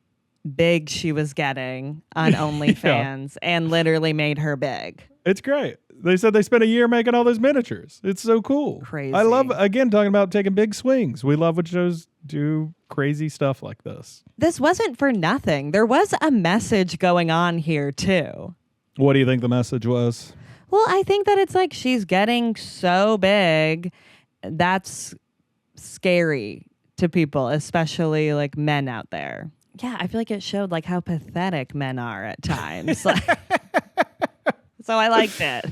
big she was getting on OnlyFans and literally made her big. It's great. They said they spent a year making all those miniatures. It's so cool. Crazy. I love, again, talking about taking big swings. We love when shows do crazy stuff like this. This wasn't for nothing. There was a message going on here, too. What do you think the message was? Well, I think that it's like she's getting so big. That's scary to people, especially like men out there. Yeah, I feel like it showed like how pathetic men are at times. So I liked it.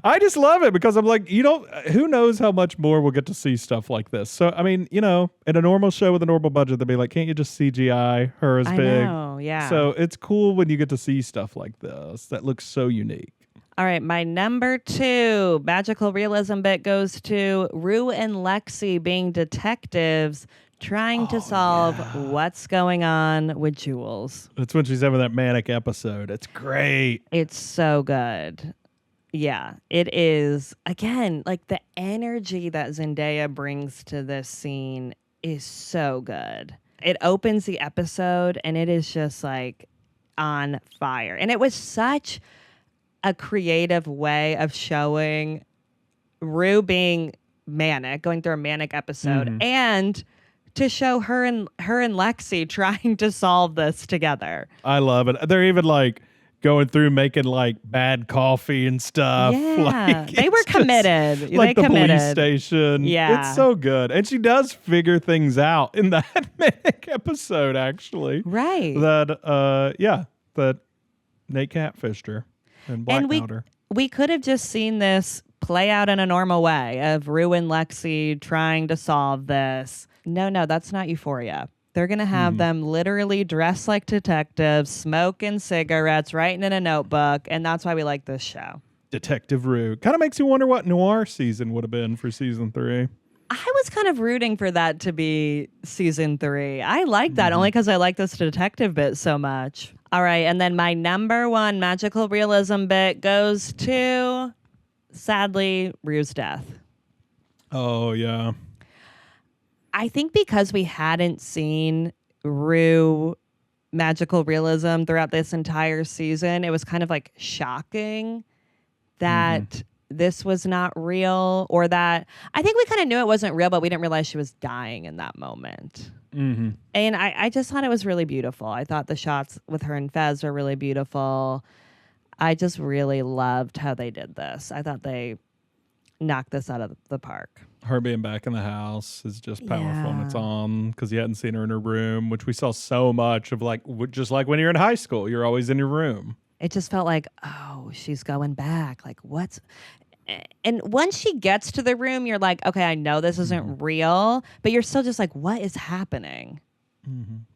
I just love it because I'm like, who knows how much more we'll get to see stuff like this. So, I mean, in a normal show with a normal budget, they'd be like, can't you just CGI her as big? I know, yeah. So it's cool when you get to see stuff like this that looks so unique. All right, my number 2 magical realism bit goes to Rue and Lexi being detectives trying to solve what's going on with Jules. That's when she's having that manic episode. It's great. It's so good. Yeah, it is. Again, like the energy that Zendaya brings to this scene is so good. It opens the episode and it is just like on fire. And it was such a creative way of showing Rue being manic, going through a manic episode, and to show her and Lexi trying to solve this together. I love it. They're even like going through making like bad coffee and stuff. Yeah, like, they were committed. Like they the committed. police station. Yeah. It's so good. And she does figure things out in that manic episode, actually. Right. That Nate catfished her and blackmailed her. We could have just seen this play out in a normal way of Rue and Lexi trying to solve this. No, that's not Euphoria. They're going to have them literally dressed like detectives, smoking cigarettes, writing in a notebook, and that's why we like this show. Detective Rue. Kind of makes you wonder what noir season would have been for season 3. I was kind of rooting for that to be season 3. I like that only because I like this detective bit so much. All right, and then my number 1 magical realism bit goes to, sadly, Rue's death. Oh, yeah. I think because we hadn't seen Rue magical realism throughout this entire season, it was kind of like shocking that this was not real, or that I think we kind of knew it wasn't real, but we didn't realize she was dying in that moment. And I just thought it was really beautiful. I thought the shots with her and Fez were really beautiful. I just really loved how they did this. I thought they knocked this out of the park. Her being back in the house is just powerful on its own, because you hadn't seen her in her room, which we saw so much of, like just like when you're in high school, you're always in your room. it just felt like, oh, she's going back. Like, what's... And once she gets to the room, you're like, okay, I know this isn't real, but you're still just like, what is happening?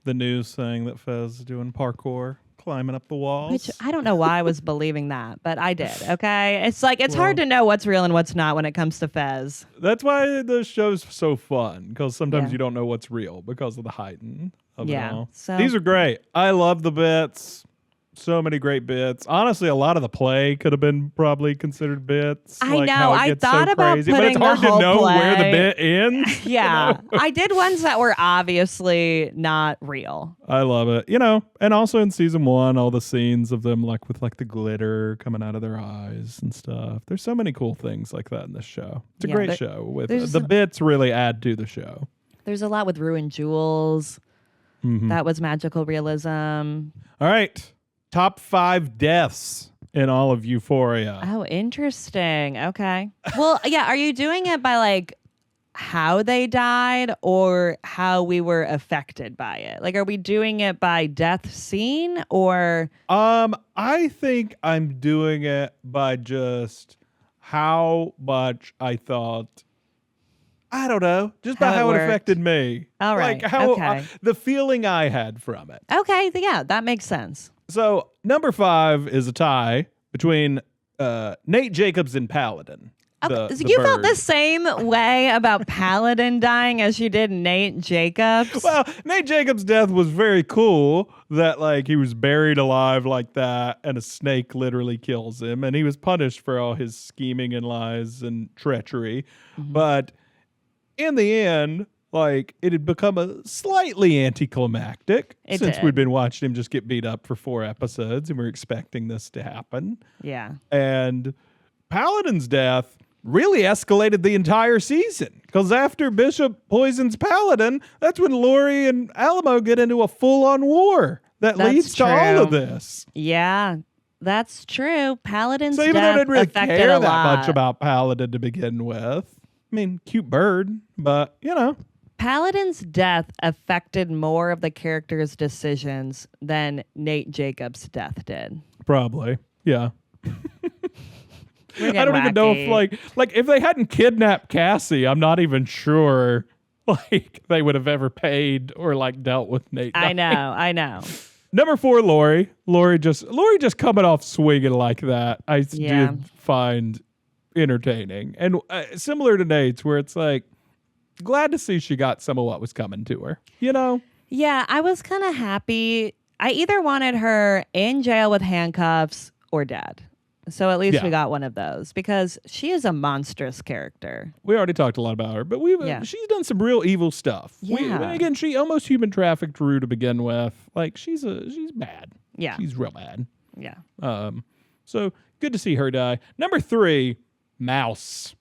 The news saying that Fez is doing parkour, climbing up the walls. Which I don't know why I was believing that, but I did, okay? It's like, it's hard to know what's real and what's not when it comes to Fez. That's why the show's so fun, because sometimes you don't know what's real because of the heighten of it all. So these are great. I love the bits. So many great bits. Honestly, a lot of the play could have been probably considered bits. I know. How it I gets thought so about crazy, putting but it's hard the whole to know where the play. bit ends. Yeah. You know? I did ones that were obviously not real. I love it. And also in season 1, all the scenes of them with the glitter coming out of their eyes and stuff. There's so many cool things like that in this show. It's a great show. With the bits really add to the show. There's a lot with Rue and Jules. That was magical realism. All right. Top 5 deaths in all of Euphoria. Oh, interesting. Okay. Well, yeah. Are you doing it by how they died or how we were affected by it? Like, are we doing it by death scene or? I think I'm doing it by just how much I thought. I don't know, just by how it affected me. All right. How the feeling I had from it. Okay. Yeah, that makes sense. So number 5 is a tie between Nate Jacobs and Paladin. Okay. So you felt the same way about Paladin dying as you did Nate Jacobs? Well, Nate Jacobs' death was very cool. That he was buried alive like that, and a snake literally kills him, and he was punished for all his scheming and lies and treachery. But in the end, it had become a slightly anticlimactic since we'd been watching him just get beat up for 4 episodes, and we're expecting this to happen. Yeah. And Paladin's death really escalated the entire season, because after Bishop poisons Paladin, that's when Laurie and Alamo get into a full-on war that leads to all of this. Yeah, that's true. Paladin's so even though death I didn't really affected care a that lot. much about Paladin to begin with, I mean, cute bird, but Paladin's death affected more of the character's decisions than Nate Jacobs' death did. Probably, yeah. I I don't even know if if they hadn't kidnapped Cassie, I'm not even sure they would have ever paid or dealt with Nate. I know. Number 4, Laurie. Laurie just coming off swinging like that. I did find entertaining, and similar to Nate's, where it's glad to see she got some of what was coming to her. Yeah, I was kind of happy. I either wanted her in jail with handcuffs or dead. So at least we got one of those, because she is a monstrous character. We already talked a lot about her, but she's done some real evil stuff. Yeah. Again, she almost human trafficked Rue to begin with. She's bad. Yeah. She's real bad. Yeah. So good to see her die. Number 3, Mouse.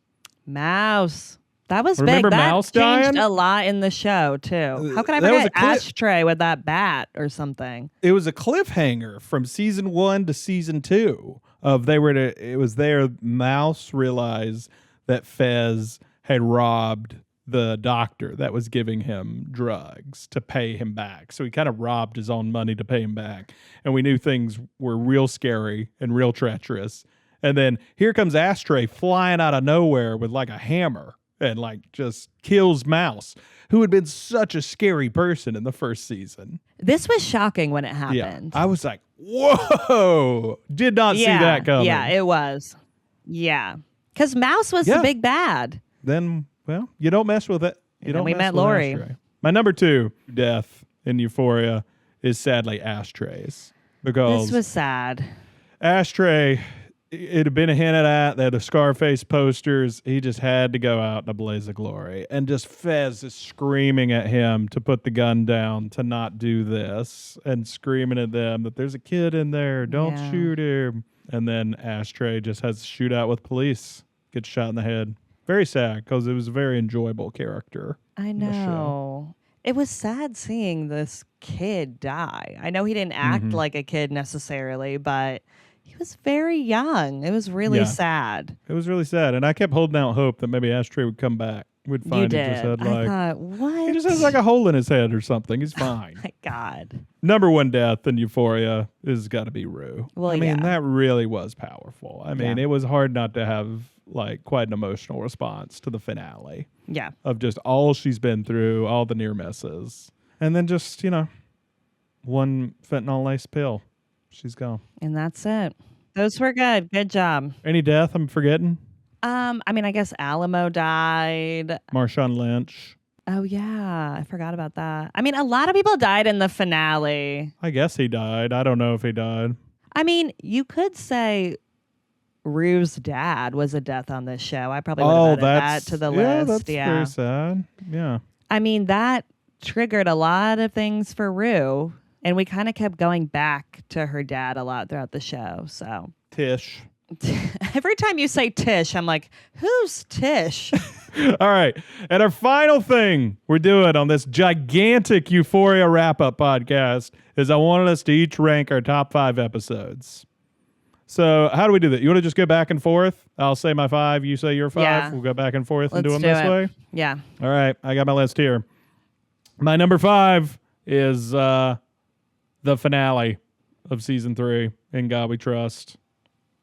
That was Remember big. That Mouse changed dying? a lot in the show, too. How could I That was forget a Ashtray with that bat or something? It was a cliffhanger from season 1 to season 2 it was there Mouse realized that Fez had robbed the doctor that was giving him drugs to pay him back. So he kind of robbed his own money to pay him back. And we knew things were real scary and real treacherous. And then here comes Ashtray flying out of nowhere with a hammer and just kills Mouse, who had been such a scary person in the first season. This was shocking when it happened. Yeah, I was like, whoa, did not see that coming. Yeah, it was. Yeah. Because Mouse was the big bad. Then, you don't mess with it. We met Laurie. Ashtray. My number 2 death in Euphoria is sadly Ashtray's. Because this was sad. Ashtray, it had been hinted at. They had the Scarface posters. He just had to go out in a blaze of glory. And just Fez is screaming at him to put the gun down, to not do this, and screaming at them that there's a kid in there. Don't shoot him. And then Ashtray just has a shootout with police. Gets shot in the head. Very sad, because it was a very enjoyable character. I know. It was sad seeing this kid die. I know he didn't act like a kid necessarily, but he was very young. It was really sad. It was really sad. And I kept holding out hope that maybe Ashtray would come back. We'd find You he just did. had like I thought, what? he just has like a hole in his head or something. He's fine. My God. Number one death in Euphoria is got to be Rue. Well, I mean, yeah. that really was powerful. I mean, Yeah. it was hard not to have like quite an emotional response to the finale Yeah. of just all she's been through, all the near misses, and then just one fentanyl laced pill, she's gone. And that's it. Those were good. Good job. Any death I'm forgetting? I mean, I guess Alamo died. Marshawn Lynch. Oh, yeah. I forgot about that. I mean, a lot of people died in the finale. I guess he died. I don't know if he died. I mean, you could say Rue's dad was a death on this show. I probably would have added that to the list. That's very sad. Yeah. I mean, that triggered a lot of things for Rue. And we kind of kept going back to her dad a lot throughout the show. So Tish. every time you say Tish, I'm like, who's Tish? All right. And our final thing we're doing on this gigantic Euphoria wrap-up podcast is I wanted us to each rank our top 5 episodes. So how do we do that? You want to just go back and forth? I'll say my 5, you say your 5. Yeah. We'll go back and forth and Let's do them this way? Yeah. All right. I got my list here. My number 5 is the finale of season 3, In God We Trust.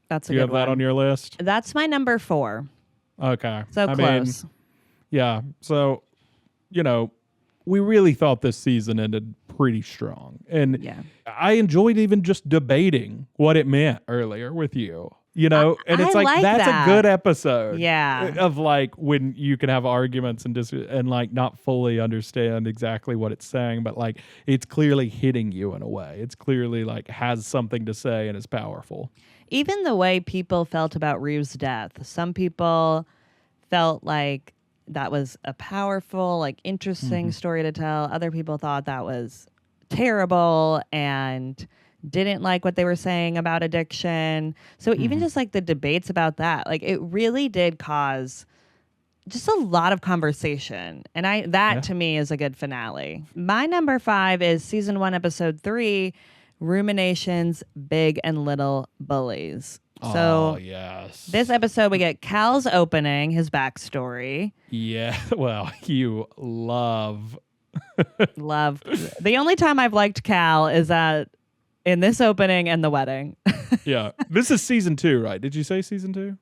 That's a Do you good have that one. on your list? That's my number 4. Okay. So close. Mean, yeah. So, we really thought this season ended pretty strong. And Yeah. I enjoyed even just debating what it meant earlier with you. And it's I like that's that. a good episode. Yeah. Of like when you can have arguments and like not fully understand exactly what it's saying, but like it's clearly hitting you in a way. It's clearly like has something to say and is powerful. Even the way people felt about Rue's death, some people felt like that was a powerful, like interesting story to tell. Other people thought that was terrible and didn't like what they were saying about addiction. So even just like the debates about that, like it really did cause just a lot of conversation. And that to me is a good finale. My number 5 is season 1, episode 3, Ruminations, Big and Little Bullies. So yes. this episode, we get Cal's opening, his backstory. Yeah. Well, you love. The only time I've liked Cal is that in this opening and the wedding. Yeah. This is season 2, right? Did you say season 2?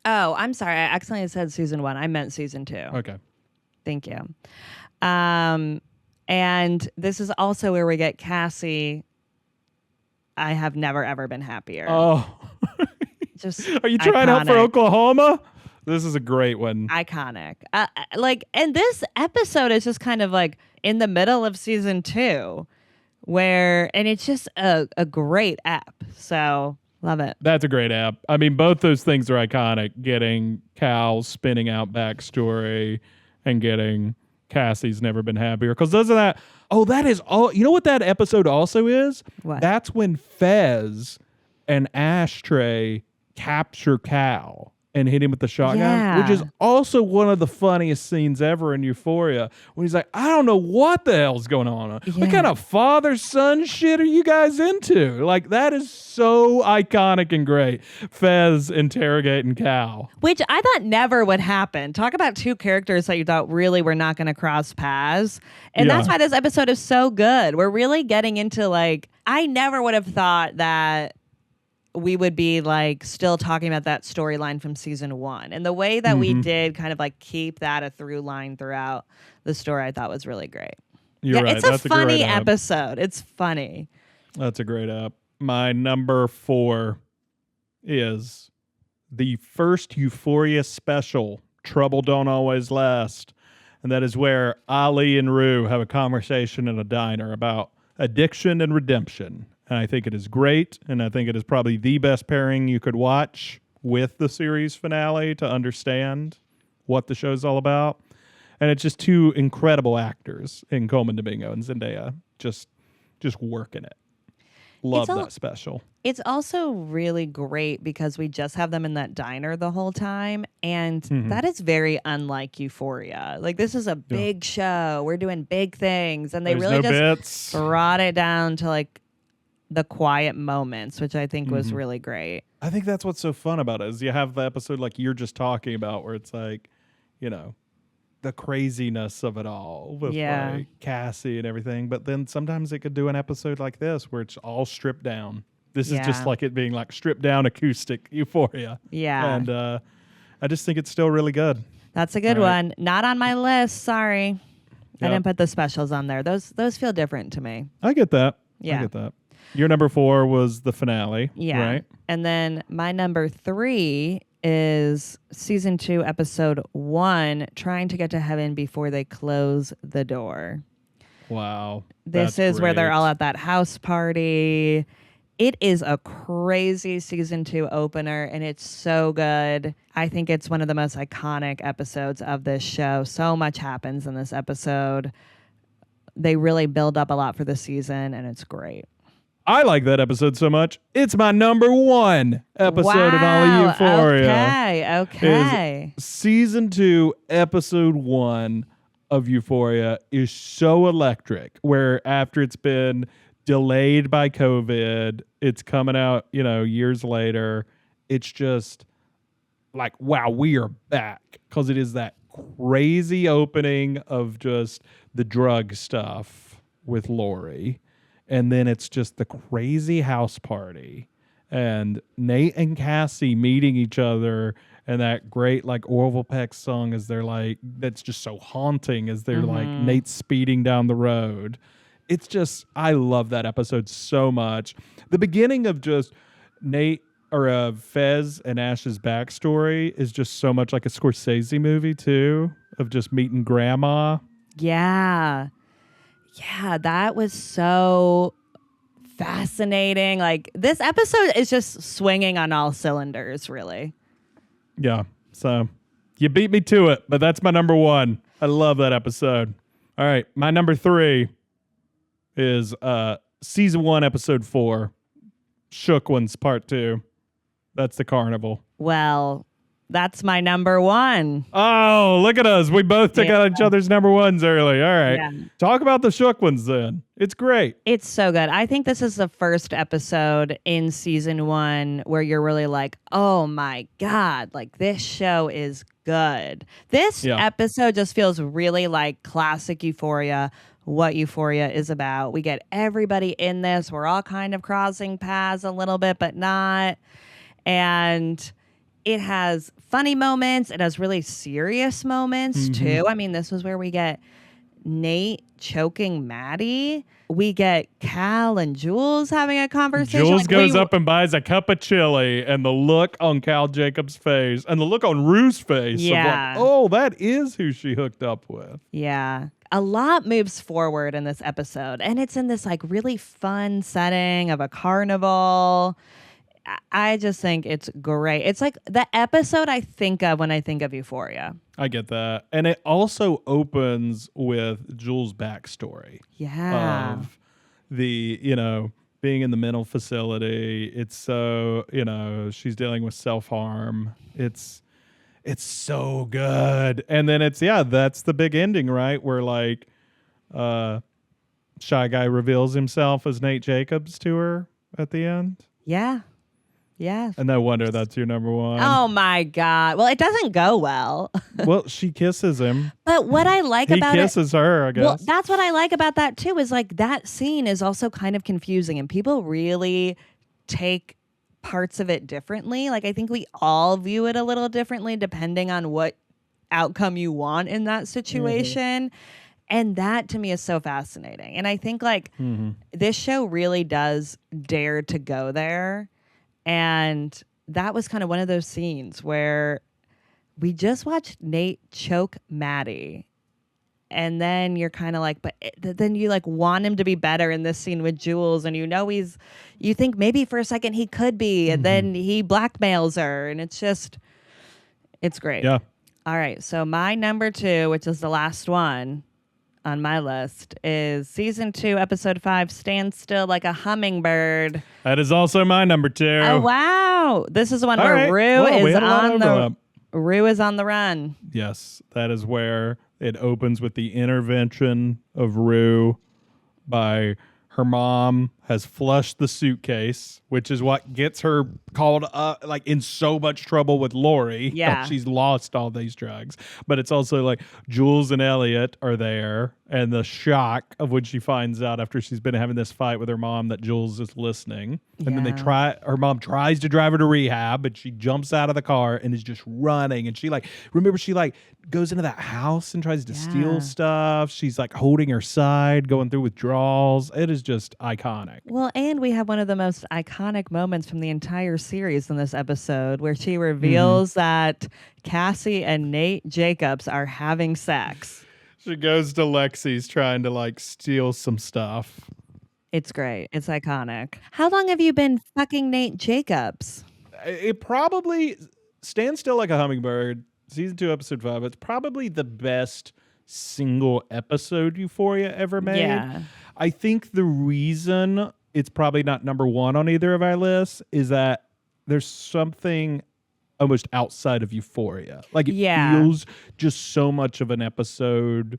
Oh, I'm sorry. I accidentally said season 1. I meant season 2. Okay. Thank you. And this is also where we get Cassie. I have never, ever been happier. Oh. Just Are you trying out for iconic. Oklahoma? This is a great one. Iconic. And this episode is just kind of like in the middle of season 2 and it's just a great app. So love it. That's a great app. I mean, both those things are iconic. Getting Cal spinning out backstory and getting Cassie's never been happier. Because doesn't that... Oh, that is all... You know what that episode also is? What? That's when Fez and Ashtray capture Cal and hit him with the shotgun, which is also one of the funniest scenes ever in Euphoria, when he's like, I don't know what the hell's going on. What kind of father-son shit are you guys into? Like, that is so iconic and great. Fez interrogating Cal. Which I thought never would happen. Talk about 2 characters that you thought really were not going to cross paths. And that's why this episode is so good. We're really getting into like, I never would have thought that we would be like still talking about that storyline from season 1. And the way that we did kind of like keep that a through line throughout the story, I thought was really great. You're right. It's a funny episode. It's funny. That's a great app. My number 4 is the first Euphoria special, Trouble Don't Always Last. And that is where Ali and Rue have a conversation in a diner about addiction and redemption. And I think it is great, and I think it is probably the best pairing you could watch with the series finale to understand what the show's all about. And it's just 2 incredible actors in Coleman Domingo and Zendaya just working it. Love that special. It's also really great because we just have them in that diner the whole time. And that is very unlike Euphoria. Like, this is a big show. We're doing big things. And they really just brought it down to like the quiet moments, which I think was really great. I think that's what's so fun about it is you have the episode like you're just talking about where it's like, the craziness of it all with Yeah. like Cassie and everything. But then sometimes it could do an episode like this where it's all stripped down. This is just Yeah. like it being like stripped down acoustic Euphoria. Yeah. And I just think it's still really good. That's a good All right. one. Not on my list. Sorry. I Yep. didn't put the specials on there. Those feel different to me. I get that. Yeah. I get that. Your number 4 was the finale. Yeah. Right? And then my number 3 is season 2, episode 1, Trying to Get to Heaven Before They Close the Door. Wow. This That's is where they're great. all at that house party. It is a crazy season 2 opener, and it's so good. I think it's one of the most iconic episodes of this show. So much happens in this episode. They really build up a lot for the season, and it's great. I like that episode so much. It's my number 1 episode in all of Euphoria. Okay. Season 2, episode 1 of Euphoria is so electric, where after it's been delayed by COVID, it's coming out, years later. It's just like, wow, we are back, because it is that crazy opening of just the drug stuff with Laurie. And then it's just the crazy house party and Nate and Cassie meeting each other, and that great like Orville Peck song as they're like, that's just so haunting as they're like Nate's speeding down the road. It's just, I love that episode so much. The beginning of just Nate or Fez and Ash's backstory is just so much like a Scorsese movie too, of just meeting grandma. Yeah. Yeah, that was so fascinating. Like, this episode is just swinging on all cylinders, really. Yeah. So you beat me to it, but that's my number 1. I love that episode. All right. My number 3 is season 1, episode 4, Shook Ones, part 2. That's the carnival. Well, that's my number 1. Oh, look at us. We both took out each other's number 1s early. All right. Yeah. Talk about the Shook Ones then. It's great. It's so good. I think this is the first episode in season 1 where you're really like, oh my God, like this show is good. This episode just feels really like classic Euphoria, what Euphoria is about. We get everybody in this. We're all kind of crossing paths a little bit, but not. And it has funny moments. It has really serious moments too. I mean, this was where we get Nate choking Maddie. We get Cal and Jules having a conversation. Jules goes up and buys a cup of chili, and the look on Cal Jacobs' face and the look on Rue's face of like, oh, that is who she hooked up with. Yeah. A lot moves forward in this episode, and it's in this like really fun setting of a carnival. I just think it's great. It's like the episode I think of when I think of Euphoria. I get that. And it also opens with Jules' backstory. Yeah. Of the, being in the mental facility. It's so, she's dealing with self-harm. It's so good. And then that's the big ending, right? Where like Shy Guy reveals himself as Nate Jacobs to her at the end. Yeah. Yeah. And no wonder that's your number 1. Oh my God. Well, it doesn't go well. Well, she kisses him. But what I like about he kisses her, I guess. Well, that's what I like about that too, is like that scene is also kind of confusing, and people really take parts of it differently. Like, I think we all view it a little differently depending on what outcome you want in that situation. And that to me is so fascinating. And I think like this show really does dare to go there. And that was kind of one of those scenes where we just watched Nate choke Maddie. And then you're kind of like, but then you like want him to be better in this scene with Jules. And you think maybe for a second he could be. And then he blackmails her. And it's great. Yeah. All right. So my number 2, which is the last one on my list, is season 2, episode 5, Stand Still Like a Hummingbird. That is also my number 2. Oh, wow. This is the one All where right. Rue Well, we is had a lot of on the overlap. Rue is on the run. Yes, that is where it opens with the intervention of Rue by her mom has flushed the suitcase, which is what gets her called like in so much trouble with Laurie. Yeah. She's lost all these drugs. But it's also like Jules and Elliot are there, and the shock of when she finds out after she's been having this fight with her mom that Jules is listening. And then her mom tries to drive her to rehab, but she jumps out of the car and is just running. And she goes into that house and tries to steal stuff. She's like holding her side, going through withdrawals. It is just iconic. Well, and we have one of the most iconic moments from the entire series in this episode where she reveals that Cassie and Nate Jacobs are having sex. She goes to Lexi's trying to like steal some stuff. It's great. It's iconic. How long have you been fucking Nate Jacobs? It probably stands still like a hummingbird. Season 2, episode 5. It's probably the best single episode Euphoria ever made. Yeah. I think the reason it's probably not number 1 on either of our lists is that there's something almost outside of Euphoria. Like it feels just so much of an episode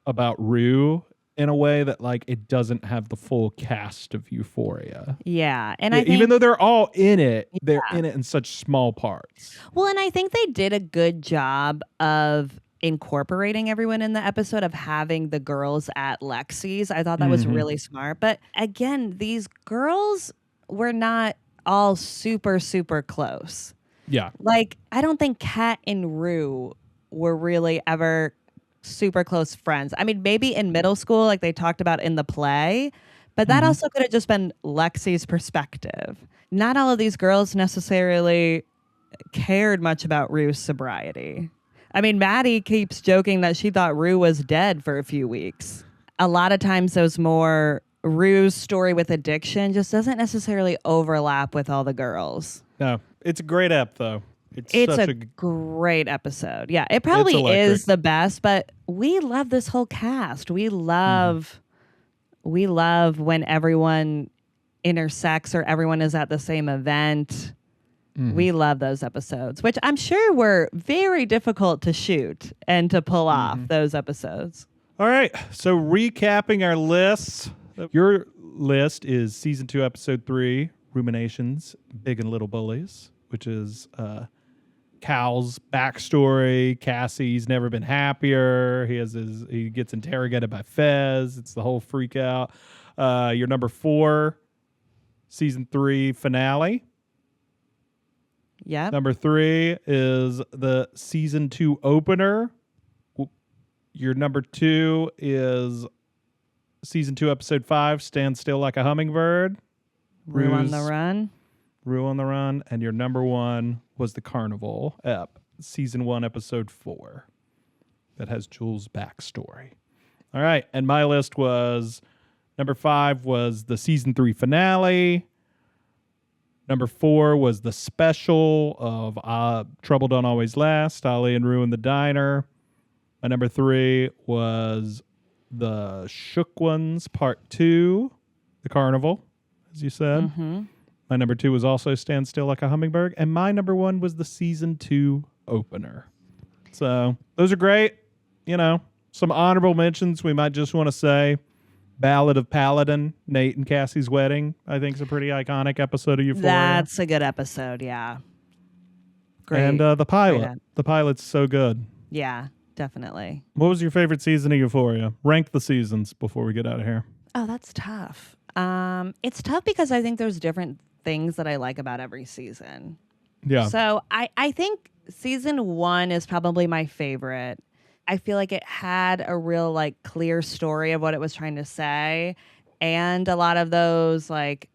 about Rue in a way that like it doesn't have the full cast of Euphoria. Yeah. And I think, even though they're all in it, they're in it in such small parts. Well, and I think they did a good job of incorporating everyone in the episode, of having the girls at Lexi's. I thought that was really smart. But again, these girls were not all super, super close. Yeah. Like, I don't think Kat and Rue were really ever super close friends. I mean, maybe in middle school, like they talked about in the play, but that also could have just been Lexi's perspective. Not all of these girls necessarily cared much about Rue's sobriety. I mean, Maddie keeps joking that she thought Rue was dead for a few weeks. A lot of times those more Rue's story with addiction just doesn't necessarily overlap with all the girls. No, it's a great ep though. It's such a great episrsode. Yeah, it probably is the best, but we love this whole cast. We love when everyone intersects or everyone is at the same event. We love those episodes, which I'm sure were very difficult to shoot and to pull off those episodes. All right, so recapping our lists. Your list is season 2, episode 3, Ruminations, Big and Little Bullies, which is Cal's backstory. Cassie's never been happier. He gets interrogated by Fez. It's the whole freak out. Your number 4, season 3 finale. Yeah. Number 3 is the season 2 opener. Your number 2 is season 2, episode 5, Stand Still Like a Hummingbird. Rue on the Run. Rue on the Run. And your number 1 was the Carnival ep, season 1, episode 4. That has Jules' backstory. All right. And my list was number 5 was the season 3 finale. Number 4 was the special of Trouble Don't Always Last, Ollie and Rue in the Diner. My number 3 was the Shook Ones Part 2, the Carnival, as you said. My number 2 was also Stand Still Like a Hummingbird. And my number 1 was the season 2 opener. So those are great. You know, some honorable mentions we might just want to say. Ballad of Paladin, Nate and Cassie's wedding, I think is a pretty iconic episode of Euphoria. That's a good episode, yeah. Great. And the pilot. Great. The pilot's so good. Yeah, definitely. What was your favorite season of Euphoria? Rank the seasons before we get out of here. Oh, that's tough. It's tough because I think there's different things that I like about every season. Yeah. So I think season 1 is probably my favorite. I feel like it had a real like clear story of what it was trying to say, and a lot of those like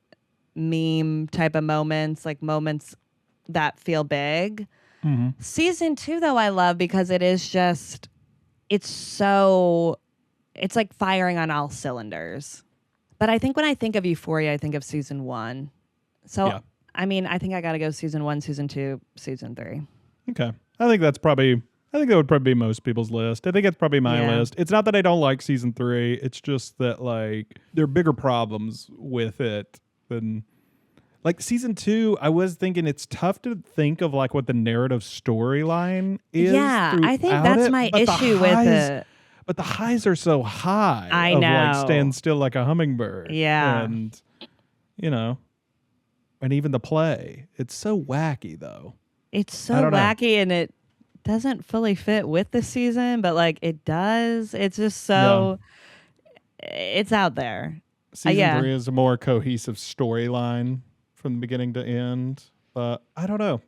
meme type of moments, like moments that feel big. Season 2 though I love because it is just it's like firing on all cylinders. But I think when I think of Euphoria, I think of season 1. So yeah. I mean, I think I got to go season 1, season 2, season 3. Okay. I think that would probably be most people's list. I think it's probably my list. It's not that I don't like season 3. It's just that like there are bigger problems with it than like season 2. I was thinking it's tough to think of like what the narrative storyline is. Yeah, I think that's my issue with it. But the highs are so high. I of know. Like Stand Still Like a Hummingbird. Yeah. And and even the play. It's so wacky, though. It's so wacky, and it doesn't fully fit with the season, but like it does. It's just so it's out there. Season 3 is a more cohesive storyline from the beginning to end, but I don't know.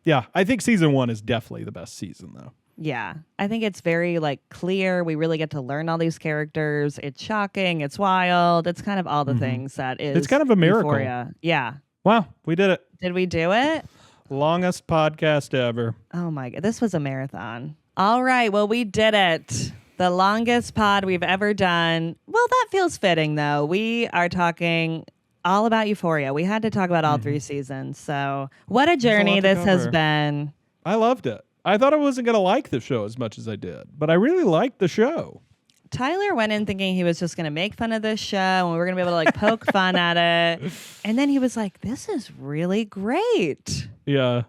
Yeah, I think season 1 is definitely the best season, though. Yeah, I think it's very like clear. We really get to learn all these characters. It's shocking. It's wild. It's kind of all the things that is. It's kind of a miracle. Euphoria. Yeah. Wow, we did it. Did we do it? Longest podcast ever. Oh my God. This was a marathon. All right. Well, we did it. The longest pod we've ever done. Well, that feels fitting, though. We are talking all about Euphoria. We had to talk about all 3 seasons. So what a journey this has been. I loved it. I thought I wasn't going to like the show as much as I did, but I really liked the show. Tyler went in thinking he was just going to make fun of this show and we were going to be able to like poke fun at it. And then he was like, this is really great. Yeah.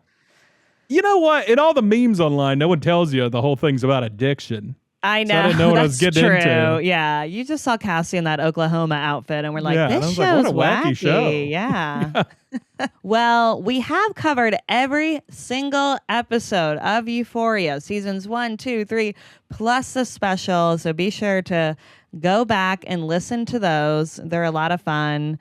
You know what? In all the memes online, no one tells you the whole thing's about addiction. I know. So I didn't know what I was getting into. Yeah. You just saw Cassie in that Oklahoma outfit and we're like, this show's like, what a wacky wacky. show. Yeah. Well, we have covered every single episode of Euphoria, seasons 1, 2, 3, plus the special. So be sure to go back and listen to those. They're a lot of fun.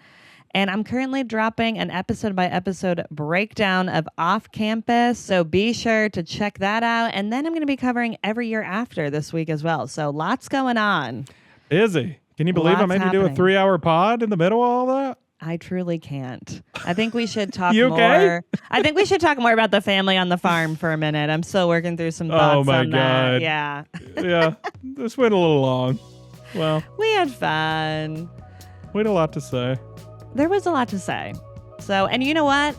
And I'm currently dropping an episode by episode breakdown of Off Campus. So be sure to check that out. And then I'm going to be covering Every Year After this week as well. So lots going on. Busy. Can you believe I made you do a 3-hour pod in the middle of all that? I truly can't. I think we should talk you okay? more. I think we should talk more about the family on the farm for a minute. I'm still working through some thoughts oh my on God. that. Yeah. Yeah. This went a little long. Well, we had fun. We had a lot to say. There was a lot to say. So, and you know what?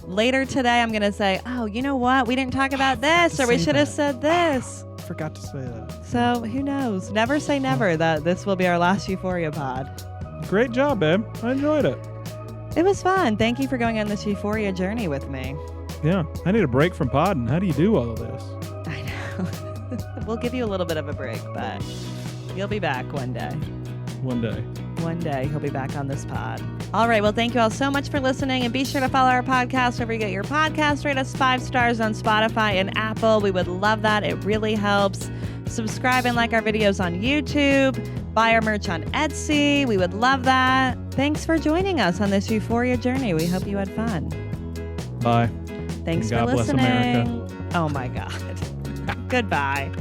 Later today, I'm going to say, oh, you know what? We didn't talk about this, or we should have said this. I forgot to say that. So who knows? Never say never that this will be our last Euphoria pod. Great job, babe. I enjoyed it. It was fun. Thank you for going on this Euphoria journey with me. Yeah. I need a break from podding. How do you do all of this? I know. We'll give you a little bit of a break, but you'll be back one day. One day. One day he'll be back on this pod. All right. Well, thank you all so much for listening. And be sure to follow our podcast wherever you get your podcast. Rate us 5 stars on Spotify and Apple. We would love that. It really helps. Subscribe and like our videos on YouTube. Buy our merch on Etsy. We would love that. Thanks for joining us on this Euphoria journey. We hope you had fun. Bye. Thanks and for God listening. bless America. Oh, my God. Goodbye.